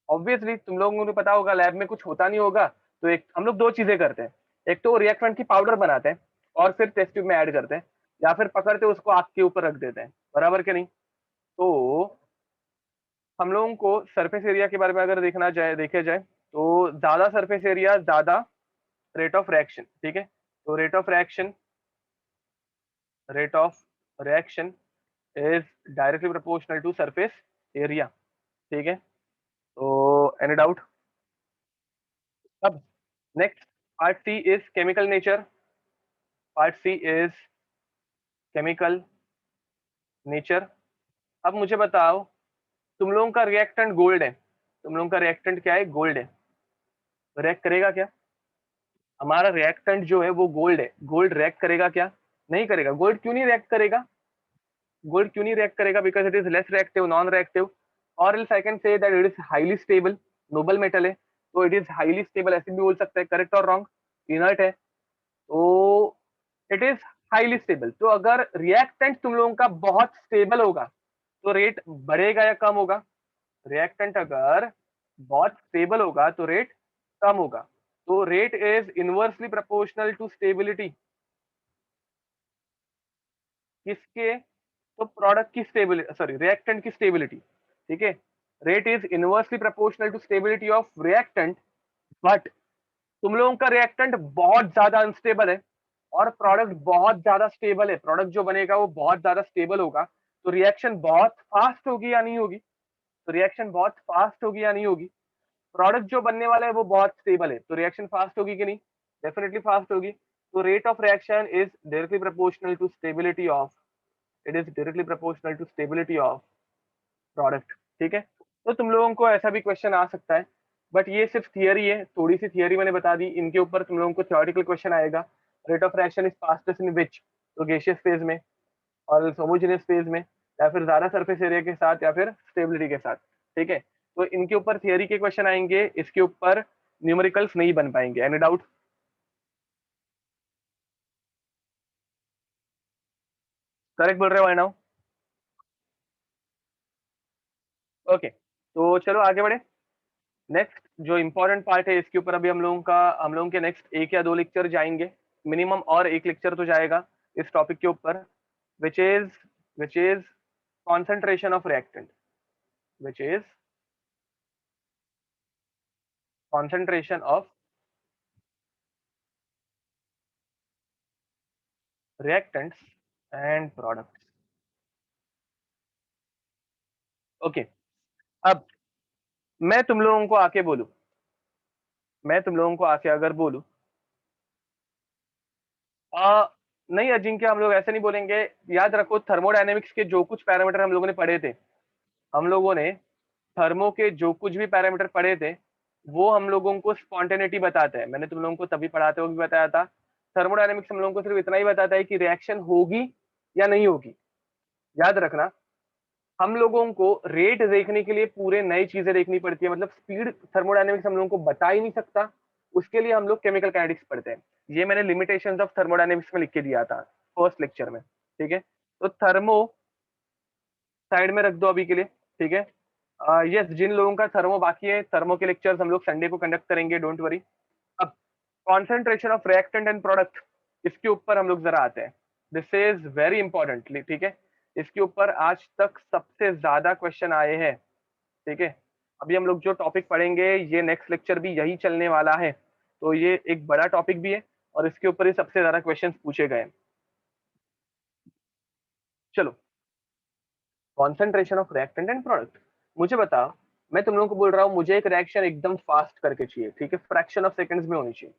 ऑब्वियसली तुम लोगों को पता होगा, लैब में कुछ होता नहीं होगा, तो एक हम लोग दो चीजें करते हैं, एक तो रिएक्टेंट की पाउडर बनाते हैं और फिर टेस्ट ट्यूब में ऐड करते हैं। या फिर पकड़ते उसको आग के ऊपर रख देते हैं, बराबर के नहीं। तो हम लोगों को सरफेस एरिया के बारे में अगर देखे जाए तो ज्यादा सरफेस एरिया ज्यादा रेट ऑफ रिएक्शन, ठीक है। तो rate of reaction is directly proportional to surface area, ठीक है। तो एनी डाउट? अब next part C is chemical nature. Part C is chemical nature. अब मुझे बताओ, तुम लोगों का रिएक्टेंट गोल्ड है, तुम लोगों का रिएक्टेंट क्या है? गोल्ड है। रिएक्ट करेगा क्या? हमारा रिएक्टेंट जो है वो गोल्ड है, गोल्ड रिएक्ट करेगा क्या? नहीं करेगा। गोल्ड क्यों नहीं रिएक्ट करेगा? गोल्ड क्यों नहीं रिएक्ट करेगा? Because it is less reactive, non reactive, और else I can say that it is highly stable, noble metal है तो इट इज हाईली स्टेबल, ऐसे भी बोल सकते हैं। करेक्ट और रॉन्ग? इनर्ट है तो इट इज हाईली स्टेबल। तो अगर रिएक्टेंट तुम लोगों का बहुत स्टेबल होगा तो रेट बढ़ेगा या कम होगा? रिएक्टेंट अगर बहुत स्टेबल होगा तो रेट कम होगा। तो rate is inversely proportional to stability. किसके? तो प्रोडक्ट की स्टेबिलिटी, सॉरी रिएक्टेंट की स्टेबिलिटी, ठीक है। Rate is inversely proportional to stability of reactant. But तुम लोगों का रिएक्टेंट बहुत ज्यादा अनस्टेबल है और प्रोडक्ट बहुत ज्यादा स्टेबल है, प्रोडक्ट जो बनेगा वो बहुत ज्यादा स्टेबल होगा, तो रिएक्शन बहुत फास्ट होगी या नहीं होगी? तो रिएक्शन बहुत फास्ट होगी या नहीं होगी? प्रोडक्ट जो बनने वाला है वो बहुत स्टेबल है तो रिएक्शन फास्ट होगी कि नहीं? डेफिनेटली फास्ट होगी। तो rate of reaction is directly proportional to stability of, it is directly proportional to stability of product, ठीक है। तो तुम लोगों को ऐसा भी क्वेश्चन आ सकता है, बट ये सिर्फ थियरी है, थोड़ी सी थियरी मैंने बता दी। इनके ऊपर तुम लोगों को थ्योरेटिकल क्वेश्चन आएगा। Rate of reaction is fastest in which? तो गैसियस फेज में और होमोजेनियस फेज में, या फिर ज्यादा सरफेस एरिया के साथ, या फिर स्टेबिलिटी के साथ, ठीक है। तो इनके ऊपर थियरी के क्वेश्चन आएंगे, इसके ऊपर न्यूमेरिकल्स नहीं बन पाएंगे। Any doubt? करेक्ट बोल रहे हो नाउ? ओके, तो चलो आगे बढ़े। नेक्स्ट जो इंपॉर्टेंट पार्ट है इसके ऊपर अभी हम लोगों के नेक्स्ट 1 या 2 लेक्चर जाएंगे मिनिमम, और 1 लेक्चर तो जाएगा इस टॉपिक के ऊपर, which is concentration of reactant, which is concentration of reactants and products। Okay, अब मैं तुम लोगों को आके बोलूं, मैं तुम लोगों को आके अगर बोलूं नहीं अजिंक्य, हम लोग ऐसे नहीं बोलेंगे। याद रखो, थर्मोडायनेमिक्स के जो कुछ पैरामीटर हम लोगों ने पढ़े थे, हम लोगों ने थर्मो के जो कुछ भी पैरामीटर पढ़े थे वो हम लोगों को स्पॉन्टेनिटी बताता है। मैंने तुम लोगों को तभी पढ़ाते हुए भी बताया था, थर्मोडायनेमिक्स हम लोगों को सिर्फ इतना ही बताता है कि रिएक्शन होगी या नहीं होगी। याद रखना, हम लोगों को रेट देखने के लिए पूरे नई चीजें देखनी पड़ती है, मतलब स्पीड थर्मोडायनेमिक्स हम लोगों को बता ही नहीं सकता, उसके लिए हम लोग केमिकल काइनेटिक्स पढ़ते हैं। ये मैंने लिमिटेशंस ऑफ थर्मोडायनेमिक्स में लिख के दिया था फर्स्ट लेक्चर में, ठीक है। तो थर्मो साइड में रख दो अभी के लिए, ठीक है। यस, जिन लोगों का थर्मो बाकी है, थर्मो के लेक्चर्स हम लोग संडे को कंडक्ट करेंगे, डोंट वरी। अब concentration of reactant and product, इसके ऊपर हम लोग जरा आते हैं। दिस इज वेरी इंपॉर्टेंट, ठीक है। इसके ऊपर आज तक सबसे ज्यादा क्वेश्चन आए हैं, ठीक है। अभी हम लोग जो टॉपिक पढ़ेंगे ये नेक्स्ट लेक्चर भी यही चलने वाला है, तो ये एक बड़ा टॉपिक भी है और इसके ऊपर ही सबसे ज्यादा क्वेश्चंस पूछे गए। चलो, concentration of reactant and product. मुझे बताओ, मैं तुम लोगों को बोल रहा हूँ मुझे एक रिएक्शन एकदम फास्ट करके चाहिए, ठीक है, फ्रैक्शन ऑफ सेकंड्स में होनी चाहिए,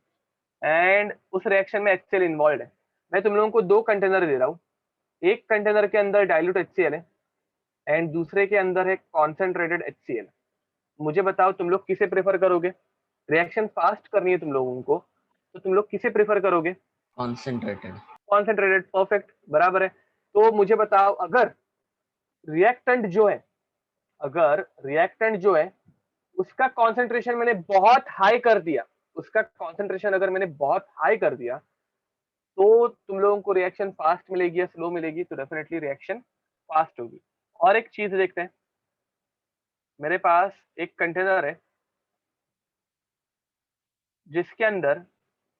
एंड उस रिएक्शन में HCl इन्वॉल्व है। मैं तुम लोगों को 2 कंटेनर दे रहा हूँ, एक कंटेनर के अंदर डाइल्यूट HCl है एंड दूसरे के अंदर है कॉन्सेंट्रेटेड HCl। मुझे बताओ तुम लोग किसे प्रेफर करोगे? रिएक्शन फास्ट करनी है तुम लोगों को, तो तुम लोग किसे प्रेफर करोगे? कॉन्सेंट्रेटेड। कॉन्सेंट्रेटेड, परफेक्ट, बराबर है। तो मुझे बताओ, अगर रिएक्टेंट जो है, अगर रिएक्टेंट जो है उसका कॉन्सेंट्रेशन मैंने बहुत हाई कर दिया, उसका कॉन्सेंट्रेशन अगर मैंने बहुत हाई कर दिया, तो तुम लोगों को रिएक्शन फास्ट मिलेगी या स्लो मिलेगी? तो डेफिनेटली रिएक्शन फास्ट होगी। और एक चीज देखते हैं, मेरे पास एक कंटेनर है जिसके अंदर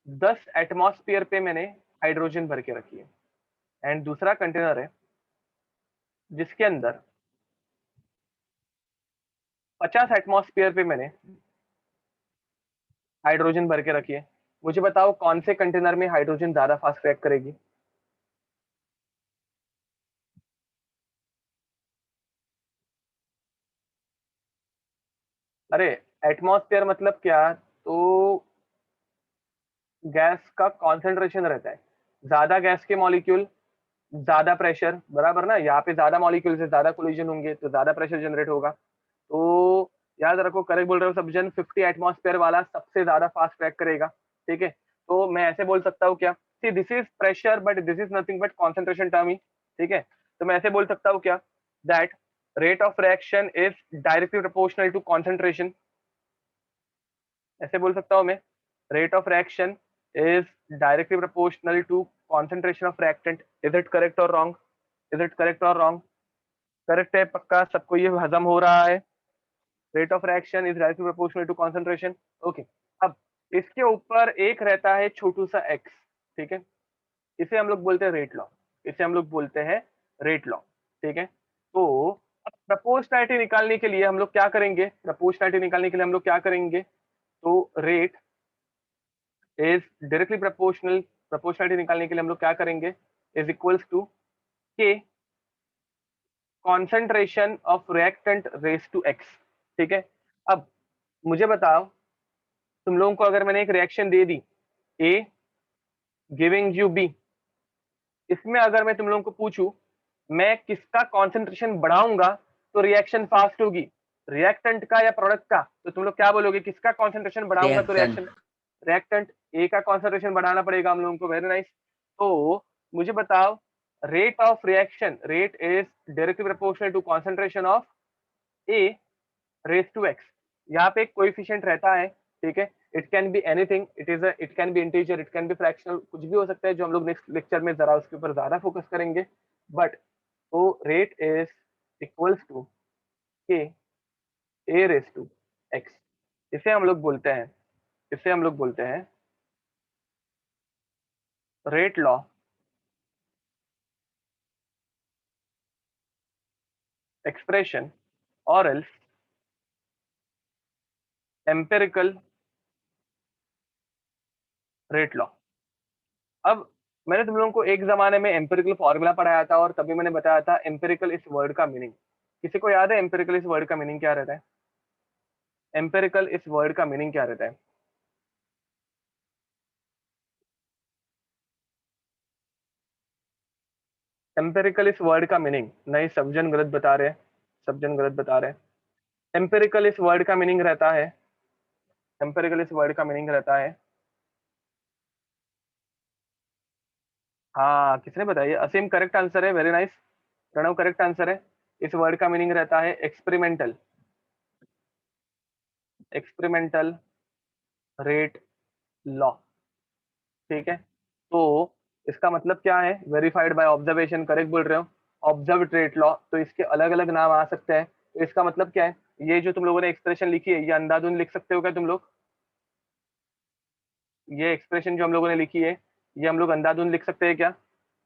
10 एटमॉस्फेयर पे मैंने हाइड्रोजन भर के रखी है, एंड दूसरा कंटेनर है जिसके अंदर 50 एटमॉस्फेयर पे मैंने हाइड्रोजन भर के रखी है। मुझे बताओ कौन से कंटेनर में हाइड्रोजन ज्यादा फास्ट रिएक्ट करेगी? अरे एटमॉस्फेयर मतलब क्या? तो गैस का कॉन्सेंट्रेशन रहता है, ज्यादा गैस के मॉलिक्यूल ज्यादा प्रेशर, बराबर ना? यहाँ पे ज्यादा मॉलिक्यूल से ज्यादा कोलिजन होंगे तो ज्यादा प्रेशर जनरेट होगा। तो याद रखो, करेक्ट बोल रहे हो सब जन, 50 एटमॉस्फेयर वाला सबसे ज्यादा फास्ट ट्रैक करेगा। ठीक है, तो मैं ऐसे बोल सकता हूँ क्या? See this is pressure but this is nothing but concentration term ही। ठीक है, तो मैं ऐसे बोल सकता हूँ क्या? That rate of reaction is directly proportional to concentration. ऐसे बोल सकता हूँ मैं, rate of reaction is directly proportional to concentration of reactant. Is it correct or wrong? Is it correct or wrong? Correct है पक्का? सबको ये हजम हो रहा है? Rate of reaction is directly proportional to concentration. Okay. अब इसके ऊपर एक रहता है छोटू सा x, ठीक है, इसे हम लोग बोलते हैं रेट लॉ, इसे हम लोग बोलते हैं रेट लॉ। ठीक है, तो अब प्रपोर्शनैलिटी निकालने के लिए हम लोग क्या करेंगे? प्रपोर्शनैलिटी निकालने के लिए हम लोग क्या करेंगे? तो rate is directly proportional, proportionality निकालने के लिए हम लोग क्या करेंगे? Is equals to K concentration of reactant raise to X. ठीक है, अब मुझे बताओ, तुम लोगों को अगर मैंने एक रिएक्शन दे दी ए गिविंग यू बी, इसमें अगर मैं तुम लोगों को पूछूं मैं किसका कॉन्सेंट्रेशन बढ़ाऊंगा तो रिएक्शन फास्ट होगी, रिएक्टेंट का या प्रोडक्ट का? तो तुम लोग क्या बोलोगे? किसका कॉन्सेंट्रेशन बढ़ाऊंगा तो रिएक्टेंट। रिएक्शन? रिएक्टेंट ए का कॉन्सेंट्रेशन बढ़ाना पड़ेगा हम लोगों को। Very nice. तो मुझे बताओ, rate of reaction, rate is directly proportional to concentration of A raise to X. यहाँ पे एक कोएफिशिएंट रहता है, ठीक है, it can be anything, it can be integer, it can be fractional, कुछ भी हो सकता है, जो हम लोग नेक्स्ट लेक्चर में जरा उसके ऊपर ज्यादा फोकस करेंगे। बट तो रेट इज इक्वल्स टू के ए रेज टू एक्स, इसे हम लोग बोलते हैं, इसे हम लोग बोलते हैं रेट लॉ एक्सप्रेशन और एल्स एम्पिरिकल रेट लॉ। अब मैंने तुम लोगों को एक जमाने में एम्पिरिकल फॉर्मूला पढ़ाया था और तभी मैंने बताया था एम्पिरिकल इस वर्ड का मीनिंग। किसी को याद है एम्पिरिकल इस वर्ड का मीनिंग क्या रहता है? एम्पिरिकल इस वर्ड का मीनिंग क्या रहता है? एम्पिरिकल इस वर्ड का मीनिंग, नहीं सब जन गलत बता रहे हैं, सब जन गलत बता रहे हैं। एम्पिरिकल इस वर्ड का मीनिंग रहता है, एम्पिरिकल इस वर्ड का मीनिंग रहता है, हाँ किसने बताया? असीम करेक्ट आंसर है, very nice. Pranav correct answer है। इस वर्ड का मीनिंग रहता है एक्सपेरिमेंटल, एक्सपेरिमेंटल रेट लॉ। ठीक है, तो इसका मतलब क्या है? वेरीफाइड बाय ऑब्जर्वेशन, करेक्ट बोल रहे हो, ऑब्जर्व्ड रेट लॉ। तो इसके अलग अलग नाम आ सकते हैं, तो इसका मतलब क्या है? ये जो तुम लोगों ने एक्सप्रेशन लिखी है, ये अंधाधुंध लिख सकते हो क्या तुम लोग? ये एक्सप्रेशन जो हम लोगों ने लिखी है, ये हम लोग अंधाधुंध लिख सकते हैं क्या?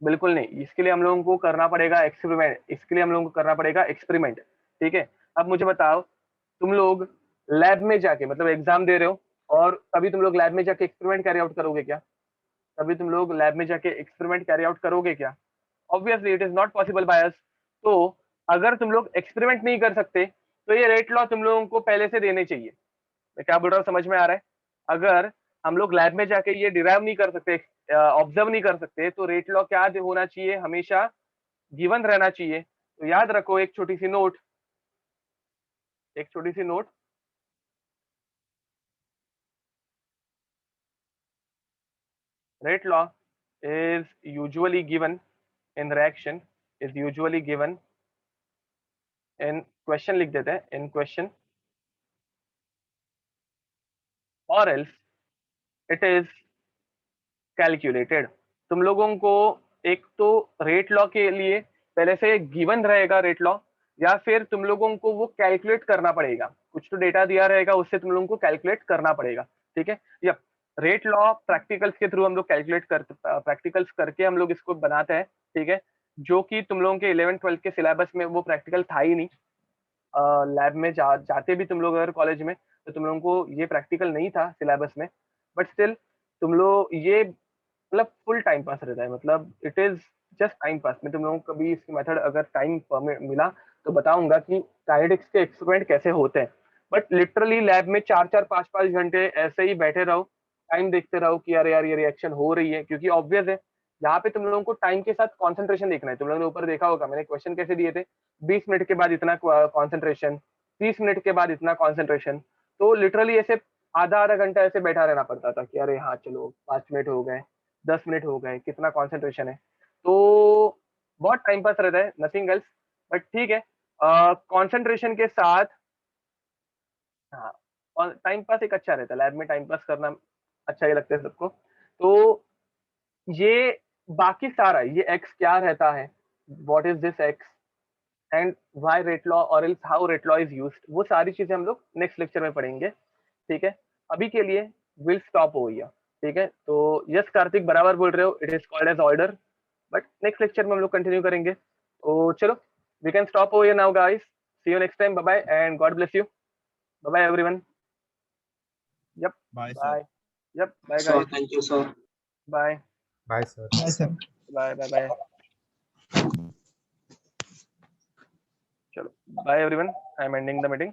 बिल्कुल नहीं, इसके लिए हम लोगों को करना पड़ेगा एक्सपेरिमेंट, इसके लिए हम लोगों को करना पड़ेगा एक्सपेरिमेंट। ठीक है, अब मुझे बताओ, तुम लोग लैब में जाके, मतलब एग्जाम दे रहे हो और तभी तुम लोग लैब में जाके एक्सपेरिमेंट कैरी आउट करोगे क्या? तभी तुम लोग लैब में जाके एक्सपेरिमेंट कैरी आउट करोगे क्या? Obviously it is not possible by us. तो अगर तुम लोग एक्सपेरिमेंट नहीं कर सकते तो ये रेट लॉ तुम लोगों को पहले से देने चाहिए। मैं क्या बोल रहा हूँ समझ में आ रहा है? अगर हम लोग लैब में जाके ये डिराइव नहीं कर सकते, ऑब्जर्व नहीं कर सकते, तो रेट लॉ क्या होना चाहिए? हमेशा गिवन रहना चाहिए। तो याद रखो, एक छोटी सी नोट, एक छोटी सी note, rate law is usually given in reaction, is usually given in question, लिख देते हैं in question, or else it is calculated। तुम लोगों को एक तो रेट लॉ के लिए पहले से गिवन रहेगा रेट लॉ, या फिर तुम लोगों को वो कैलकुलेट करना पड़ेगा, कुछ तो डेटा दिया रहेगा उससे तुम लोगों को कैलकुलेट करना पड़ेगा। ठीक है, यप। रेट लॉ प्रैक्टिकल्स के थ्रू हम लोग कैलकुलेट करते, प्रैक्टिकल्स करके हम लोग इसको बनाते हैं, ठीक है, जो कि तुम लोगों के 11th-12th के सिलेबस में वो प्रैक्टिकल था ही नहीं। लैब में जाते भी तुम लोग अगर कॉलेज में, तो तुम लोगों को ये प्रैक्टिकल नहीं था सिलेबस में, बट स्टिल तुम लोग ये मतलब फुल टाइम पास रहता है, मतलब it is just time pass. मैं तुम लोगों को कभी इसकी मेथड अगर टाइम मिला तो बताऊंगा कि काइनेटिक्स के एक्सपेरिमेंट कैसे होते हैं, बट लिटरली लैब में 4-4, 5-5 घंटे ऐसे ही बैठे रहो, टाइम देखते रहो कि अरे यार ये रिएक्शन हो रही है, क्योंकि ऑब्वियस है यहाँ पे तुम लोगों को टाइम के साथ कॉन्सेंट्रेशन देखना है। तुम लोगों ने ऊपर देखा होगा मैंने क्वेश्चन कैसे दिए थे, 20 मिनट के बाद इतना कॉन्सेंट्रेशन, 30 मिनट के बाद इतना कॉन्सेंट्रेशन, तो लिटरली ऐसे आधा आधा घंटा ऐसे बैठा रहना पड़ता था कि अरे हाँ चलो 5 मिनट हो गए, 10 मिनट हो गए, कितना कॉन्सेंट्रेशन है, तो बहुत टाइम पास रहता है, नथिंग एल्स। बट ठीक है, कॉन्सेंट्रेशन के साथ हाँ, और टाइम पास एक अच्छा रहता है, लैब में टाइम पास करना अच्छा ही लगता है सबको। तो ये बाकी सारा ये एक्स क्या रहता है, what is this X and why rate law और else how rate law is used, वो सारी चीजें हम लोग नेक्स्ट लेक्चर में पढ़ेंगे, ठीक है। अभी के लिए विल स्टॉप हो गया, ठीक है। तो यस कार्तिक बराबर बोल रहे हो, it is called as order, but next lecture में हम लोग कंटिन्यू करेंगे। तो चलो वी कैन स्टॉप हो here now guys, see you next time, bye bye and God bless you, bye bye everyone. Yup Bye, sir. Bye, yup bye Sir, guys, thank you, sir. Bye bye sir. Bye, sir. Bye bye bye, चलो bye everyone, I am ending the meeting.